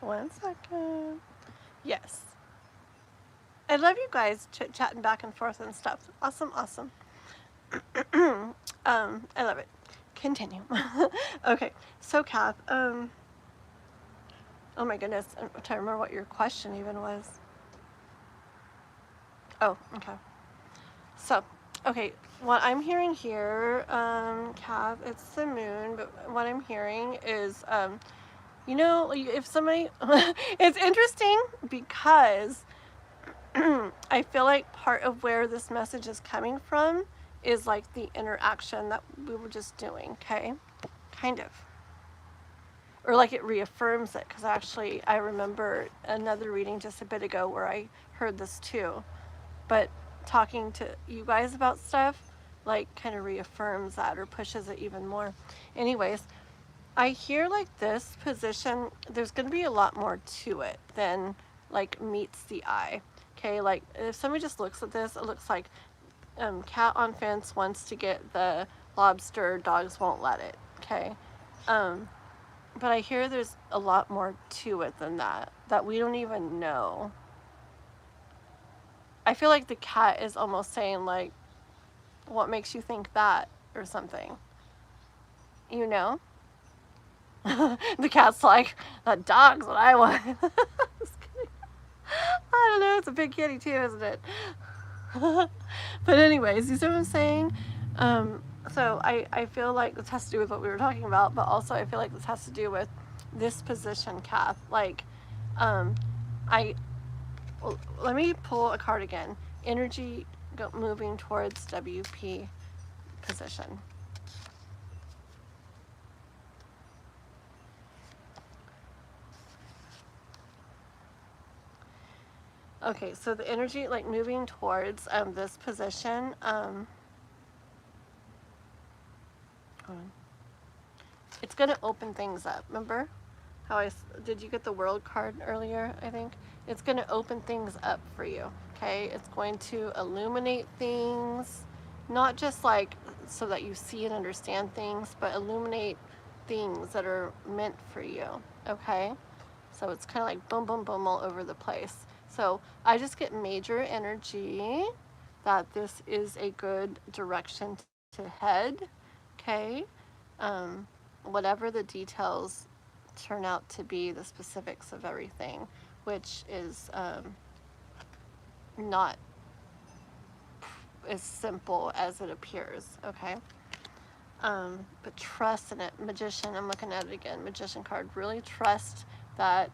1 second. Yes. I love you guys chit-chatting back and forth and stuff. Awesome, awesome. I love it. Continue. Okay, so Kath, oh my goodness, I'm trying to remember what your question even was. Oh, okay. So, okay, what I'm hearing here, Kath, it's the moon, but what I'm hearing is, if somebody, it's interesting because I feel like part of where this message is coming from is like the interaction that we were just doing, okay? Kind of. Or like it reaffirms it, because actually I remember another reading just a bit ago where I heard this too. But talking to you guys about stuff like kind of reaffirms that or pushes it even more. Anyways, I hear like this position, there's going to be a lot more to it than like meets the eye. Okay, like if somebody just looks at this, it looks like cat on fence wants to get the lobster, dogs won't let it. Okay, but I hear there's a lot more to it than that we don't even know. I feel like the cat is almost saying like, what makes you think that, or something, The cat's like, the dog's what I want. Just kidding. I don't know, it's a big kitty too, isn't it? But anyways, you see what I'm saying? So I feel like this has to do with what we were talking about, but also I feel like this has to do with this position, Kath. Like, I let me pull a card again. Energy moving towards WP position. Okay, so the energy like moving towards this position. It's going to open things up. Remember how did you get the world card earlier? I think it's going to open things up for you. Okay, it's going to illuminate things, not just like so that you see and understand things, but illuminate things that are meant for you. Okay, so it's kind of like boom, boom, boom all over the place. So I just get major energy that this is a good direction to head. Okay. Whatever the details turn out to be, the specifics of everything, which is not as simple as it appears, okay? But trust in it. Magician, I'm looking at it again. Magician card. Really trust that,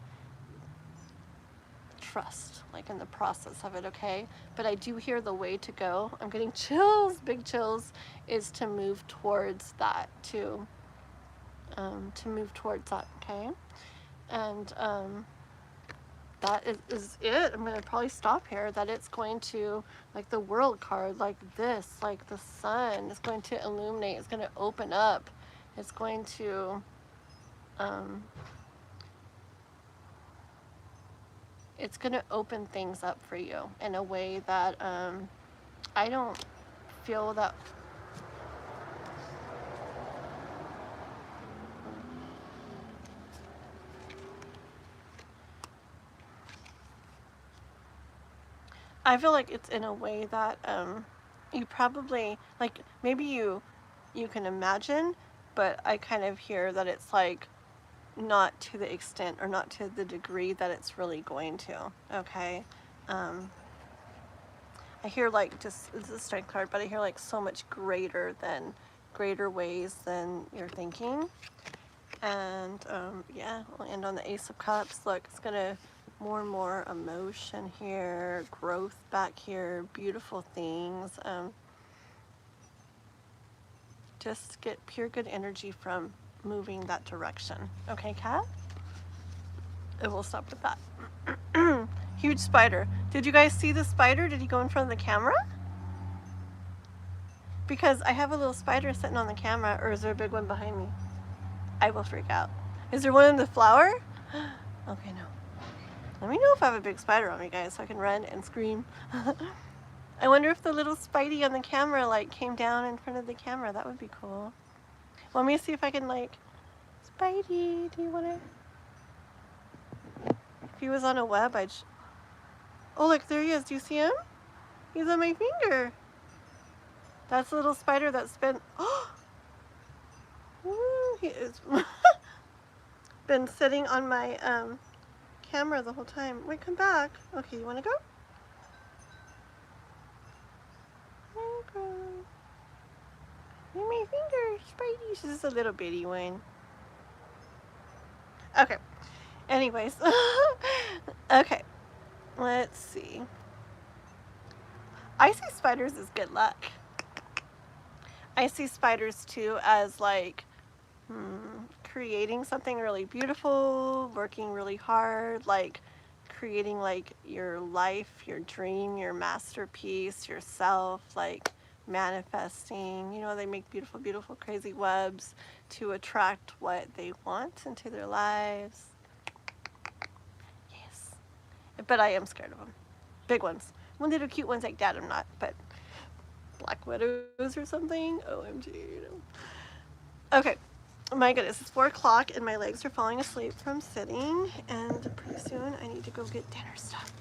like in the process of it, okay? But I do hear the way to go. I'm getting chills, big chills, is to move towards that, to move towards that, okay? And that is it. I'm going to probably stop here. That it's going to, like the world card, like this, like the sun is going to illuminate, it's going to open up, it's going to open things up for you in a way that I don't feel that. I feel like it's in a way that you probably, like, maybe you can imagine, but I kind of hear that it's like not to the extent or not to the degree that it's really going to, okay? I hear like, just, it's a strength card, but I hear like so much greater ways than you're thinking. And yeah, we'll end on the Ace of Cups. Look, it's gonna more and more emotion here, growth back here, beautiful things. Just get pure good energy from moving that direction. Okay, Kat? And we'll stop with that. Huge spider. Did you guys see the spider? Did he go in front of the camera? Because I have a little spider sitting on the camera, or is there a big one behind me? I will freak out. Is there one in the flower? Okay, no. Let me know if I have a big spider on me, guys, so I can run and scream. I wonder if the little Spidey on the camera, like, came down in front of the camera. That would be cool. Let me see if I can, like, Spidey, do you want to? If he was on a web, I'd... Oh, look, there he is. Do you see him? He's on my finger. That's a little spider that's been... Oh! Ooh, he is... been sitting on my camera the whole time. Wait, come back. Okay, you want to go? Okay. My finger, Spidey. She's just a little bitty one. Okay. Anyways. Okay. Let's see. I see spiders as good luck. I see spiders too as like creating something really beautiful, working really hard, like creating like your life, your dream, your masterpiece, yourself, like manifesting. You know, they make beautiful, beautiful, crazy webs to attract what they want into their lives. Yes. But I am scared of them. Big ones. When little cute ones like that, I'm not, but black widows or something, OMG, you know. Okay. My goodness, it's 4 o'clock and my legs are falling asleep from sitting, and pretty soon I need to go get dinner stuff.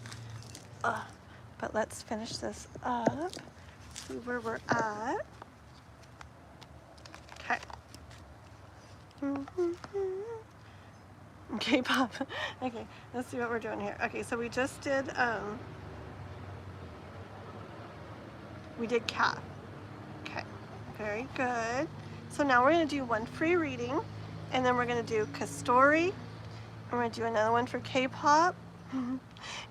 But let's finish this up, see where we're at. Okay. Okay, Pop. Okay, let's see what we're doing here. Okay, so we just did, we did calf. Okay. Very good. So now we're going to do one free reading, and then we're going to do Kastori, and we're going to do another one for K-pop, and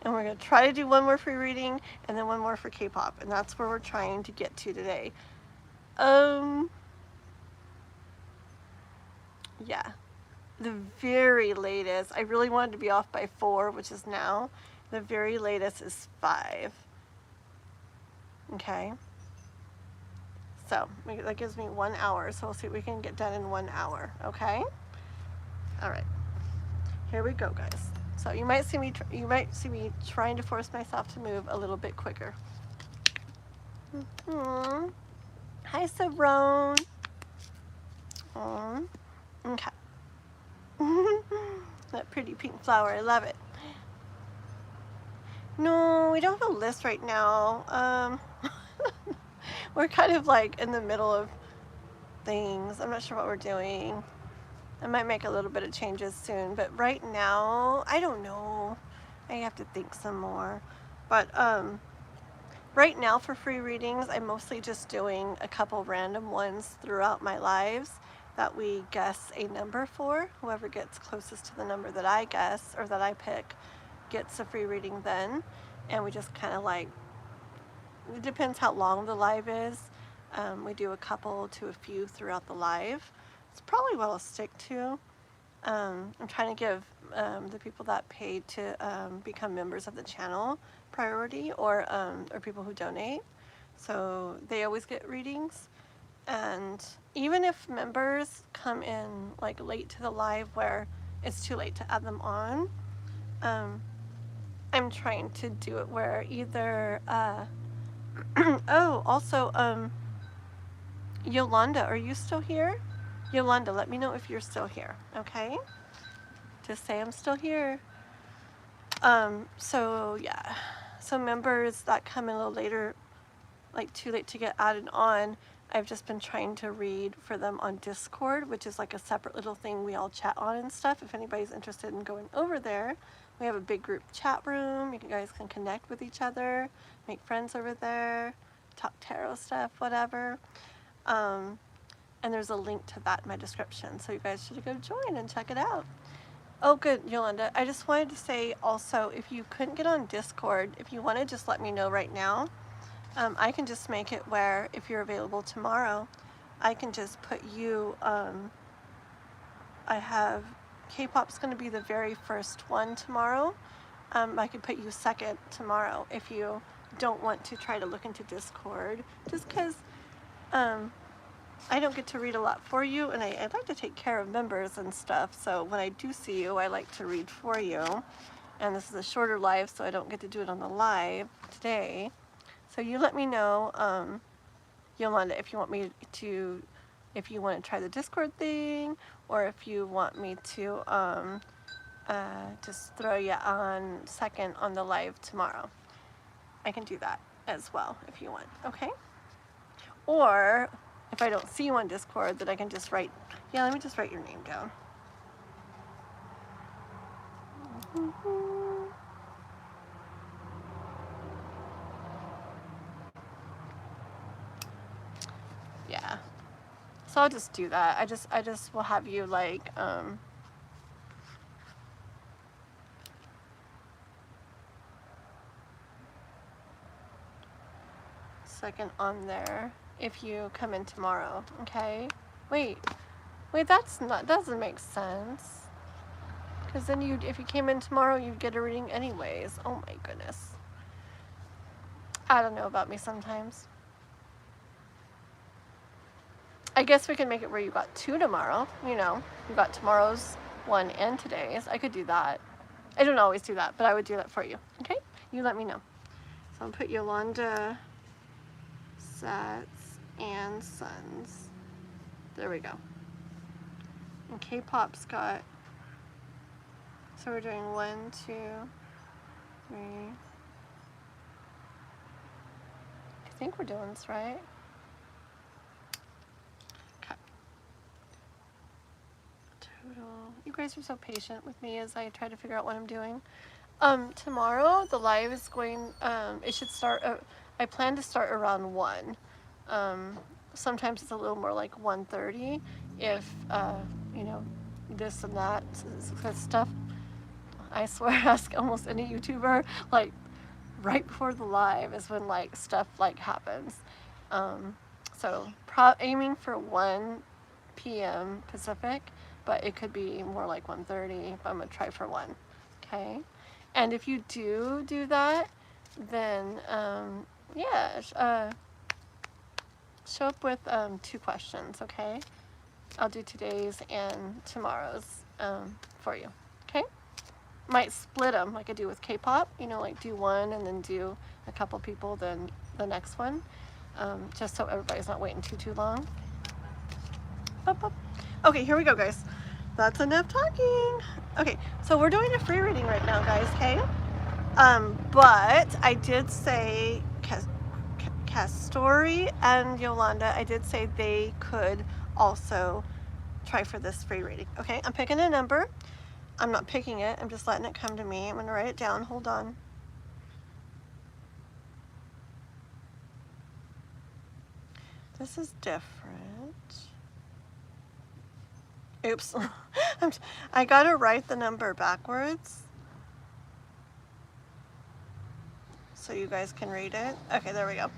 we're going to try to do one more free reading, and then one more for K-pop, and that's where we're trying to get to today. Yeah, the very latest, I really wanted to be off by 4, which is now. The very latest is 5. Okay. So that gives me 1 hour. So we'll see what we can get done in 1 hour. Okay. All right. Here we go, guys. So you might see me trying to force myself to move a little bit quicker. Hi, Saron. Okay. That pretty pink flower, I love it. No, we don't have a list right now. We're kind of like in the middle of things. I'm not sure what we're doing. I might make a little bit of changes soon, but right now, I don't know. I have to think some more. But right now for free readings, I'm mostly just doing a couple random ones throughout my lives that we guess a number for. Whoever gets closest to the number that I guess or that I pick gets a free reading then. And we just kind of like, it depends how long the live is. We do a couple to a few throughout the live. It's probably what I'll stick to. I'm trying to give the people that paid to become members of the channel priority, or people who donate. So they always get readings. And even if members come in like late to the live where it's too late to add them on, I'm trying to do it where either oh, also Yolanda, are you still here? Yolanda, let me know if you're still here, okay? Just say I'm still here. So yeah, so members that come in a little later, like too late to get added on, I've just been trying to read for them on Discord, which is like a separate little thing we all chat on and stuff. If anybody's interested in going over there, we have a big group chat room. You guys can connect with each other, make friends over there, talk tarot stuff, whatever. And there's a link to that in my description, so you guys should go join and check it out. Oh, good, Yolanda. I just wanted to say also, if you couldn't get on Discord, if you want to just let me know right now. I can just make it where if you're available tomorrow, I can just put you, I have, K-pop's going to be the very first one tomorrow. I could put you second tomorrow if you don't want to try to look into Discord, just because I don't get to read a lot for you, and I like to take care of members and stuff, so when I do see you, I like to read for you. And this is a shorter live, so I don't get to do it on the live today. So you let me know, Yolanda, if you want me to, if you want to try the Discord thing, or if you want me to just throw you on second on the live tomorrow. I can do that as well if you want, okay? Or if I don't see you on Discord, then I can just write, yeah, let me just write your name down. Yeah. So I'll just do that. I just will have you like second on there if you come in tomorrow, okay? Wait, that doesn't make sense. Because then if you came in tomorrow, you'd get a reading anyways. Oh my goodness. I don't know about me sometimes. I guess we can make it where you got 2 tomorrow, you know. You got tomorrow's one and today's. I could do that. I don't always do that, but I would do that for you, okay? You let me know. So I'll put Yolanda, Sats, and Sons. There we go. And K-pop's got, so we're doing 1, 2, 3. I think we're doing this right. Okay. Total. You guys are so patient with me as I try to figure out what I'm doing. Tomorrow the live is going, it should start, I plan to start around 1. sometimes it's a little more like 1:30 if, you know, this and that stuff. I swear, ask almost any YouTuber, like, right before the live is when, like, stuff, like, happens. So, aiming for 1 p.m. Pacific, but it could be more like 1:30, but I'm going to try for 1, okay? And if you do that, then, yeah, show up with 2 questions, okay? I'll do today's and tomorrow's for you, okay? Might split them like I do with K-pop, you know, like do one and then do a couple people, then the next one, just so everybody's not waiting too long. Okay, here we go, guys. That's enough talking. Okay, so we're doing a free reading right now, guys, okay? But I did say Castori and Yolanda, I did say they could also try for this free reading. Okay, I'm picking a number. I'm not picking it, I'm just letting it come to me. I'm going to write it down. Hold on. This is different. Oops. I got to write the number backwards so you guys can read it. Okay, there we go.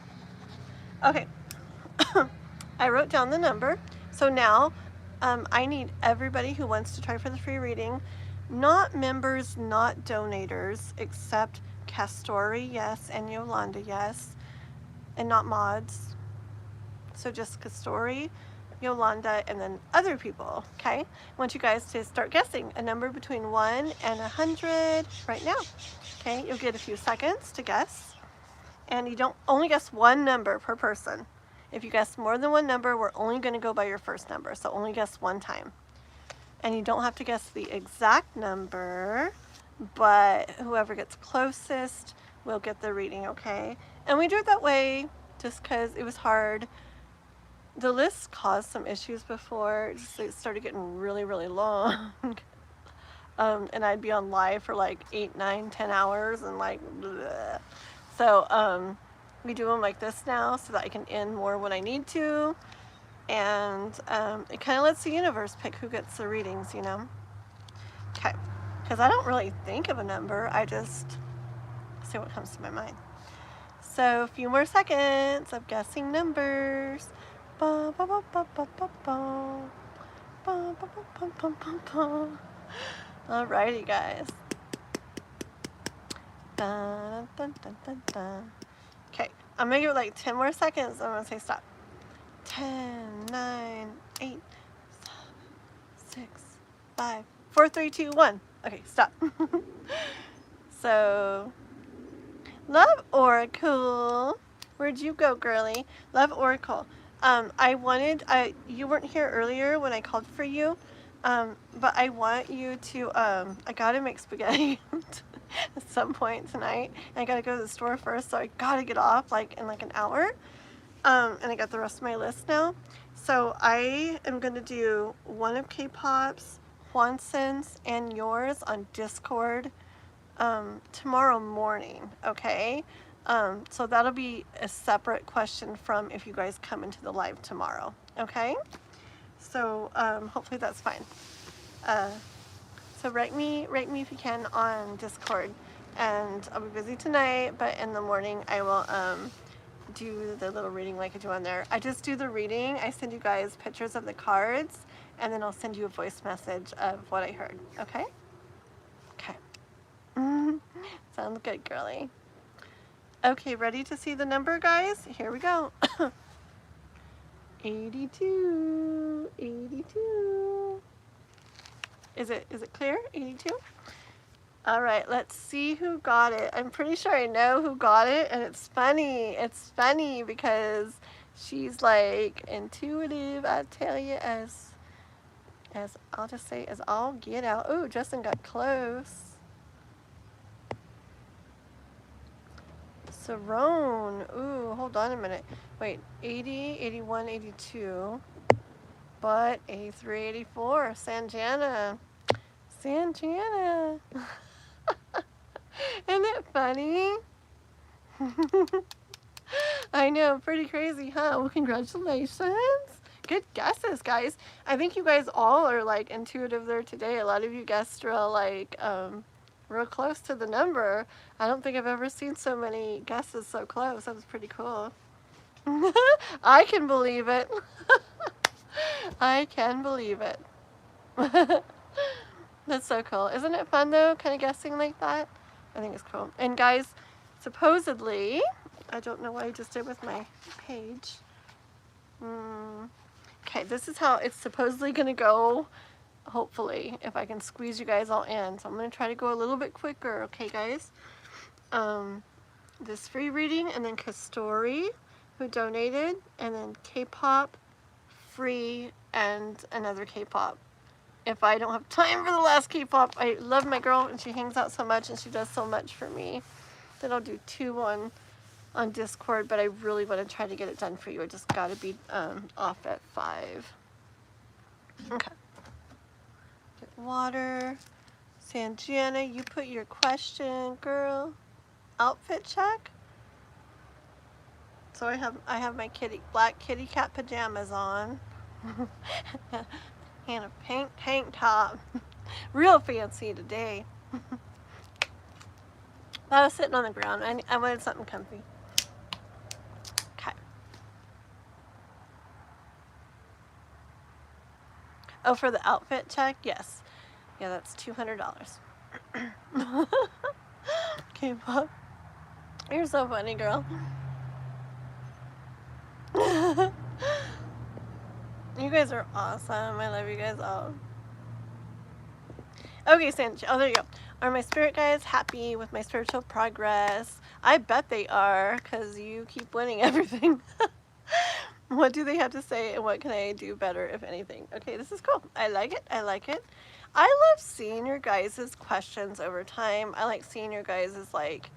Okay. I wrote down the number. So now I need everybody who wants to try for the free reading, not members, not donators, except Castori, yes, and Yolanda, yes, and not mods. So just Castori, Yolanda, and then other people, okay? I want you guys to start guessing a number between 1 and 100 right now, okay? You'll get a few seconds to guess, and you don't only guess 1 number per person. If you guess more than 1 number, we're only going to go by your first number, so only guess 1 time. And you don't have to guess the exact number, but whoever gets closest will get the reading, okay? And we do it that way just because it was hard. The list caused some issues before. It started getting really, really long. And I'd be on live for like 8, 9, 10 hours and like, bleh. So we do them like this now so that I can end more when I need to. And it kind of lets the universe pick who gets the readings, you know? Okay, because I don't really think of a number. I just say what comes to my mind. So a few more seconds of guessing numbers. Ba, ba, ba, ba, ba, ba, ba. Ba, ba, ba, ba, ba, ba, ba. Alrighty, guys. Dun, dun, dun, dun, dun. Okay, I'm gonna give it like 10 more seconds. I'm gonna say stop. 10, 9, 8, 7, 6, 5, 4, 3, 2, 1. Okay, stop. So, Love Oracle. Where'd you go, girly? Love Oracle. You weren't here earlier when I called for you, but I want you to, I gotta make spaghetti at some point tonight. And I gotta go to the store first, so I gotta get off like in like an hour. And I got the rest of my list now. So I am gonna do one of K-Pop's, Juanson's, and yours on Discord tomorrow morning, okay? So that'll be a separate question from if you guys come into the live tomorrow, okay? So hopefully that's fine. So write me if you can on Discord, and I'll be busy tonight, but in the morning I will do the little reading like I do on there. I just do the reading, I send you guys pictures of the cards, and then I'll send you a voice message of what I heard, okay? Okay. Sounds good, girly. Okay, ready to see the number, guys? Here we go. 82, 82. Is it clear? 82? All right, let's see who got it. I'm pretty sure I know who got it, and it's funny. It's funny because she's like intuitive, I tell you, as I'll just say, as all get out. Oh, Justin got close. Sarone. Ooh, hold on a minute. Wait, 80, 81, 82. But 83, 84. Sanjana. Sanjana. Isn't it funny? I know, pretty crazy, huh? Well, congratulations. Good guesses, guys. I think you guys all are like intuitive there today. A lot of you guessed real like real close to the number. I don't think I've ever seen so many guesses so close. That was pretty cool. I can believe it. I can believe it. That's so cool. Isn't it fun though, kind of guessing like that? I think it's cool. And guys, supposedly, I don't know what I just did with my page. Okay, this is how it's supposedly going to go, hopefully, if I can squeeze you guys all in. So I'm going to try to go a little bit quicker, okay, guys? This free reading, and then Kastori, who donated, and then K-pop, free, and another K-pop. If I don't have time for the last K-pop, I love my girl, and she hangs out so much, and she does so much for me. Then I'll do 2 on Discord, but I really want to try to get it done for you. I just got to be off at 5. Okay. Get water. Sanjana, you put your question, girl. Outfit check. So I have my black kitty cat pajamas on. And a pink tank top. Real fancy today. I was sitting on the ground. I wanted something comfy. Okay. Oh, for the outfit check? Yes. Yeah, that's $200. Okay, Bob. You're so funny, girl. You guys are awesome. I love you guys all. Okay, Sanj. Oh, there you go. Are my spirit guides happy with my spiritual progress? I bet they are, because you keep winning everything. What do they have to say, and what can I do better, if anything? Okay, this is cool. I like it. I like it. I love seeing your guys' questions over time. I like seeing your guys' like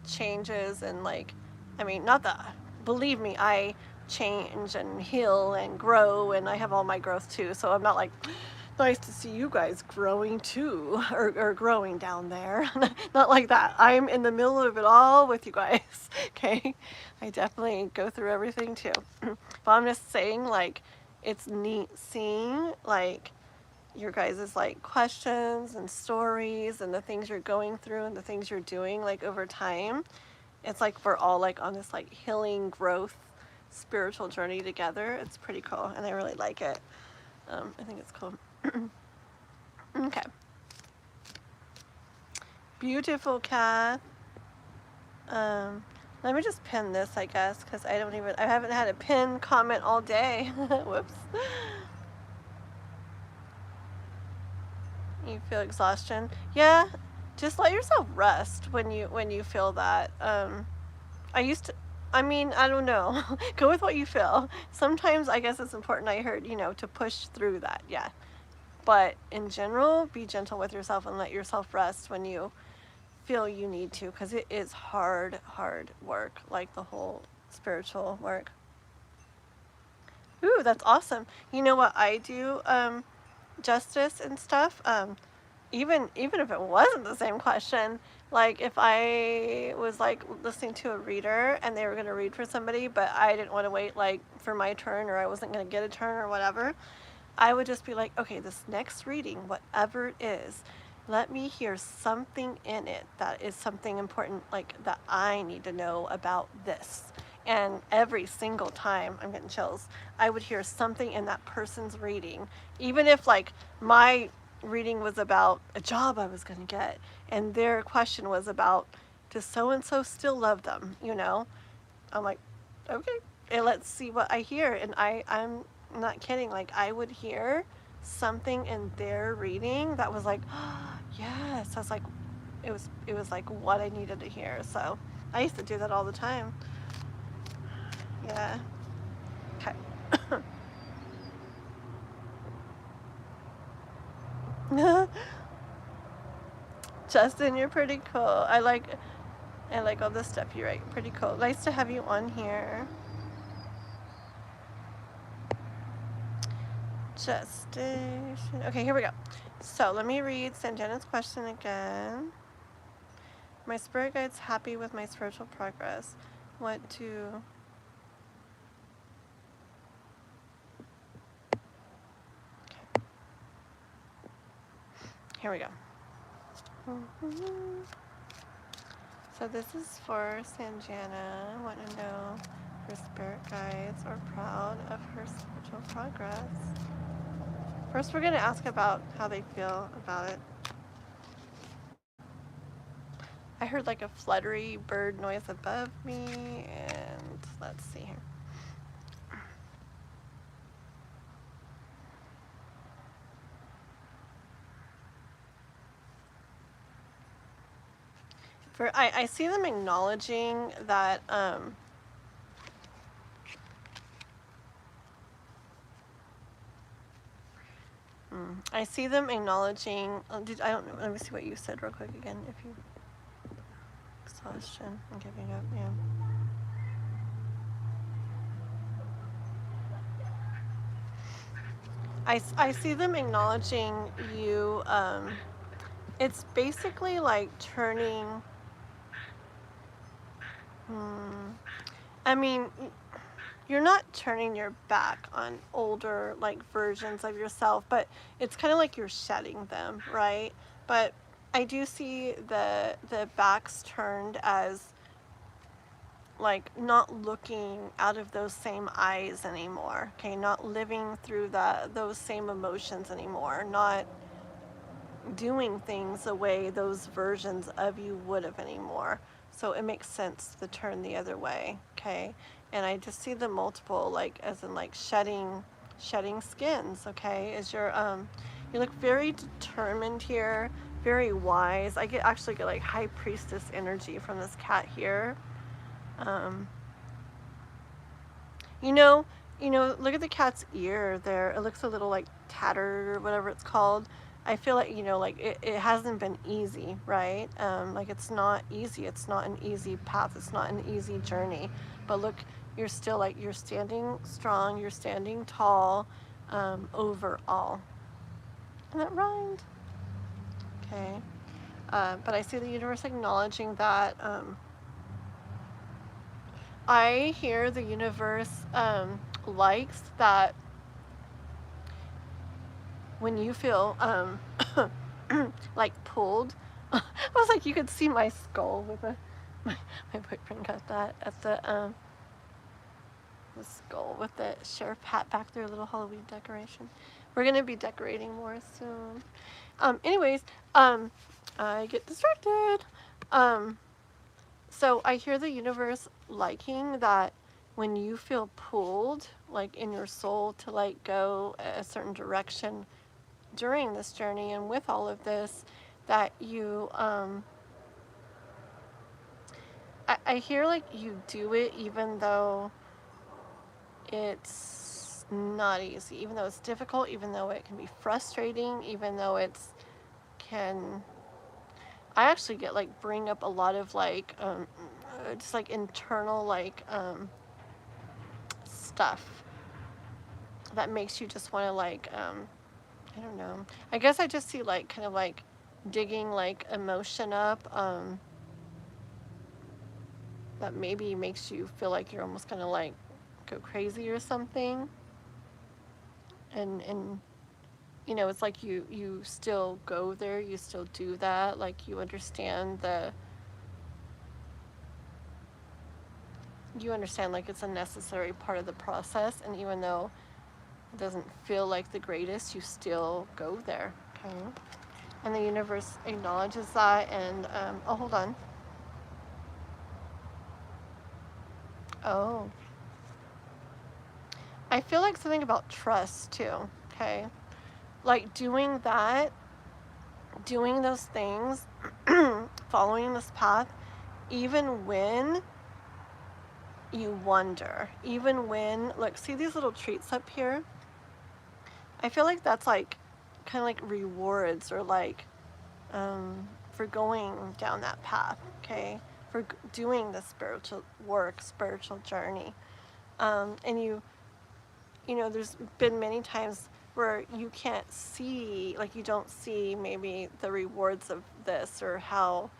changes and like, I mean, not that, believe me, I change and heal and grow, and I have all my growth too, so I'm not like, nice to see you guys growing too, or growing down there. Not like that. I'm in the middle of it all with you guys. Okay, I definitely go through everything too. But I'm just saying, like, it's neat seeing like your guys' like questions and stories and the things you're going through and the things you're doing like over time. It's like we're all like on this like healing growth spiritual journey together. It's pretty cool, and I really like it. I think it's cool. Okay. Beautiful, Kath. Let me just pin this, I guess, because I haven't had a pin comment all day. Whoops. You feel exhaustion? Yeah, just let yourself rest when you feel that. I mean, I don't know. Go with what you feel. Sometimes I guess it's important, I heard, to push through that, yeah. But in general, be gentle with yourself and let yourself rest when you feel you need to, because it is hard work, like the whole spiritual work. Ooh, that's awesome. You know what I do, justice and stuff, even if it wasn't the same question, like if I was like listening to a reader and they were going to read for somebody, but I didn't want to wait like for my turn, or I wasn't going to get a turn or whatever, I would just be like, okay, this next reading, whatever it is, let me hear something in it that is something important, like that I need to know about this. And every single time, I'm getting chills, I would hear something in that person's reading, even if like my reading was about a job I was going to get, and their question was about, does so-and-so still love them, I'm like, okay, and let's see what I hear. And I'm not kidding, like I would hear something in their reading that was like, oh, yes. I was like, it was like what I needed to hear. So I used to do that all the time. Yeah. Okay. Justin, you're pretty cool. I like all this stuff you write. Pretty cool. Nice to have you on here. Gestation. Okay, here we go. So let me read Sanjana's question again. My spirit guide's happy with my spiritual progress. what to... Here we go. So this is for Sanjana, wanting to know if her spirit guides are proud of her spiritual progress. First, we're going to ask about how they feel about it. I heard like a fluttery bird noise above me, and let's see here. I see them acknowledging that I see them acknowledging. I don't know. Let me see what you said real quick again. If you exhaustion and giving up, yeah. I see them acknowledging you. It's basically like turning. I mean, you're not turning your back on older like versions of yourself, but it's kind of like you're shedding them, right? But I do see the backs turned as like not looking out of those same eyes anymore, okay? Not living through those same emotions anymore, not doing things the way those versions of you would have anymore. So it makes sense to turn the other way, okay? And I just see the multiple, like as in like shedding skins, okay? As you look very determined here, very wise. I actually get like high priestess energy from this cat here. You know, look at the cat's ear there. It looks a little like tattered or whatever it's called. I feel like, like it hasn't been easy, right? Like it's not easy. It's not an easy path. It's not an easy journey. But look, you're still like, you're standing strong. You're standing tall overall. And that rhymed. Okay. But I see the universe acknowledging that. I hear the universe likes that when you feel like pulled. I was like, you could see my skull with my boyfriend got that at the skull with the sheriff hat back there, a little Halloween decoration. We're gonna be decorating more soon. Anyways, I get distracted. So I hear the universe liking that when you feel pulled, like in your soul, to like go a certain direction during this journey and with all of this, that you, I hear like you do it even though it's not easy, even though it's difficult, even though it can be frustrating, even though I actually get like bring up a lot of like, just like internal like stuff that makes you just want to like, I don't know. I guess I just see like kind of like digging like emotion up that maybe makes you feel like you're almost gonna like go crazy or something. And it's like you still go there, you still do that, like you understand like it's a necessary part of the process, and even though it doesn't feel like the greatest, you still go there, okay? And the universe acknowledges that, and oh, hold on. Oh. I feel like something about trust too, okay? Like doing those things, following this path, even when you wonder, even when, look, see these little treats up here? I feel like that's like kind of like rewards, or like for going down that path, okay? For doing the spiritual work, spiritual journey. And there's been many times where you can't see, like you don't see maybe the rewards of this, or how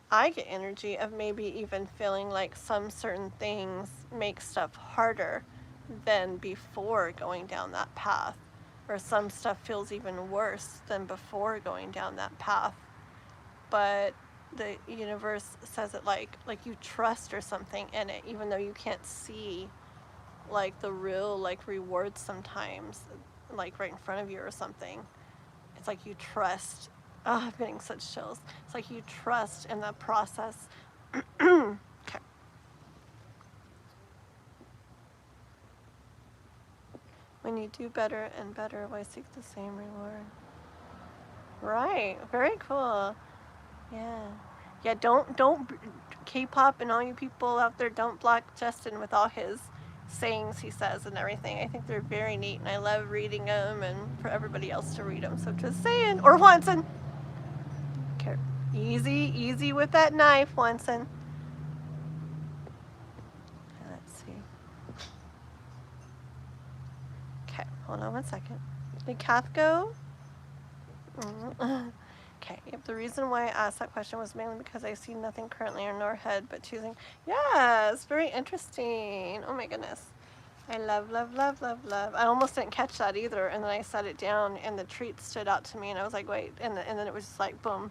I get energy of maybe even feeling like some certain things make stuff harder than before going down that path, or some stuff feels even worse than before going down that path. But the universe says it like you trust or something in it, even though you can't see like the real like rewards sometimes, like right in front of you or something. It's like you trust. Oh, I'm getting such chills. It's like you trust in that process. Okay. When you do better and better, why seek the same reward? Right. Very cool. Yeah. Yeah, don't K-pop and all you people out there, don't block Justin with all his sayings he says and everything. I think they're very neat and I love reading them and for everybody else to read them. So just saying. Or Wanson. Okay. Easy with that knife, Wanson. Let's see. Okay, hold on one second. Did Kath go? Okay, yep, the reason why I asked that question was mainly because I see nothing currently in our head but choosing. Yes, very interesting. Oh my goodness. I love. I almost didn't catch that either, and then I set it down and the treat stood out to me and I was like, wait, and then it was just like, boom.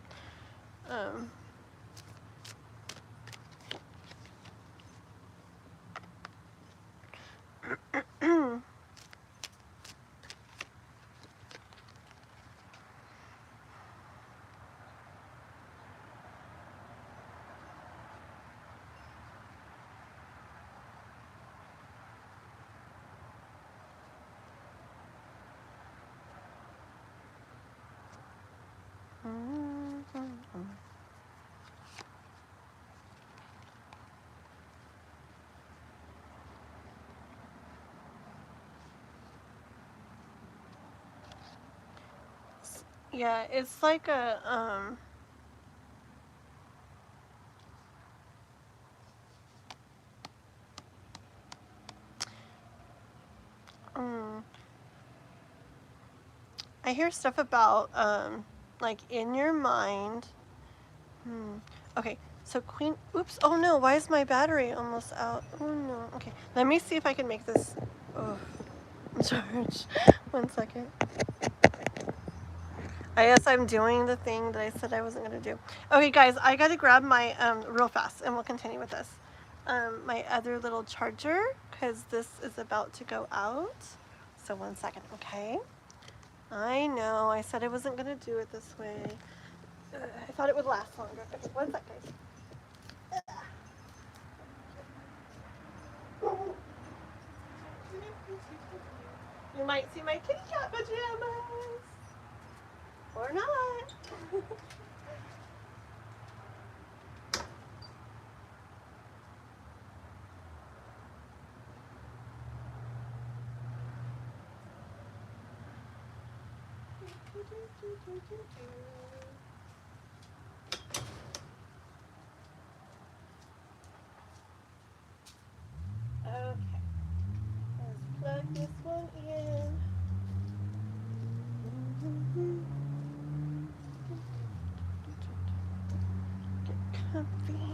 Yeah, it's like a, I hear stuff about, like in your mind. Okay, so Queen, oops, oh no, why is my battery almost out? Oh no, okay. Let me see if I can make this, charge. 1 second. I guess I'm doing the thing that I said I wasn't gonna do. Okay guys, I gotta grab my, real fast and we'll continue with this. My other little charger, cause this is about to go out. So 1 second, okay? I know, I said I wasn't gonna do it this way. I thought it would last longer. Okay, 1 sec, guys. You might see my kitty cat pajamas. Or not. Okay. Let's plug this one in. Get comfy.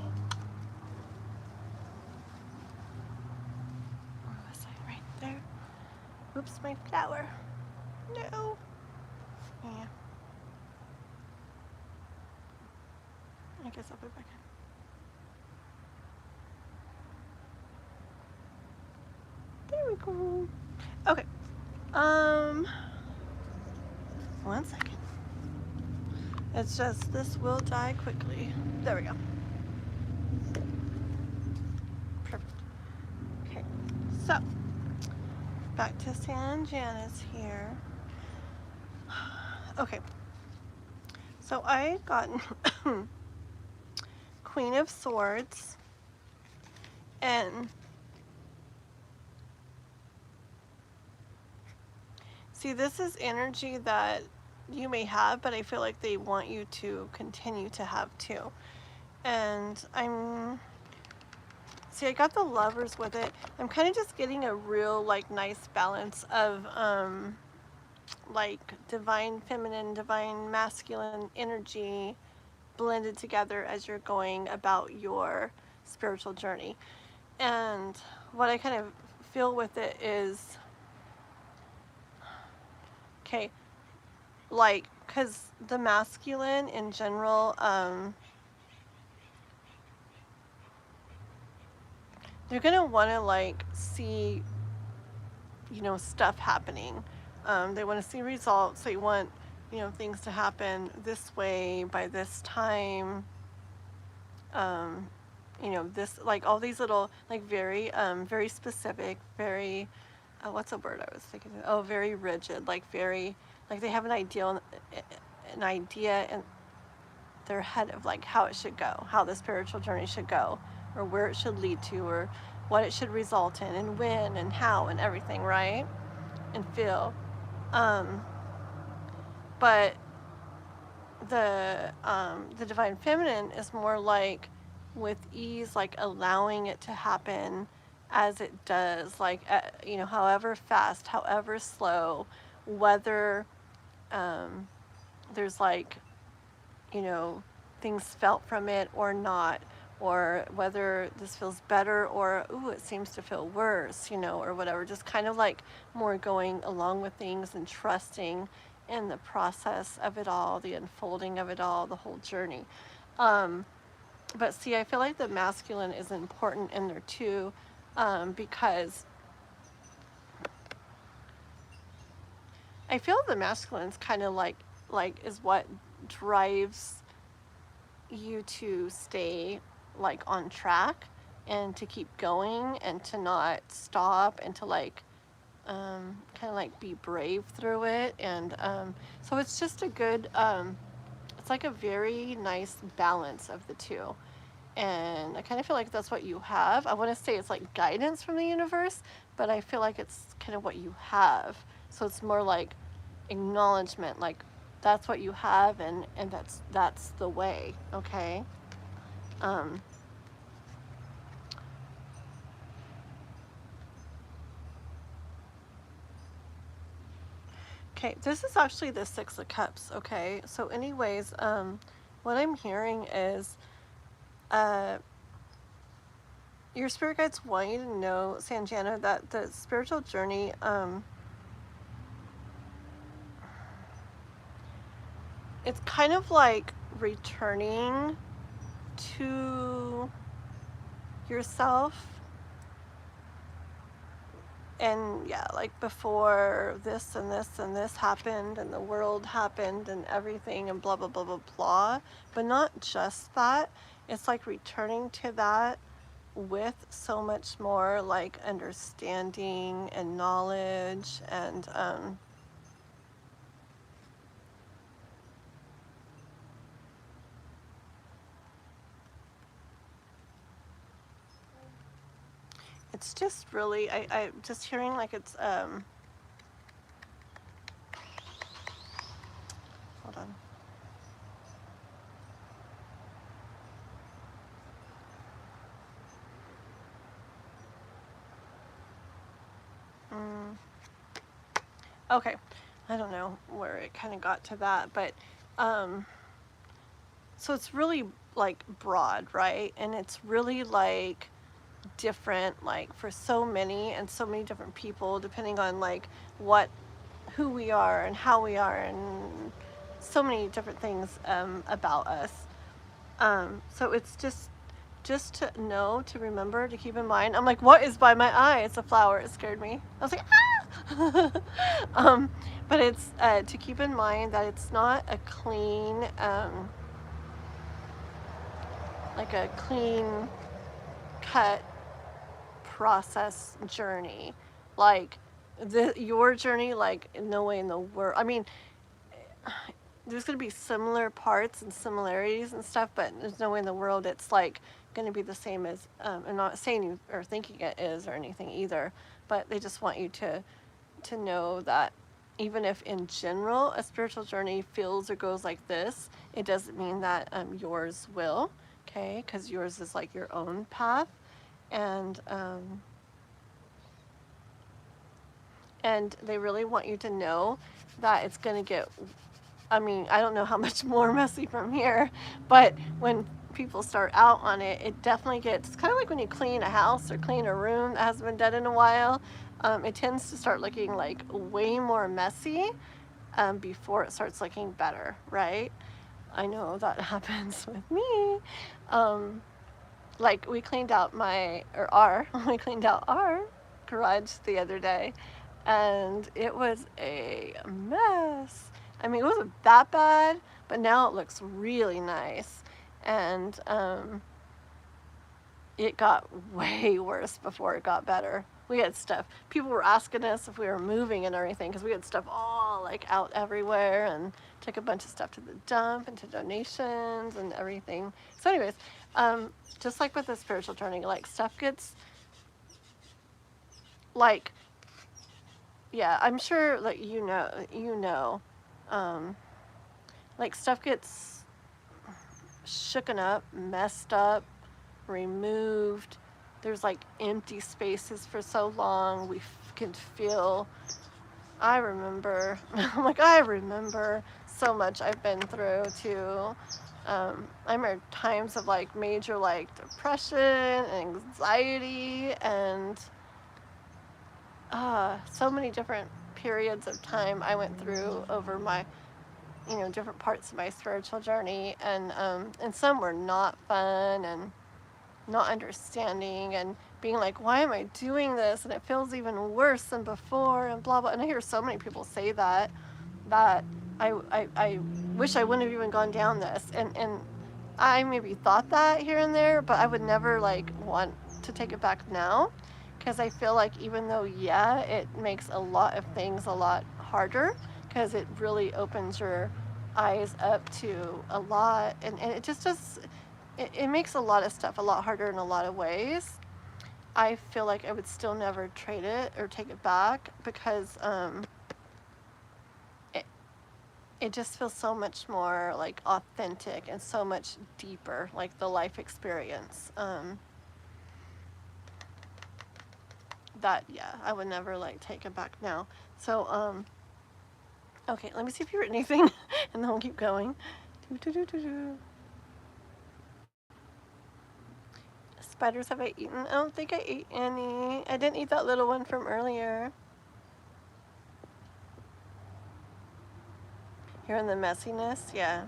Where was I? Right there. Oops, my flower. No. Yeah. I guess I'll put it back in. There we go. Okay. 1 second. It's just, this will die quickly. There we go. Perfect. Okay. So, back to San Janice here. Okay. So I got Queen of Swords and see, this is energy that you may have, but I feel like they want you to continue to have too. And see, I got the Lovers with it. I'm kind of just getting a real like nice balance of like divine feminine, divine masculine energy blended together as you're going about your spiritual journey. And what I kind of feel with it is, okay, like, because the masculine in general, they're going to want to, like, see, you know, stuff happening. They want to see results. They want, you know, things to happen this way by this time. You know, this, like, all these little, like, very, very specific, very, what's a word I was thinking of? Oh, very rigid, like, very, like, they have an idea in their head of, like, how it should go, how the spiritual journey should go, or where it should lead to, or what it should result in, and when, and how, and everything, right? And feel. But the divine feminine is more like, with ease, like, allowing it to happen as it does, like, you know, however fast, however slow, whether there's, like, you know, things felt from it or not, or whether this feels better or, ooh, it seems to feel worse, you know, or whatever. Just kind of like more going along with things and trusting in the process of it all, the unfolding of it all, the whole journey. But see, I feel like the masculine is important in there too, because I feel the masculine's kind of like is what drives you to stay, like, on track and to keep going and to not stop and to, like, kind of like be brave through it. And so it's just a good, it's like a very nice balance of the two. And I kind of feel like that's what you have. I want to say it's like guidance from the universe, but I feel like it's kind of what you have. So it's more like acknowledgement, like, that's what you have, and that's the way, okay? Okay, this is actually the Six of Cups, okay? So anyways, what I'm hearing is, your spirit guides want you to know, Sanjana, that the spiritual journey, it's kind of like returning to yourself. And yeah, like, before this and this and this happened and the world happened and everything and blah, blah, blah, blah, blah. But not just that. It's like returning to that with so much more, like, understanding and knowledge and, it's just really, I'm just hearing like it's, hold on. Okay, I don't know where it kind of got to that, but, so it's really, like, broad, right? And it's really, like, different, like, for so many and so many different people, depending on, like, who we are and how we are, and so many different things about us. So it's just to know, to remember, to keep in mind. I'm like, what is by my eye? It's a flower. It scared me. I was like, ah! But it's to keep in mind that it's not a clean, like a clean cut process journey. Like, your journey, like, no way in the world. I mean, there's going to be similar parts and similarities and stuff, but there's no way in the world it's, like, going to be the same as, I'm not saying you or thinking it is or anything either, but they just want you to know that even if in general a spiritual journey feels or goes like this, it doesn't mean that yours will, okay? Because yours is like your own path. And they really want you to know that it's going to get I mean, I don't know how much more messy from here, but when people start out on it, it definitely gets kind of like when you clean a house or clean a room that hasn't been done in a while. It tends to start looking like way more messy before it starts looking better, right? I know that happens with me. Like we cleaned out we cleaned out our garage the other day, and it was a mess. I mean, it wasn't that bad, but now it looks really nice. And it got way worse before it got better. We had stuff. People were asking us if we were moving and everything because we had stuff all like out everywhere, and took a bunch of stuff to the dump and to donations and everything. So anyways, just like with the spiritual journey, like stuff gets like, yeah, I'm sure like like stuff gets shooken up, messed up, removed. There's like empty spaces for so long. We can feel, I remember so much I've been through too. I remember times of like major like depression and anxiety and so many different periods of time I went through over my, different parts of my spiritual journey, and some were not fun and not understanding and being like, why am I doing this? And it feels even worse than before and blah, blah. And I hear so many people say that I wish I wouldn't have even gone down this. And I maybe thought that here and there, but I would never like want to take it back now, because I feel like even though, yeah, it makes a lot of things a lot harder, because it really opens your eyes up to a lot, and it just does, it makes a lot of stuff a lot harder in a lot of ways. I feel like I would still never trade it or take it back, because it just feels so much more like authentic and so much deeper, like the life experience. That, yeah, I would never like take it back now. So okay, let me see if you wrote anything and then we'll keep going. Spiders have I eaten? I don't think I ate any. I didn't eat that little one from earlier. You're in the messiness? Yeah.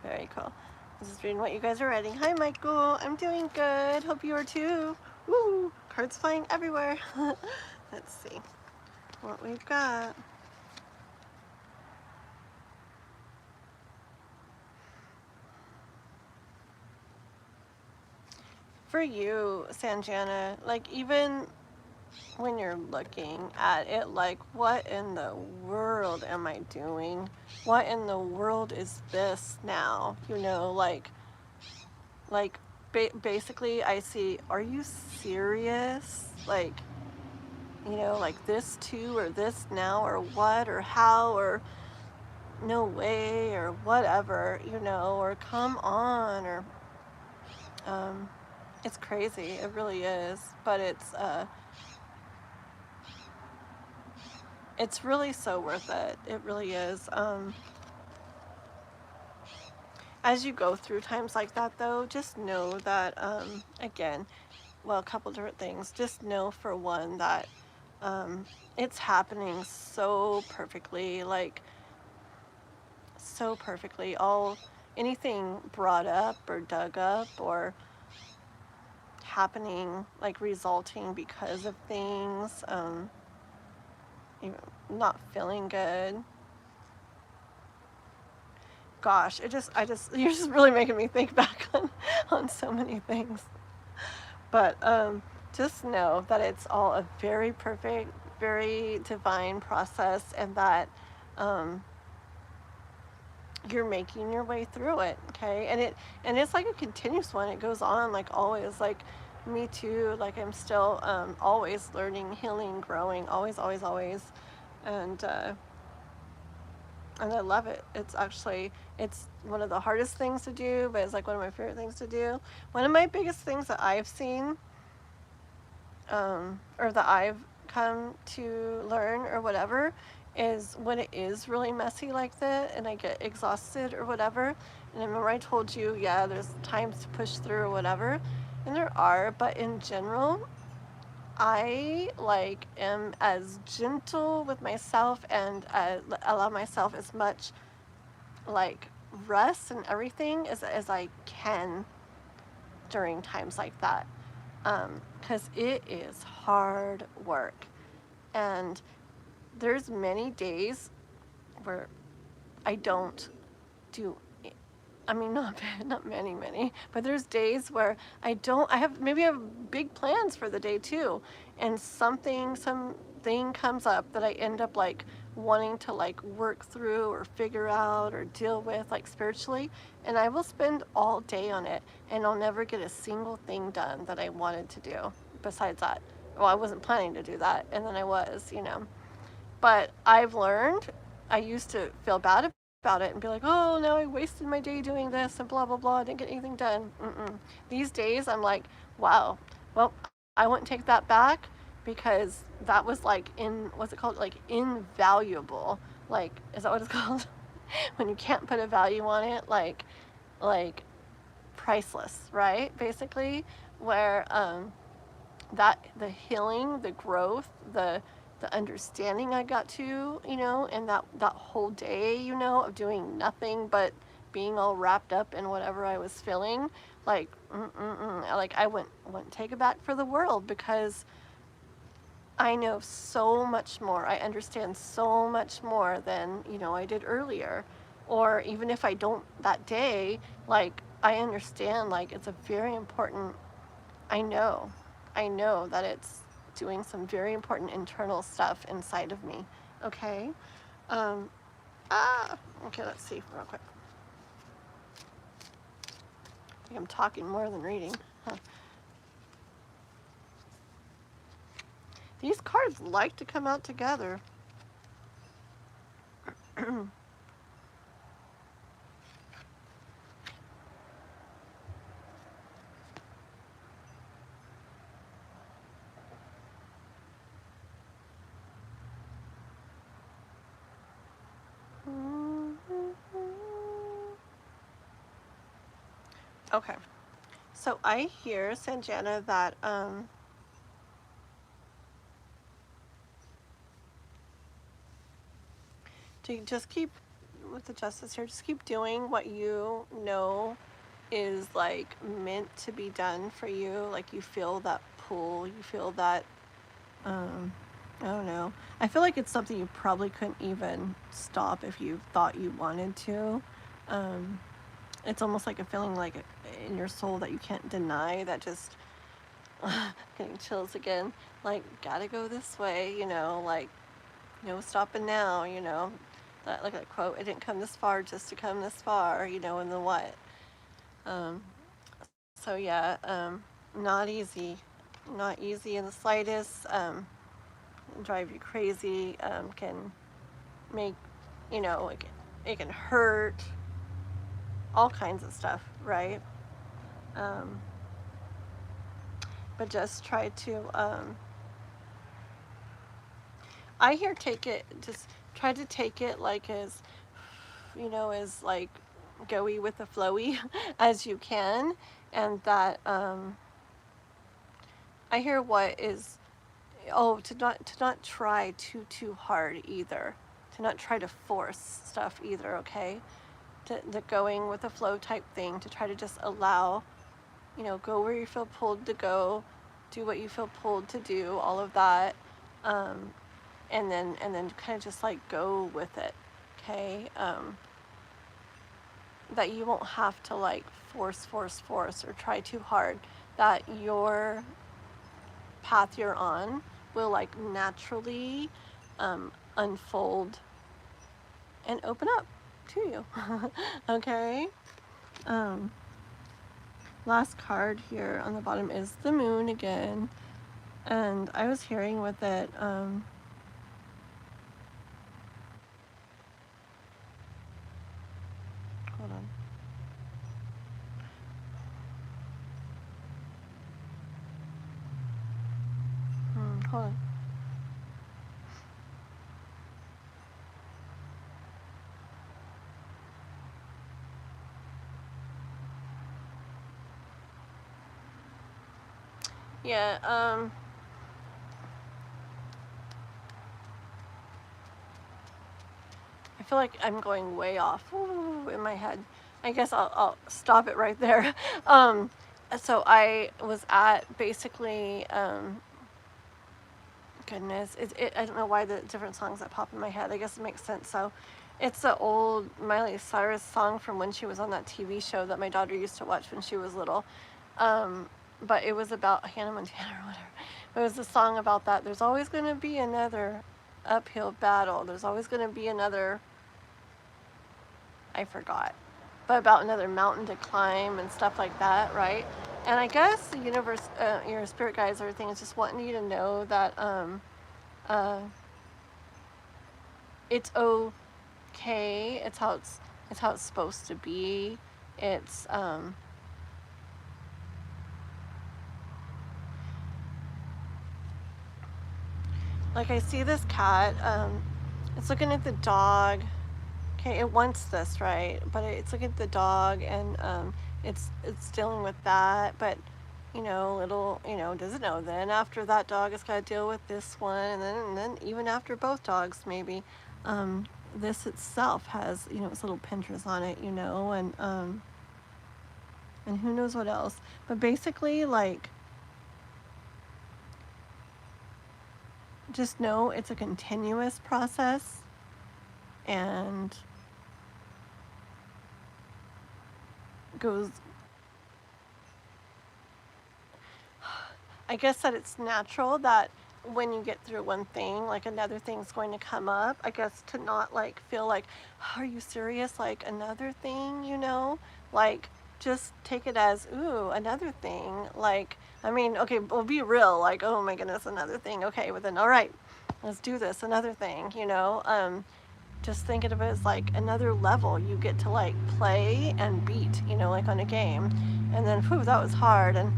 Very cool. I'm just reading what you guys are writing. Hi, Michael. I'm doing good. Hope you are too. Woo! Cards flying everywhere. Let's see what we've got. For you, Sanjana, like even when you're looking at it, like, what in the world am I doing? What in the world is this now? Basically I see, are you serious? Like, like this too, or this now, or what, or how, or no way, or whatever, or come on, or it's crazy. It really is. But it's really so worth it. It really is. As you go through times like that, though, just know that, again, well, a couple different things. Just know, for one, that it's happening so perfectly, like, so perfectly. Anything brought up or dug up or happening, like resulting because of things, even not feeling good. Gosh, you're just really making me think back on so many things. But just know that it's all a very perfect, very divine process, and that you're making your way through it, okay? And it's like a continuous one. It goes on, like always. Like me too. Like I'm still always learning, healing, growing, always, always, always. And I love it. It's one of the hardest things to do, but it's like one of my favorite things to do. One of my biggest things that I've seen, or that I've come to learn or whatever is when it is really messy like that and I get exhausted or whatever. And I remember I told you, yeah, there's times to push through or whatever, and there are, but in general, I like am as gentle with myself and allow myself as much like rest and everything as I can during times like that, because it is hard work, and there's many days where I don't do, I mean, not many, but there's days where I have big plans for the day too, and something comes up that I end up like wanting to like work through or figure out or deal with like spiritually, and I will spend all day on it, and I'll never get a single thing done that I wanted to do besides that. Well, I wasn't planning to do that, and then I was, but I've learned, I used to feel bad about it and be like, oh no, I wasted my day doing this and blah blah blah, I didn't get anything done. These days I'm like, wow, well, I wouldn't take that back, because that was like what's it called, like invaluable, like, is that what it's called? When you can't put a value on it, like priceless, right? Basically, where that the healing, the growth, the understanding I got to, and that whole day, of doing nothing but being all wrapped up in whatever I was feeling, like, like I wouldn't take it back for the world, because I know so much more. I understand so much more than, I did earlier. Or even if I don't that day, like, I understand, like, it's a very important, I know that it's doing some very important internal stuff inside of me. Okay. Um, okay, let's see real quick. I think I'm talking more than reading. Huh. These cards like to come out together. Okay. So I hear, Sanjana, that to just keep with the justice here, just keep doing what you know is like meant to be done for you. Like, you feel that pull, you feel that I don't know. I feel like it's something you probably couldn't even stop if you thought you wanted to. It's almost like a feeling like in your soul that you can't deny, that just getting chills again, like, gotta go this way, like, no stopping now, that, like, that quote, it didn't come this far just to come this far, and then what. So yeah, not easy in the slightest. Drive you crazy, can make, it can hurt, all kinds of stuff, right? But just try to, I hear just try to take it like as, as like goey with the flowy as you can, and that, I hear what is, to not try too hard either, to not try to force stuff either, okay? To going with the flow type thing, to try to just allow, go where you feel pulled to go, do what you feel pulled to do, all of that, and then kind of just like go with it, okay? That you won't have to like force or try too hard, that your path you're on will like naturally unfold and open up to you. Okay. Last card here on the bottom is the moon again, and I was hearing with it, hold on. Hold on. Yeah, I feel like I'm going way off in my head. I guess I'll stop it right there. So I was at basically, goodness, I don't know why the different songs that pop in my head. I guess it makes sense. So it's the old Miley Cyrus song from when she was on that TV show that my daughter used to watch when she was little. But it was about Hannah Montana or whatever. It was a song about that. There's always going to be another uphill battle. There's always going to be another, I forgot, but about another mountain to climb and stuff like that, right? And I guess the universe, your spirit guides, everything is just wanting you to know that it's okay. It's how it's supposed to be. It's like I see this cat. It's looking at the dog. Okay, it wants this, right? But it's looking at the dog, and it's dealing with that. But it'll does it know then after that dog it's got to deal with this one, and then even after both dogs maybe, this itself has its little pincers on it, and who knows what else. But basically, like, just know it's a continuous process, and goes, I guess that it's natural that when you get through one thing, like another thing's going to come up. I guess to not like feel like, are you serious? Like another thing, like just take it as, ooh, another thing. Like, I mean, okay, we'll be real. Like, oh my goodness, another thing. Okay, well then, all right, let's do this. Another thing, just think of it as like another level you get to like play and beat, like on a game. And then, whew, that was hard. And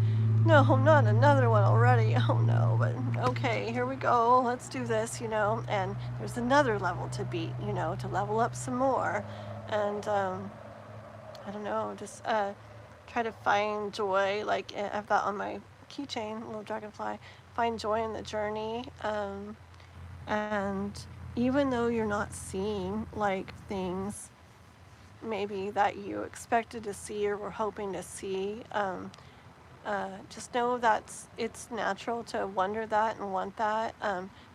no, not another one already. Oh no, but okay, here we go. Let's do this, and there's another level to beat, to level up some more. And I don't know, just try to find joy. Like, I have that on my keychain, little dragonfly. Find joy in the journey. And even though you're not seeing like things maybe that you expected to see or were hoping to see, just know that it's natural to wonder that and want that,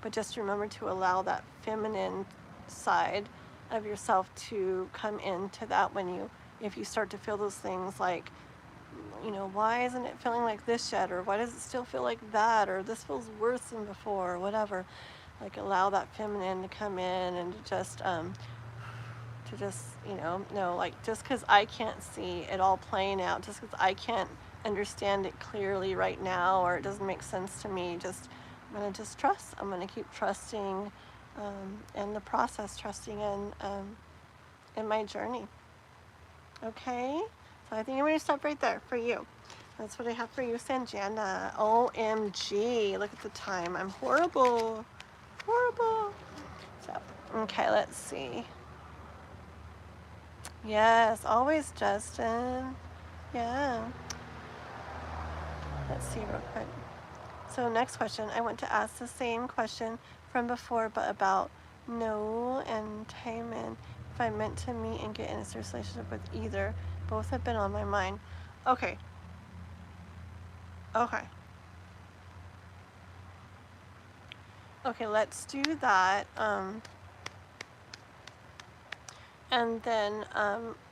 but just remember to allow that feminine side of yourself to come into that if you start to feel those things like, why isn't it feeling like this yet, or why does it still feel like that, or this feels worse than before, or whatever. Like, allow that feminine to come in and to just know, like, just because I can't see it all playing out, just because I can't understand it clearly right now, or it doesn't make sense to me, I'm going to just trust. I'm going to keep trusting in the process, trusting in my journey. Okay? So I think I'm going to stop right there for you. That's what I have for you, Sanjana. OMG. Look at the time. I'm horrible. Horrible. So, okay, let's see. Yes, always, Justin. Yeah. Let's see real quick. So next question. I want to ask the same question from before, but about no and Timon. If I meant to meet and get in a serious relationship with either. Both have been on my mind. Okay. Okay. Okay, let's do that. And then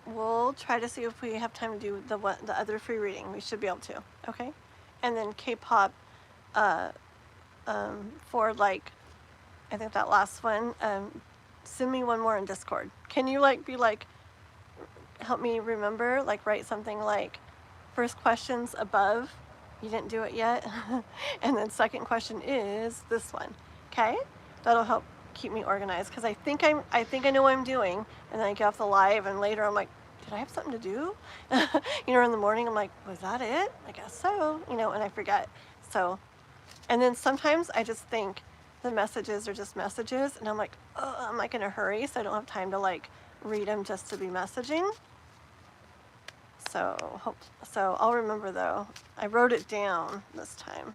we'll try to see if we have time to do the other free reading. We should be able to. Okay. And then K-pop for like, I think that last one. Send me one more in Discord. Can you help me remember, write something like first questions above, you didn't do it yet, and then second question is this one. Okay, that'll help keep me organized, because I think I know what I'm doing, and then I get off the live and later I'm like, did I have something to do? In the morning I'm like, was that it? I guess so, and I forget. So, and then sometimes I just think the messages are just messages, and I'm like, oh, I'm in a hurry, so I don't have time to read them just to be messaging. So I'll remember though. I wrote it down this time.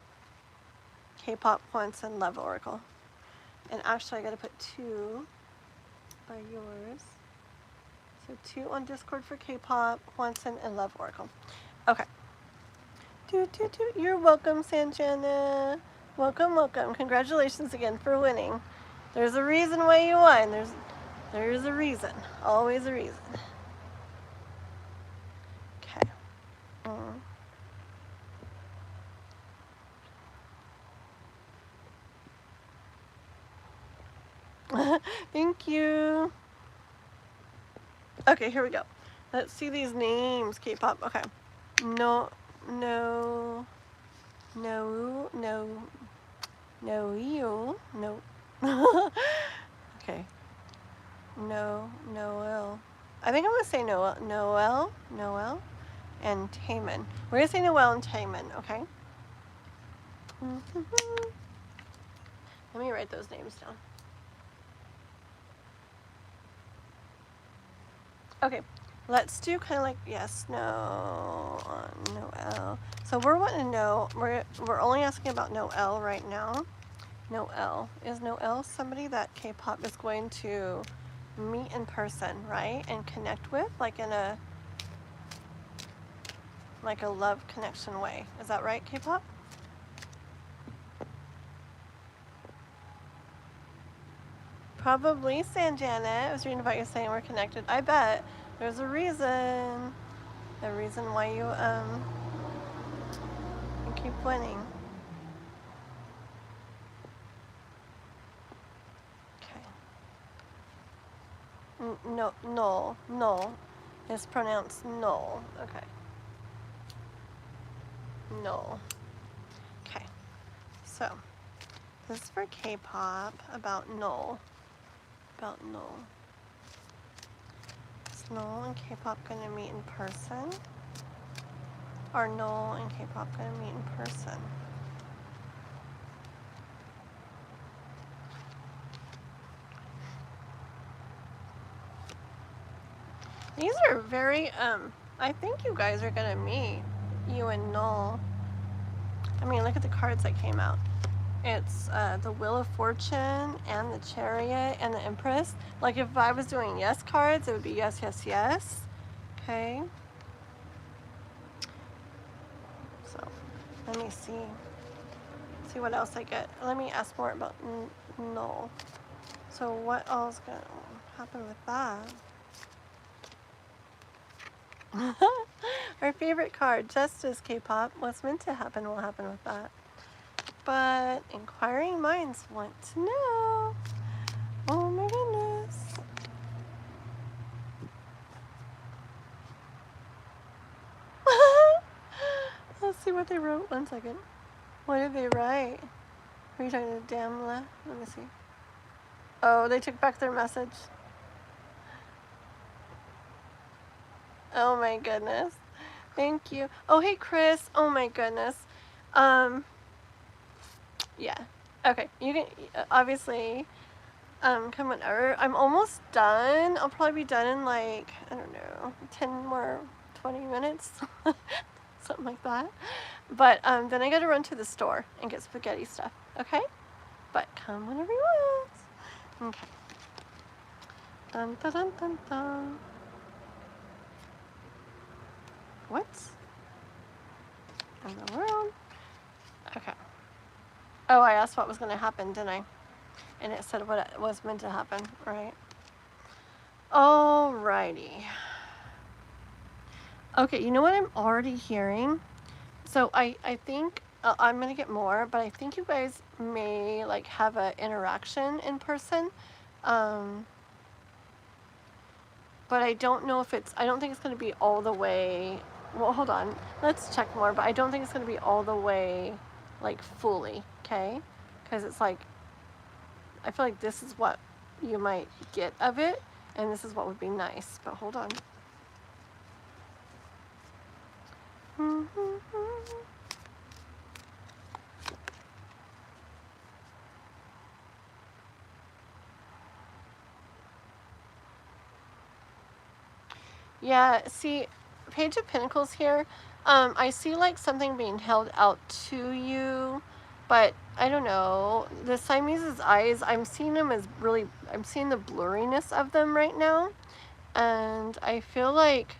K-pop once and Love Oracle. And actually I gotta put 2 by yours. So 2 on Discord for K-pop, Swanson, and Love Oracle. Okay. You're welcome, Sanjana. Welcome, welcome. Congratulations again for winning. There's a reason why you won. There's a reason. Always a reason. Okay. Thank you. Okay, here we go. Let's see these names, K-pop. Okay. No. Okay. Noel. I think I'm gonna say Noel, and Taman. We're gonna say Noel and Taman, okay? Let me write those names down. Okay, let's do kind of like yes, no, Noel. So we're wanting to know, we're only asking about Noel right now. Noel. Is Noel somebody that K-pop is going to meet in person, right? And connect with, like in a love connection way. Is that right, K-pop? Probably, Sanjana. I was reading about you saying we're connected. I bet there's a reason. The reason why you keep winning. Okay. No. It's pronounced no. Okay. No. Okay. So, this is for K-pop about no. About no. Is Noel and K-pop gonna meet in person? Are Noel and K-pop gonna meet in person? These are very, I think you guys are gonna meet, you and Noel. I mean, look at the cards that came out. It's the Wheel of Fortune and the Chariot and the Empress. Like if I was doing yes cards, it would be yes, yes, yes. Okay. So let me see what else I get. Let me ask more about Noel. So what else gonna happen with that? Our favorite card, Justice, K-pop. What's meant to happen will happen with that. But inquiring minds want to know. Oh my goodness. Let's see what they wrote. 1 second. What did they write? Are you talking to Damla? Let me see. Oh, they took back their message. Oh my goodness. Thank you. Oh, hey, Chris. Oh my goodness. Yeah. Okay. You can, obviously, come whenever. I'm almost done. I'll probably be done in like, I don't know, 10 more, 20 minutes. Something like that. But then I gotta run to the store and get spaghetti stuff. Okay? But come whenever you want. Okay. Dun dun dun dun dun. What in the world? Okay. Oh, I asked what was going to happen, didn't I? And it said what it was meant to happen, right? Alrighty. Okay, you know what I'm already hearing? So I think I'm going to get more, but I think you guys may like have an interaction in person. But I don't know if I don't think it's going to be all the way, well, hold on, let's check more, but I don't think it's going to be all the way, like, fully, okay? Because it's like, I feel like this is what you might get of it, and this is what would be nice, but hold on. Yeah, see, Page of Pentacles here, I see like something being held out to you, but I don't know. The Siamese's eyes, I'm seeing them as really, I'm seeing the blurriness of them right now. And I feel like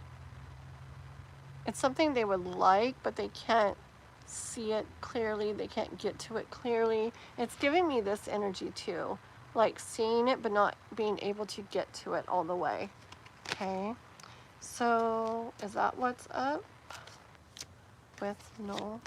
it's something they would like, but they can't see it clearly. They can't get to it clearly. It's giving me this energy too. Like seeing it, but not being able to get to it all the way. Okay. So is that what's up with Noel?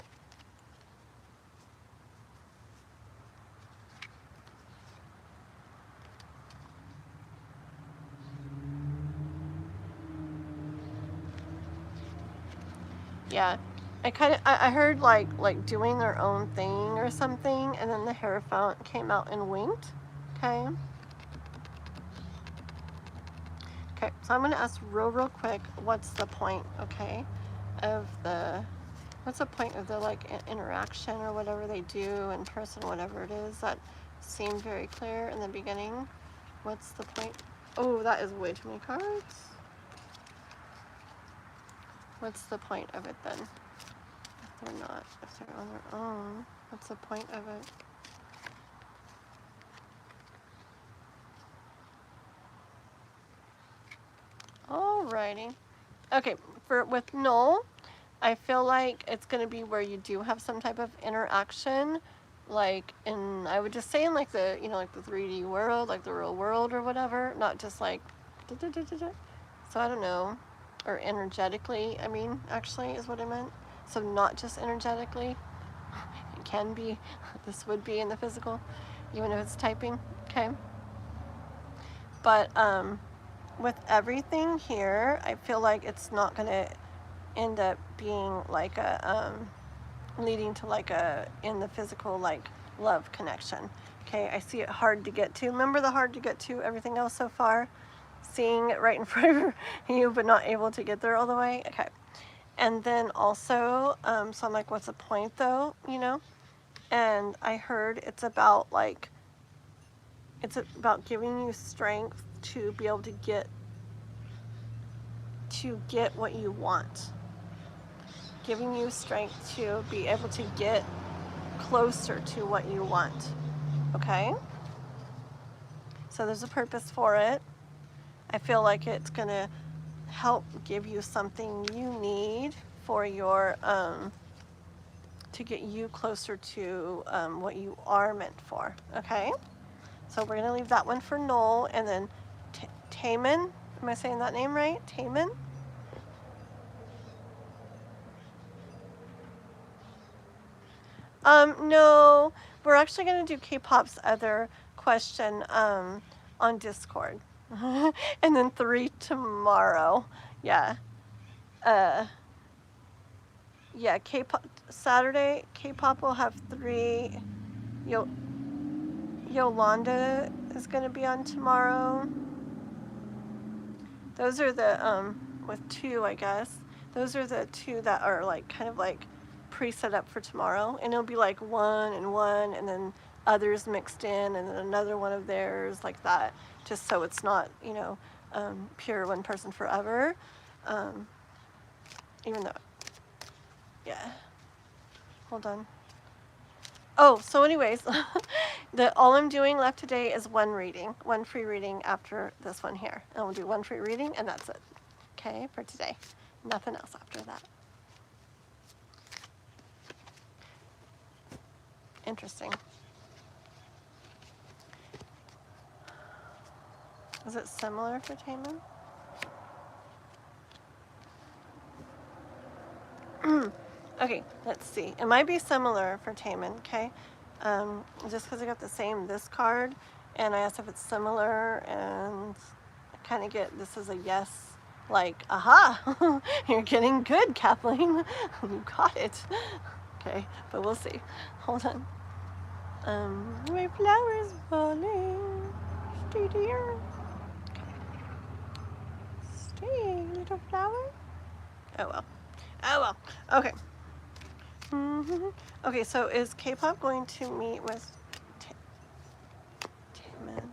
Yeah, I heard like doing their own thing or something, and then the Hierophant came out and winked. Okay. Okay, so I'm gonna ask real quick, what's the point, okay, of the, what's the point of the like interaction or whatever they do in person, whatever it is that seemed very clear in the beginning. What's the point? Oh, that is way too many cards. What's the point of it then? If they're not, if they're on their own, what's the point of it? Alrighty. Okay, with Noel, I feel like it's going to be where you do have some type of interaction, like in, I would just say in like the, you know, like the 3D world, like the real world or whatever, not just like, so I don't know, or energetically, I mean, actually is what I meant. So not just energetically, it can be, this would be in the physical, even if it's typing, okay? But with everything here, I feel like it's not going to end up being like a leading to like a in the physical like love connection. Okay, I see it hard to get to. Remember the hard to get to everything else so far? Seeing it right in front of you but not able to get there all the way. Okay. And then also so I'm like, what's the point though, you know? And I heard it's about like, it's about giving you strength to be able to get what you want, giving you strength to be able to get closer to what you want. Okay, so there's a purpose for it. I feel like it's gonna help give you something you need for your to get you closer to what you are meant for. Okay, so we're gonna leave that one for Noel. And then Taman, am I saying that name right? Taman? No, we're actually going to do K-pop's other question on Discord. And then 3 tomorrow. Yeah. Yeah, K-pop Saturday, K-pop will have 3. Yolanda is going to be on tomorrow. Those are the with 2, I guess. Those are the 2 that are like kind of like pre-set up for tomorrow, and it'll be like 1 and 1 and then others mixed in and then another one of theirs, like that, just so it's not, you know, pure one person forever, even though, yeah, hold on. Oh, so anyways, all I'm doing left today is one reading, one free reading after this one here, and we'll do one free reading and that's it, okay, for today. Nothing else after that. Interesting. Is it similar for Taman? Okay, let's see. It might be similar for Taman, okay? Just because I got the same this card, and I asked if it's similar, and I kind of get this is a yes, like, aha, you're getting good, Kathleen. You got it. Okay, but we'll see. Hold on. My flower's falling. Stay dear. Stay, little flower. Oh well. Oh well. Okay. Okay, so is K-pop going to meet with Taman?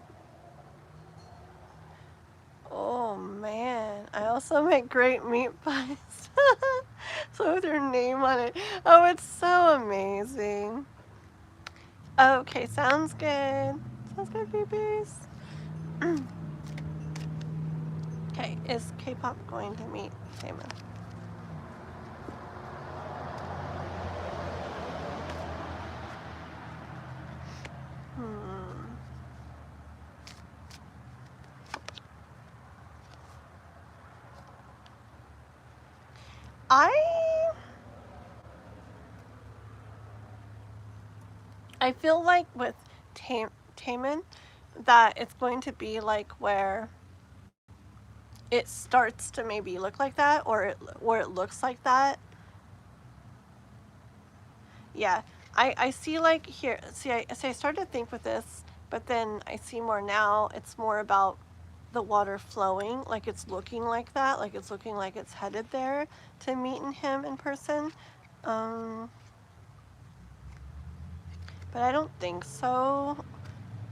Oh man, I also make great meat pies. So with your name on it. Oh, it's so amazing. Okay, sounds good. Sounds good, babies. Okay, is K-pop going to meet Damon? I feel like with Taman that it's going to be like where it starts to maybe look like that, or it looks like that. Yeah, I see like here. See, I started to think with this, but then I see more now. It's more about the water flowing, like it's looking like that, like it's looking like it's headed there to meeting him in person. But I don't think so.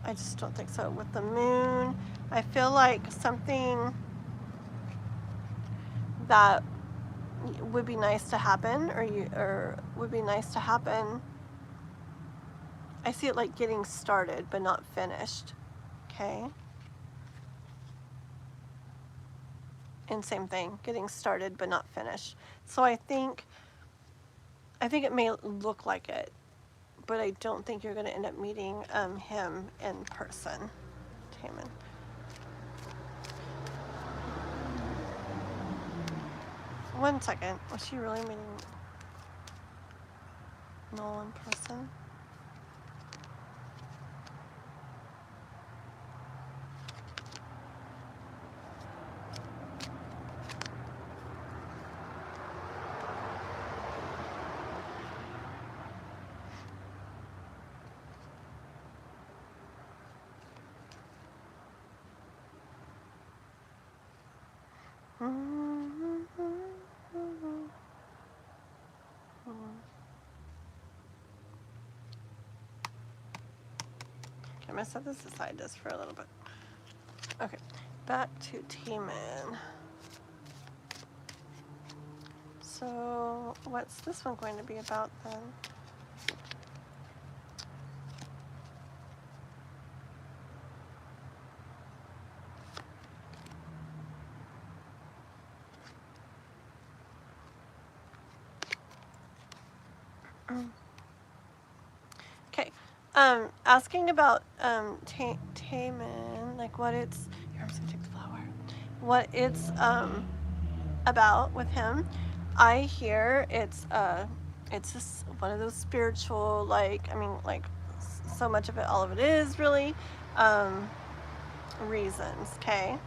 I just don't think so. With the moon, I feel like something that would be nice to happen, or would be nice to happen. I see it like getting started but not finished. Okay. And same thing, getting started but not finished. So I think it may look like it, but I don't think you're going to end up meeting him in person, Taman. One second. Was she really meeting Noel in person? I'm gonna set this aside just for a little bit. Okay, back to Taman. So what's this one going to be about then? Okay, asking about Taman, like what it's. Here, I'm just gonna take the flower. What it's about with him. I hear it's just one of those spiritual, like, I mean, like so much of it, all of it is really reasons. Okay,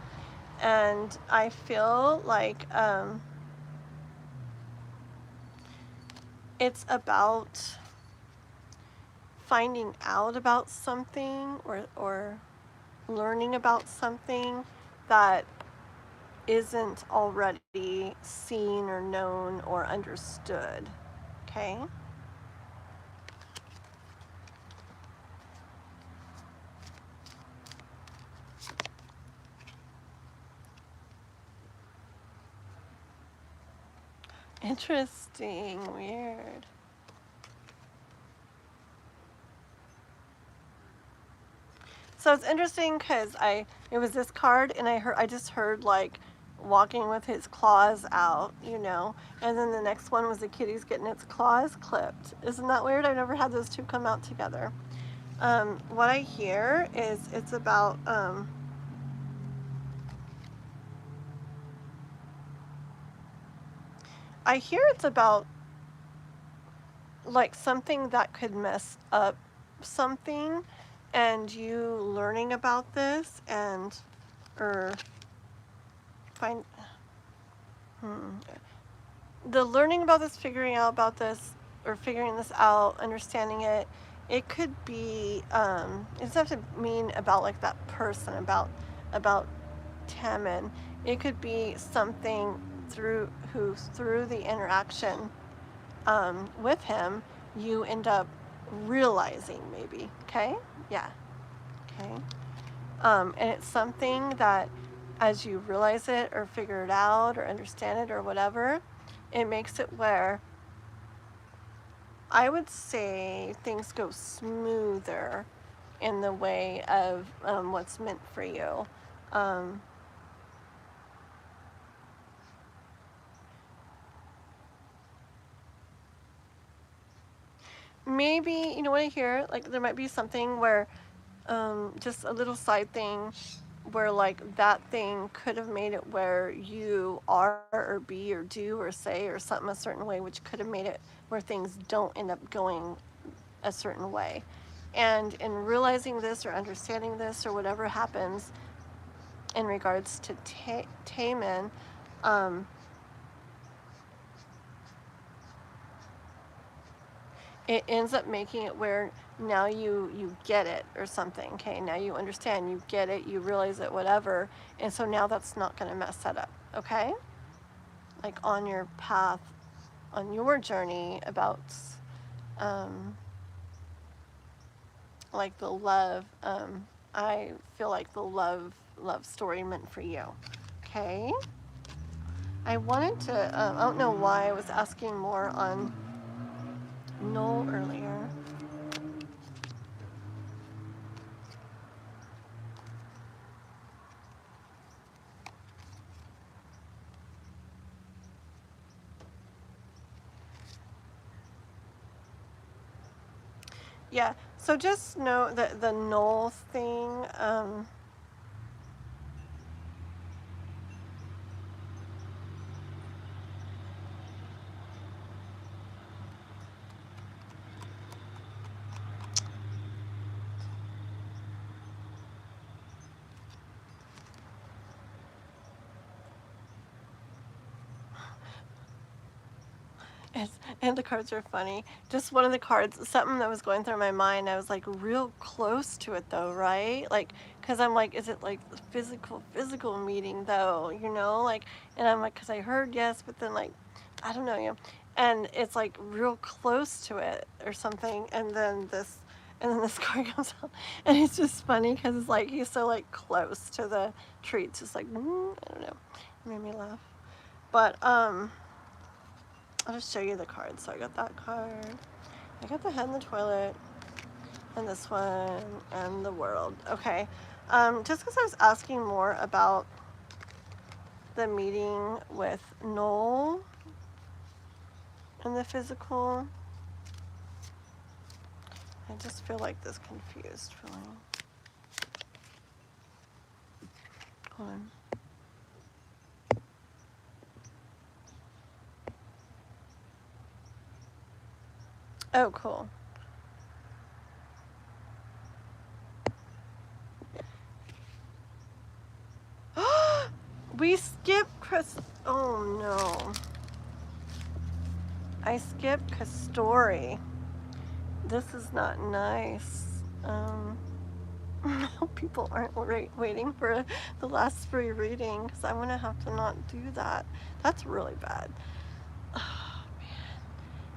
and I feel like it's about finding out about something, or learning about something that isn't already seen or known or understood. Okay? Interesting. Weird. So it's interesting because it was this card, and I just heard like walking with his claws out, and then the next one was the kitty's getting its claws clipped. Isn't that weird? I've never had those two come out together. What I hear is it's about I hear it's about like something that could mess up something, and you learning about this and or find the learning about this, figuring out about this, or figuring this out, understanding it. It could be it doesn't have to mean about like that person, about Taman. It could be something through the interaction with him, you end up realizing maybe. Okay? Yeah. Okay. And it's something that as you realize it or figure it out or understand it or whatever, it makes it where I would say things go smoother in the way of what's meant for you. Maybe, you know what I hear? Like there might be something where just a little side thing where like that thing could have made it where you are or be or do or say or something a certain way, which could have made it where things don't end up going a certain way. And in realizing this or understanding this or whatever happens in regards to Taman, it ends up making it where now you get it or something. Okay, now you understand, you get it, you realize it, whatever, and so now that's not going to mess that up. Okay, like on your path, on your journey about like the love, I feel like the love story meant for you. Okay, I wanted to I don't know why I was asking more on Noel earlier. Yeah, so just know that the Noel thing, and the cards are funny. Just one of the cards, something that was going through my mind, I was like real close to it though, right? Like, because I'm like, is it like physical meeting though, you know? Like, and I'm like, because I heard yes, but then like, I don't know, you know, and it's like real close to it or something, and then this card comes out, and it's just funny because it's like he's so like close to the tree. It's just like, I don't know, it made me laugh. But I'll just show you the cards. So I got that card. I got the head in the toilet, and this one, and the world. Okay. Just because I was asking more about the meeting with Noel and the physical, I just feel like this confused feeling. Hold on. Oh, cool. We skipped Chris. Oh no. I skipped Castori. This is not nice. I hope people aren't waiting for the last free reading because I'm going to have to not do that. That's really bad. Oh, man.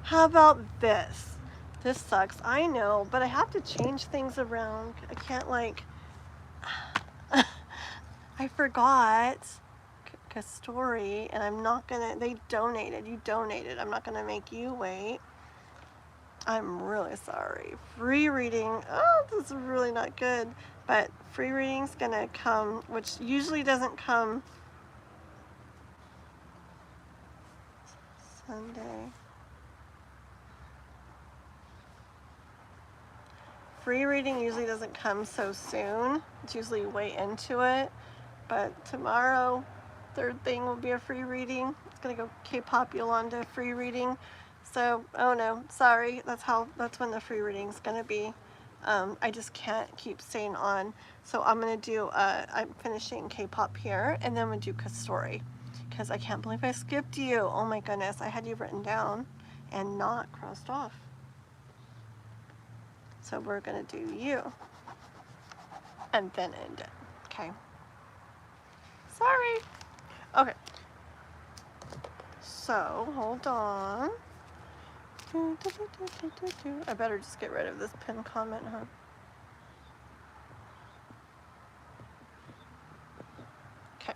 How about this? This sucks. I know, but I have to change things around. I can't like... I forgot Castori, and I'm not going to... They donated. You donated. I'm not going to make you wait. I'm really sorry. Free reading. Oh, this is really not good. But free reading's gonna come, which usually doesn't come Sunday. Free reading usually doesn't come so soon. It's usually way into it. But tomorrow, third thing will be a free reading. It's gonna go K-pop Yolanda free reading. So, oh no, sorry. That's when the free reading's gonna be. I just can't keep staying on. So I'm gonna do, I'm finishing K-pop here, and then I'm gonna do Kastori. Because I can't believe I skipped you. Oh my goodness, I had you written down and not crossed off. So we're gonna do you. And then end it, okay? Sorry. Okay. So, hold on. I better just get rid of this pinned comment, huh? Okay.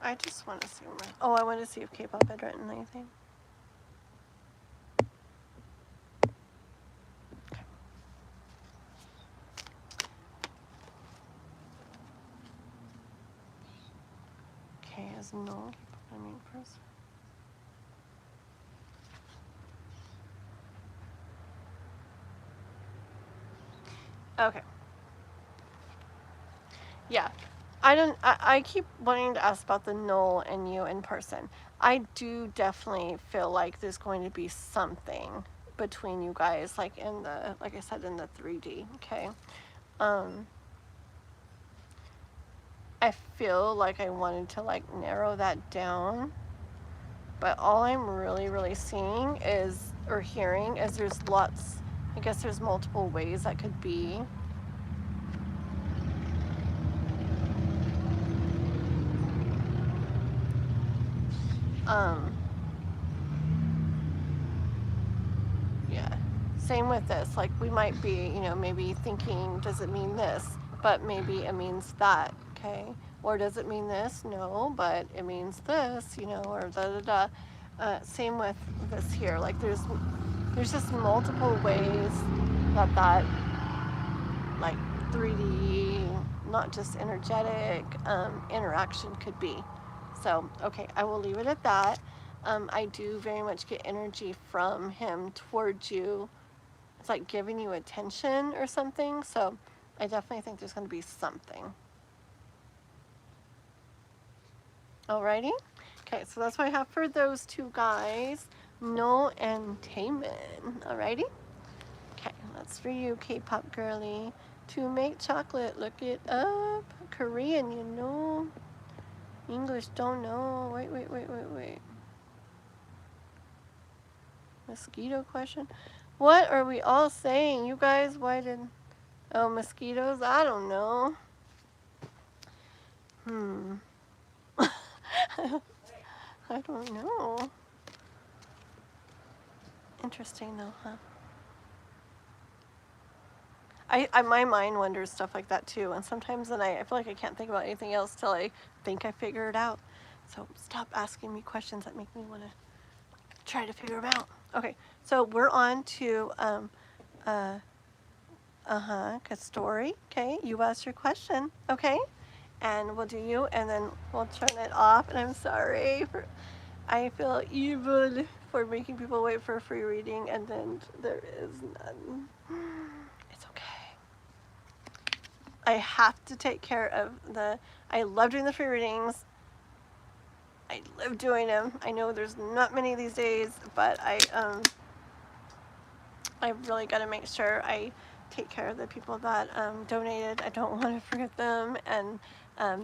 I just want to see where... Oh, I want to see if K-pop had written anything. says no. I mean, person. Okay. Yeah. I keep wanting to ask about the Noel and you in person. I do definitely feel like there's going to be something between you guys, like in the, like I said, in the 3D, okay? I feel like I wanted to like narrow that down, but all I'm really seeing is, or hearing, is there's lots, I guess there's multiple ways that could be. Yeah. Same with this. Like we might be, you know, maybe thinking, does it mean this? But maybe it means that, okay? Or does it mean this? No, but it means this, you know, or da da da. Same with this here. Like there's just multiple ways that like 3D, not just energetic, interaction could be. So, okay, I will leave it at that. I do very much get energy from him towards you. It's like giving you attention or something. So I definitely think there's going to be something. Alrighty. Okay, so that's what I have for those two guys, Noel and Taman. Alrighty. Okay, that's for you, K-pop girly. To make chocolate, look it up. Korean, you know. English, don't know. Wait. Mosquito question? What are we all saying? You guys, why did... Oh, mosquitoes? I don't know. I don't know. Interesting though, huh? My mind wonders stuff like that too, and sometimes then I feel like I can't think about anything else till I think I figure it out. So stop asking me questions that make me want to try to figure them out. Okay, so we're on to story. Okay, you ask your question. Okay, and we'll do you, and then we'll turn it off. And I'm sorry for, I feel evil for making people wait for a free reading, and then there is none. It's okay. I have to take care of I love doing the free readings. I love doing them. I know there's not many these days, but I really got to make sure I take care of the people that donated. I don't want to forget them, and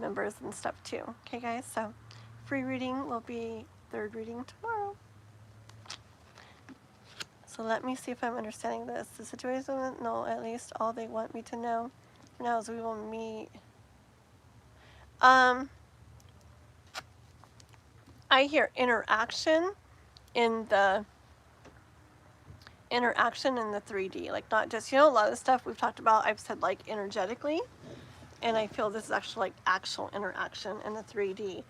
members and stuff too. Okay, guys, so free reading will be third reading tomorrow. So let me see if I'm understanding this. The situation with no, at least all they want me to know for now is we will meet. I hear interaction in the 3D, like not just, you know, a lot of the stuff we've talked about, I've said like energetically, and I feel this is actually like actual interaction in the 3D,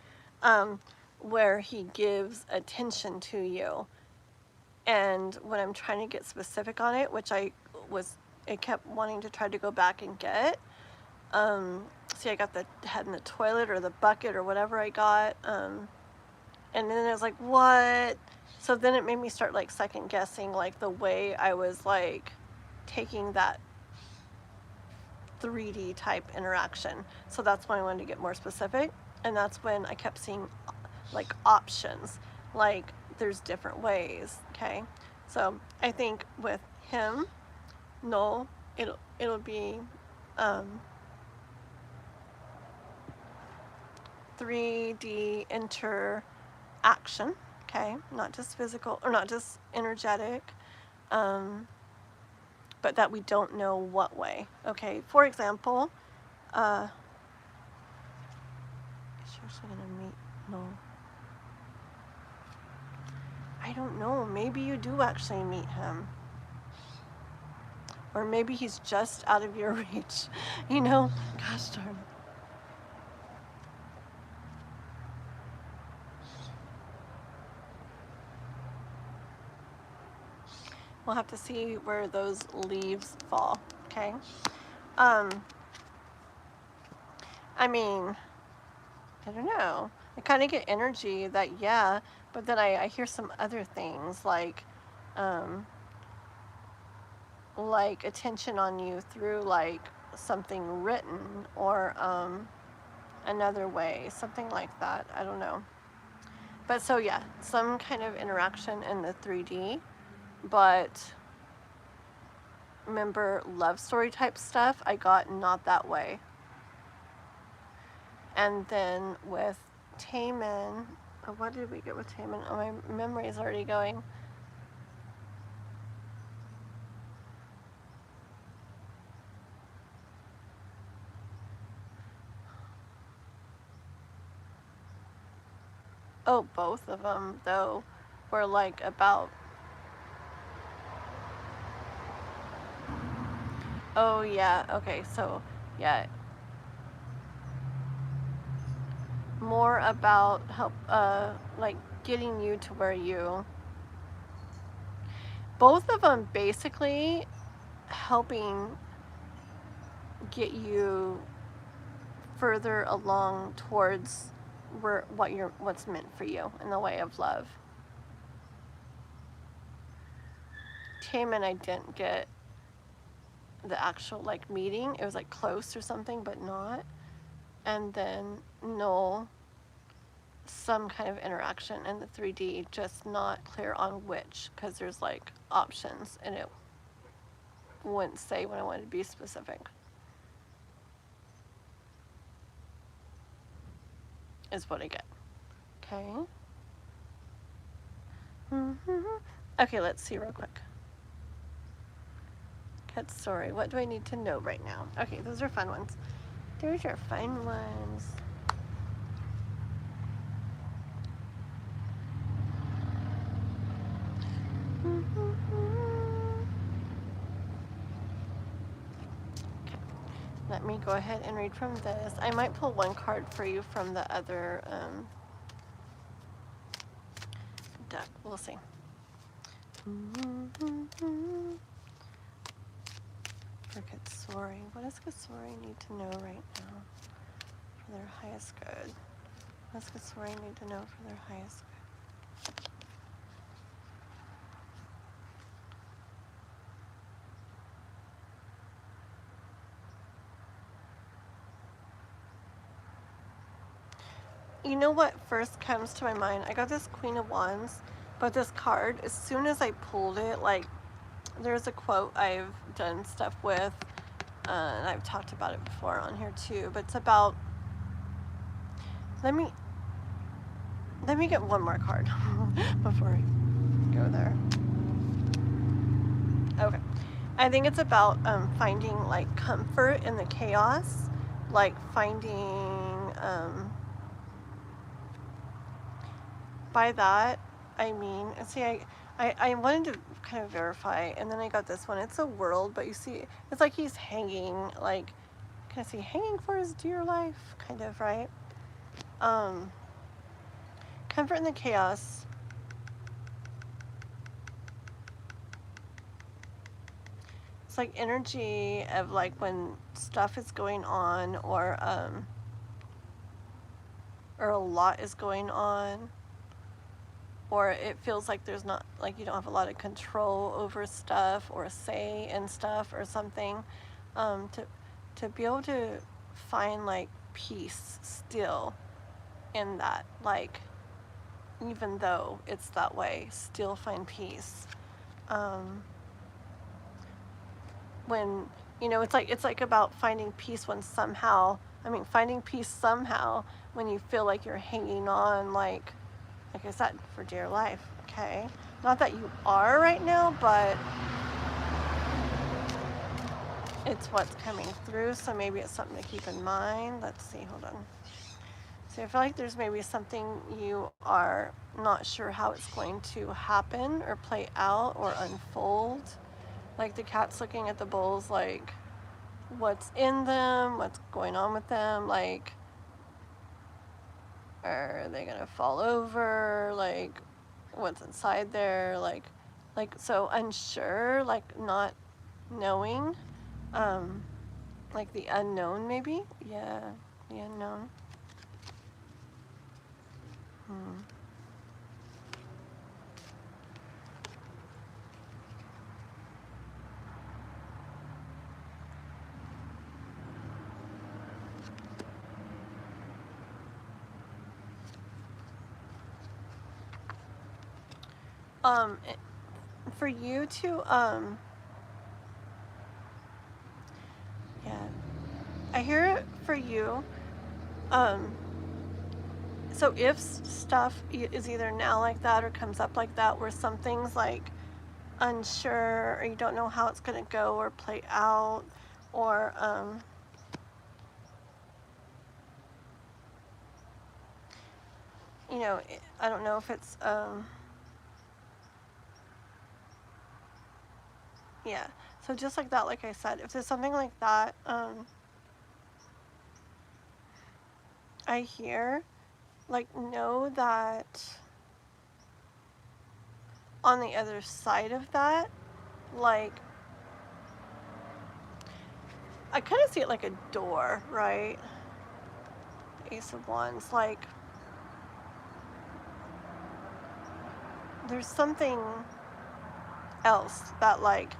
where he gives attention to you. And when I'm trying to get specific on it, which I kept wanting to try to go back and get, see, I got the head in the toilet or the bucket or whatever I got, and then I was like, what? So then it made me start like second guessing like the way I was like taking that 3D type interaction. So that's when I wanted to get more specific, and that's when I kept seeing like options, like there's different ways. Okay, so I think with him, no, it'll be 3D interaction. Okay, not just physical or not just energetic, but that we don't know what way. Okay, for example, is she actually gonna meet? No. I don't know. Maybe you do actually meet him. Or maybe he's just out of your reach. You know? Gosh darn it. We'll have to see where those leaves fall. Okay? I mean, I don't know. I kind of get energy that, yeah, but then I hear some other things like attention on you through like something written or another way, something like that. I don't know. But so yeah, some kind of interaction in the 3D, but remember love story type stuff, I got not that way. And then with Taman, what did we get with Taman? Oh, my memory is already going. Oh, both of them, though, were like about... Oh, yeah, okay, so, yeah. More about help, like, getting you to where you... Both of them basically helping get you further along towards what's meant for you in the way of love. Taman, I didn't get the actual like meeting. It was like close or something, but not. And then Noel, some kind of interaction in the 3D, just not clear on which, because there's like options and it wouldn't say when I wanted to be specific. Is what I get. Okay. Okay, let's see real quick. Cat story. What do I need to know right now? Okay, those are fun ones. Those are fun ones. Okay, let me go ahead and read from this. I might pull one card for you from the other deck. We'll see. For Katsuri. What does Katsuri need to know right now for their highest good? What does Katsuri need to know for their highest good? You know what first comes to my mind? I got this Queen of Wands, but this card, as soon as I pulled it, like, there's a quote I've done stuff with, and I've talked about it before on here too, but it's about, let me get one more card before I go there. Okay. I think it's about finding, like, comfort in the chaos, like, finding, by that, I mean, see, I wanted to kind of verify, and then I got this one. It's a world, but you see, it's like he's hanging, like, can I see hanging for his dear life, kind of, right? Comfort in the chaos. It's like energy of like when stuff is going on or a lot is going on, or it feels like there's not, like you don't have a lot of control over stuff or say in stuff or something, to be able to find like peace still in that, like even though it's that way, still find peace. When, you know, it's like about finding peace when somehow, finding peace somehow when you feel like you're hanging on, like I said, for dear life, okay? Not that you are right now, but it's what's coming through, so maybe it's something to keep in mind. Let's see, hold on. So I feel like there's maybe something you are not sure how it's going to happen or play out or unfold. Like the cat's looking at the bowls, like what's in them, what's going on with them, like are they gonna fall over, like what's inside there, like so unsure, like not knowing, like the unknown maybe, yeah, the unknown. For you to, yeah, I hear it for you. So if stuff is either now like that or comes up like that, where something's like unsure or you don't know how it's going to go or play out, or you know, I don't know if it's yeah, so just like that, like I said, if there's something like that, I hear, like, know that on the other side of that, like, I kind of see it like a door, right? Ace of Wands, like, there's something else that, like,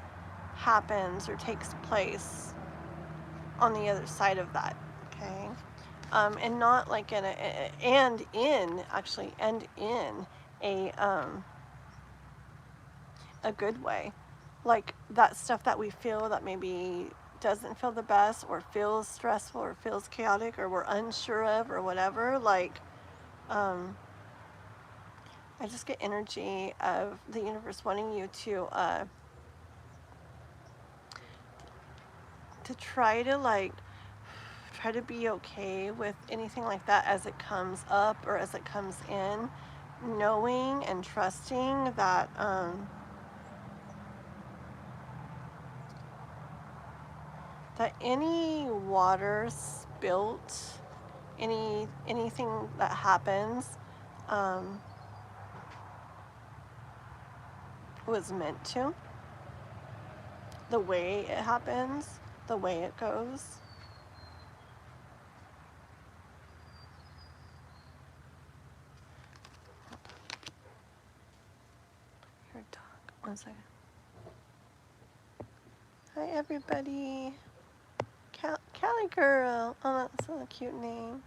happens or takes place on the other side of that, okay? And not like in a, and in a good way. Like that stuff that we feel that maybe doesn't feel the best or feels stressful or feels chaotic or we're unsure of or whatever, like, I just get energy of the universe wanting you to try to, like, try to be okay with anything like that as it comes up or as it comes in, knowing and trusting that that any water spilt, anything that happens was meant to. The way it happens, the way it goes. Your dog. 1 second. Hi, everybody. Callie girl. Oh, that's a cute name.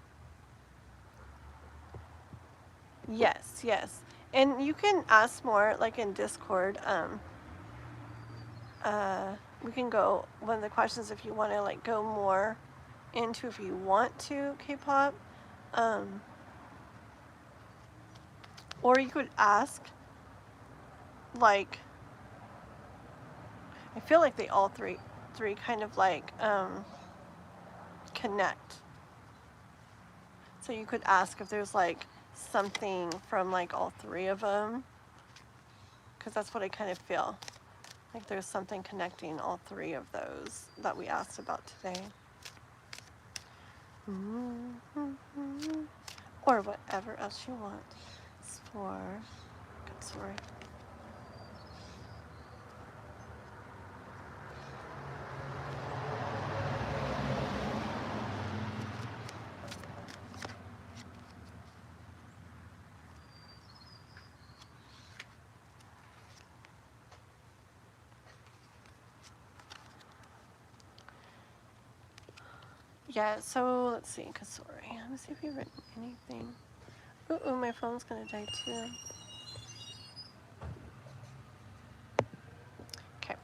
Yes, yes. And you can ask more, like in Discord. We can go, one of the questions, if you want to, like, go more into, if you want to, K-pop. Or you could ask, like, I feel like they all three kind of, like, connect. So you could ask if there's, like, something from, like, all three of them, because that's what I kind of feel. Like there's something connecting all three of those that we asked about today. Or whatever else you want. It's for good story. Yeah, so let's see, Kasori. Let me see if you've written anything. Ooh, my phone's gonna die too. Okay.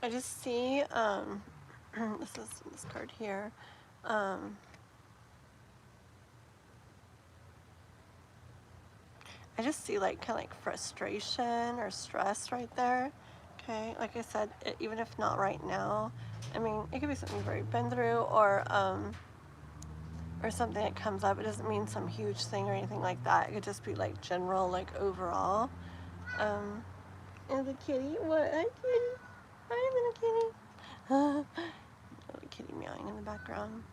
I just see, this is this card here. I just see, like, kind of like frustration or stress right there. Okay, like I said, even if not right now, I mean, it could be something you've already been through, or something that comes up. It doesn't mean some huge thing or anything like that. It could just be, like, general, like, overall. And the kitty, what? Hi, kitty. Hi, little kitty. Little kitty meowing in the background.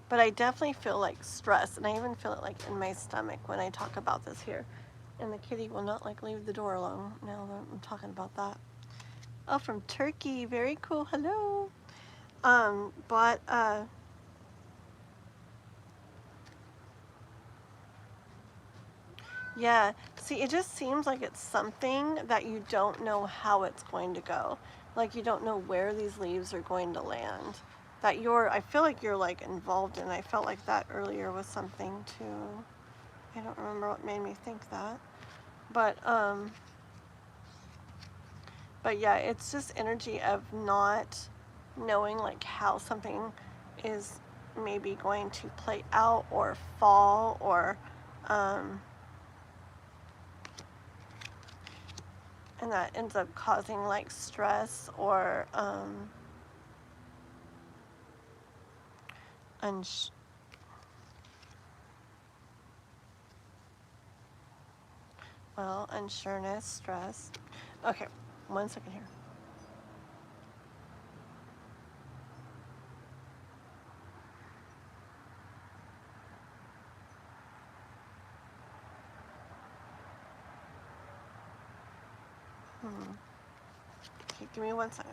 But I definitely feel, like, stress, and I even feel it, like, in my stomach when I talk about this here. And the kitty will not like leave the door alone now that I'm talking about that. Oh, from Turkey. Very cool. Hello. But yeah, see, it just seems like it's something that you don't know how it's going to go. Like you don't know where these leaves are going to land. That I feel like you're like involved in. I felt like that earlier with something too. I don't remember what made me think that. But yeah, it's just energy of not knowing like how something is maybe going to play out or fall, or and that ends up causing like stress or unsureness, stress. Okay, 1 second here. Okay, give me 1 second.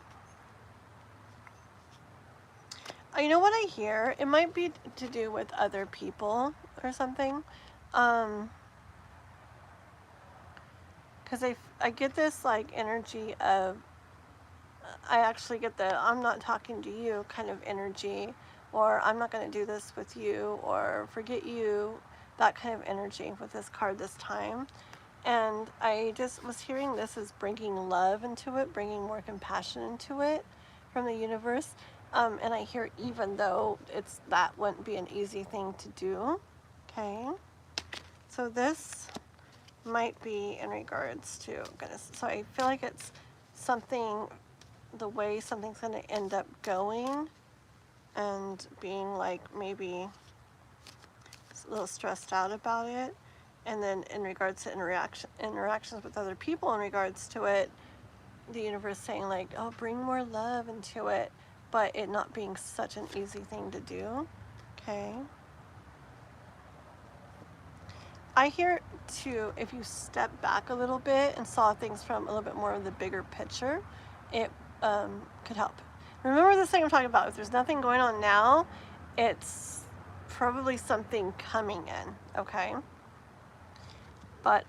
You know what I hear? It might be to do with other people or something. Because I get this like energy of, I actually get the I'm not talking to you kind of energy, or I'm not going to do this with you, or forget you, that kind of energy with this card this time. And I just was hearing this as bringing love into it, bringing more compassion into it from the universe. And I hear even though that wouldn't be an easy thing to do. Okay. So this might be in regards to, goodness, so I feel like it's something, the way something's going to end up going and being like maybe a little stressed out about it. And then in regards to interactions with other people in regards to it, the universe saying like, oh, bring more love into it, but it not being such an easy thing to do. Okay. I hear too, if you step back a little bit and saw things from a little bit more of the bigger picture, it could help. Remember this thing I'm talking about. If there's nothing going on now, it's probably something coming in, okay? But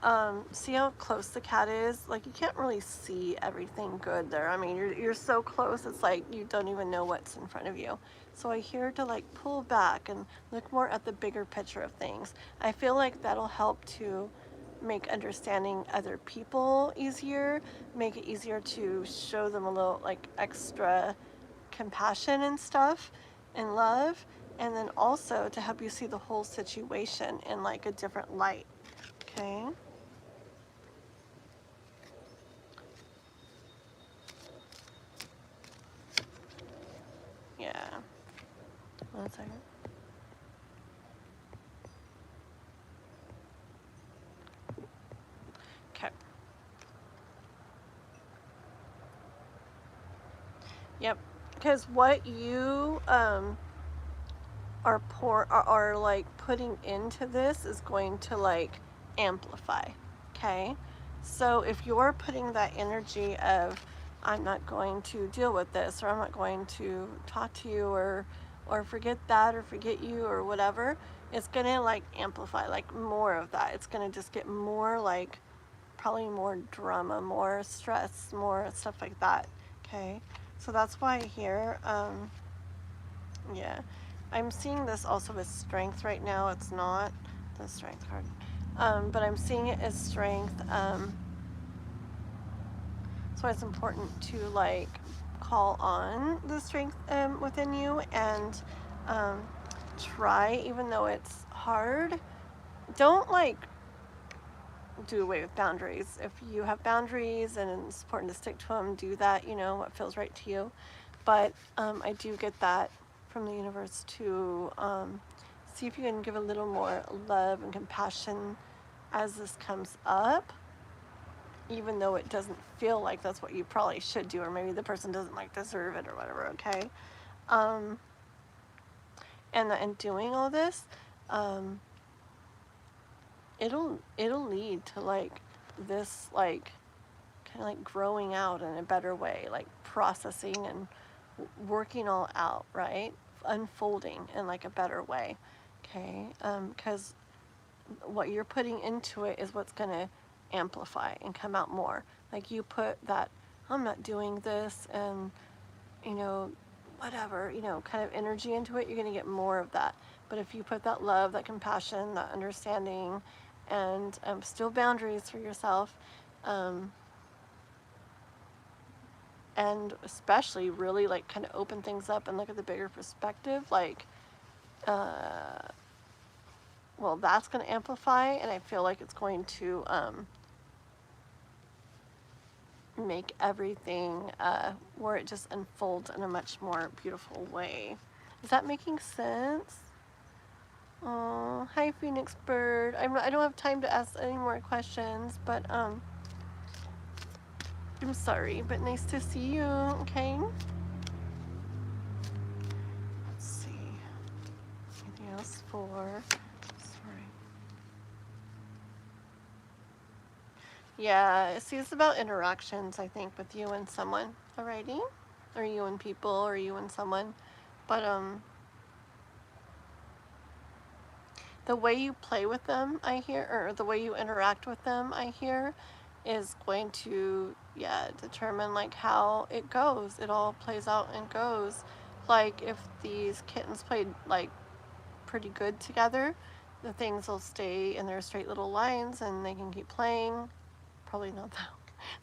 see how close the cat is? Like you can't really see everything good there. I mean, you're so close, it's like you don't even know what's in front of you. So I hear to like pull back and look more at the bigger picture of things. I feel like that'll help to make understanding other people easier, make it easier to show them a little like extra compassion and stuff and love, and then also to help you see the whole situation in like a different light. Okay. Yeah. 1 second. Okay. Yep. Because what you are like putting into this is going to like amplify. Okay. So if you're putting that energy of I'm not going to deal with this, or I'm not going to talk to you, or forget that, or forget you, or whatever, it's gonna like amplify like more of that. It's gonna just get more like probably more drama, more stress, more stuff like that. Okay. So that's why here, yeah, I'm seeing this also with strength right now. It's not the strength card, but I'm seeing it as strength. So it's important to like call on the strength within you and try, even though it's hard. Don't like do away with boundaries. If you have boundaries and it's important to stick to them, do that, you know, what feels right to you. But I do get that from the universe to see if you can give a little more love and compassion as this comes up, even though it doesn't feel like that's what you probably should do, or maybe the person doesn't like deserve it or whatever, okay? And in doing all this, it'll lead to like this like kind of like growing out in a better way, like processing and working all out, right? Unfolding in like a better way, okay? Because what you're putting into it is what's going to amplify and come out more. Like you put that, I'm not doing this, and you know, whatever, you know, kind of energy into it, you're going to get more of that. But if you put that love, that compassion, that understanding, and still boundaries for yourself, and especially really like kind of open things up and look at the bigger perspective, like, well, that's going to amplify, and I feel like it's going to make everything where it just unfolds in a much more beautiful way. Is that making sense? Oh, hi Phoenix Bird. I don't have time to ask any more questions, but I'm sorry, but nice to see you, okay? Let's see. Anything else for, sorry. Yeah, see, it's about interactions, I think, with you and someone, alrighty? Or you and people, or you and someone. But the way you play with them, I hear, or the way you interact with them, I hear, is going to, yeah, determine like how it goes. It all plays out and goes. Like if these kittens played like pretty good together, the things will stay in their straight little lines and they can keep playing. Probably not that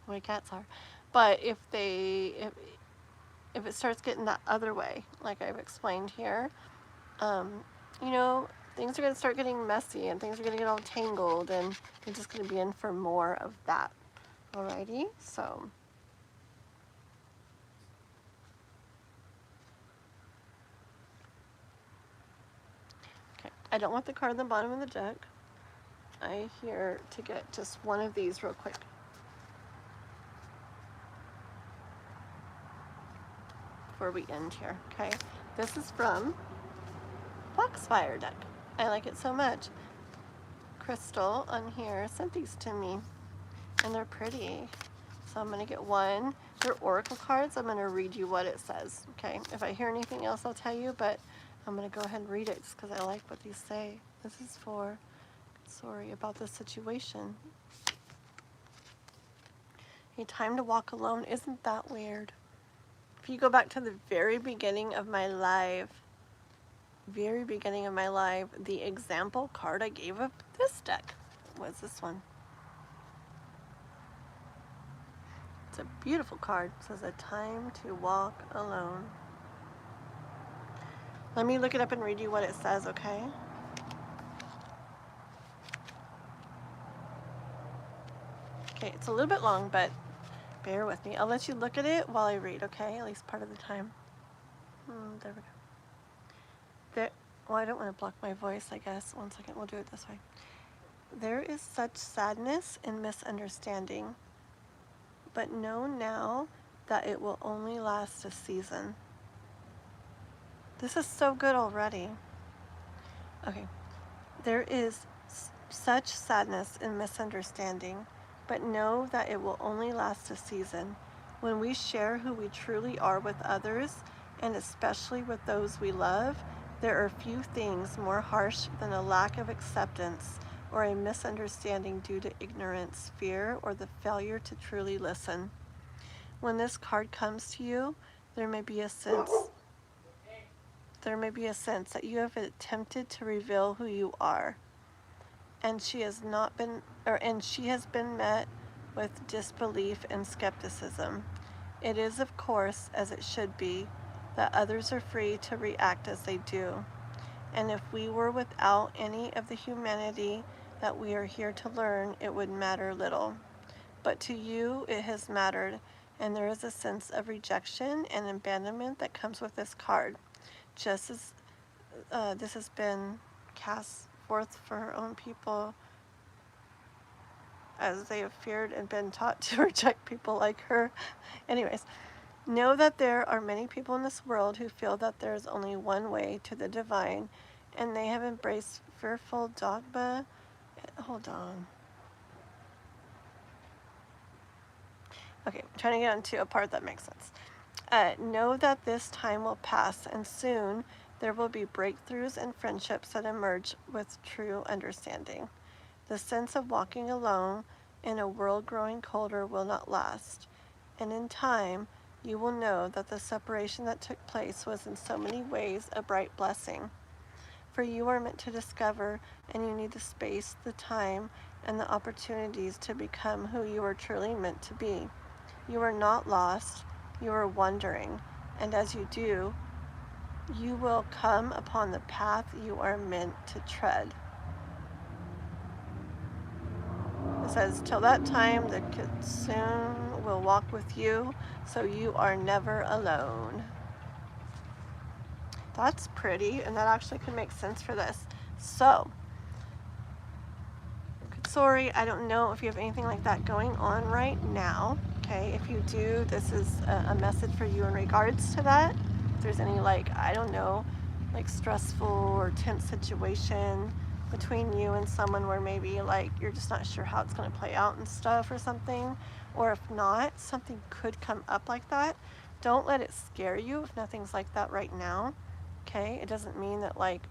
the way cats are. But if it starts getting that other way, like I've explained here, you know, things are going to start getting messy and things are going to get all tangled, and you're just going to be in for more of that. Alrighty, so. Okay, I don't want the card on the bottom of the deck. I here to get just one of these real quick. Before we end here, okay? This is from Foxfire deck. I like it so much. Crystal on here sent these to me, and they're pretty. So I'm going to get one. They're oracle cards. I'm going to read you what it says, okay? If I hear anything else, I'll tell you, but I'm going to go ahead and read it just because I like what these say. This is for, sorry about this situation. A time to walk alone. Isn't that weird? If you go back to the very beginning of my live, the example card I gave of this deck was this one. It's a beautiful card. It says a time to walk alone. Let me look it up and read you what it says, okay? Okay, it's a little bit long, but bear with me. I'll let you look at it while I read, okay? At least part of the time. There we go. Well, I don't want to block my voice, I guess. One second, we'll do it this way. There is such sadness and misunderstanding, but know now that it will only last a season. This is so good already. Okay. There is such sadness and misunderstanding, but know that it will only last a season. When we share who we truly are with others, and especially with those we love, there are few things more harsh than a lack of acceptance or a misunderstanding due to ignorance, fear, or the failure to truly listen. When this card comes to you, there may be a sense that you have attempted to reveal who you are, and she has been met with disbelief and skepticism. It is, of course, as it should be, that others are free to react as they do. And if we were without any of the humanity that we are here to learn, it would matter little. But to you, it has mattered, and there is a sense of rejection and abandonment that comes with this card. Just as this has been cast forth for her own people, as they have feared and been taught to reject people like her. Anyways, know that there are many people in this world who feel that there is only one way to the divine, and they have embraced fearful dogma hold on. Okay, I'm trying to get onto a part that makes sense. Know that this time will pass, and soon there will be breakthroughs and friendships that emerge with true understanding. The sense of walking alone in a world growing colder will not last, and in time you will know that the separation that took place was in so many ways a bright blessing. For you are meant to discover, and you need the space, the time, and the opportunities to become who you are truly meant to be. You are not lost, you are wandering, and as you do, you will come upon the path you are meant to tread. It says, till that time, the Kitsune will walk with you, so you are never alone. That's pretty, and that actually could make sense for this. So, sorry, I don't know if you have anything like that going on right now. Okay, if you do, this is a message for you in regards to that. If there's any, like, I don't know, like stressful or tense situation between you and someone where maybe like you're just not sure how it's going to play out and stuff or something, or if not, something could come up like that. Don't let it scare you if nothing's like that right now. Okay, it doesn't mean that like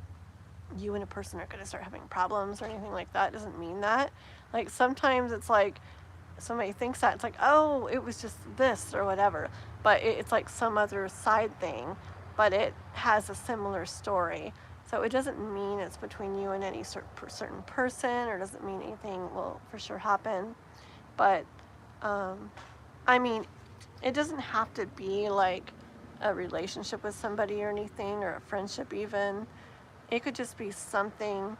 you and a person are going to start having problems or anything like that. It doesn't mean that. Like sometimes it's like somebody thinks that it's like, oh, it was just this or whatever, but it's like some other side thing, but it has a similar story. So it doesn't mean it's between you and any certain person, or doesn't mean anything will for sure happen. But I mean, it doesn't have to be like a relationship with somebody or anything, or a friendship even. It could just be something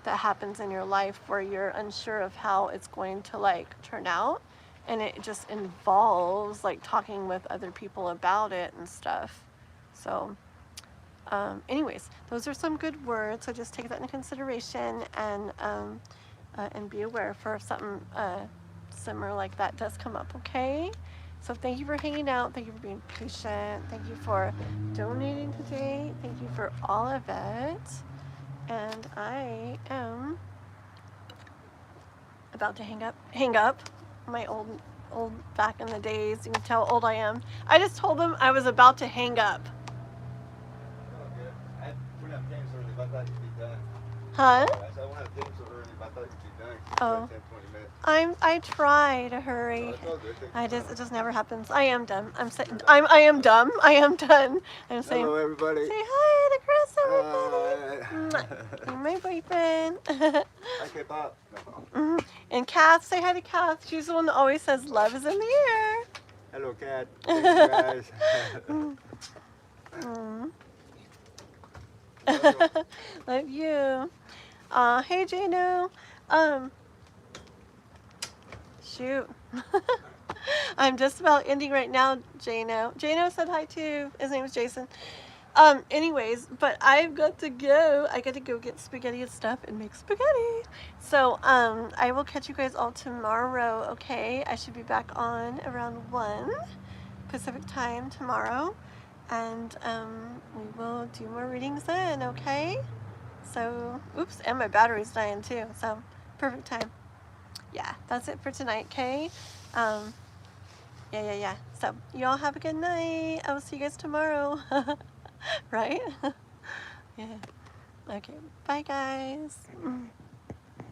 that happens in your life where you're unsure of how it's going to like turn out, and it just involves like talking with other people about it and stuff. So anyways, those are some good words, so just take that into consideration, and be aware for if something similar like that does come up. Okay, so thank you for hanging out, thank you for being patient, thank you for donating today, thank you for all of it. And I am about to hang up my old back in the days. You can tell how old I am. I just told them I was about to hang up. Huh? Oh. I try to hurry. It just never happens. I am dumb. I am dumb. I am done. I'm saying. Hello, everybody. Say hi to Chris, everybody. You're my boyfriend. Hi, K-pop. No. And Kath, say hi to Kath. She's the one that always says love is in the air. Hello, Kat. Thank you, guys. Love you. Hey, Jano. Shoot. I'm just about ending right now, Jano. Jano said hi too. His name is Jason. Anyways, but I've got to go. I got to go get spaghetti and stuff and make spaghetti. So, I will catch you guys all tomorrow, okay? I should be back on around 1 Pacific time tomorrow. And, we will do more readings then, okay? So, oops, and my battery's dying too, so perfect time. Yeah, that's it for tonight, okay? Yeah. So, you all have a good night. I will see you guys tomorrow. Right? Yeah. Okay, bye guys.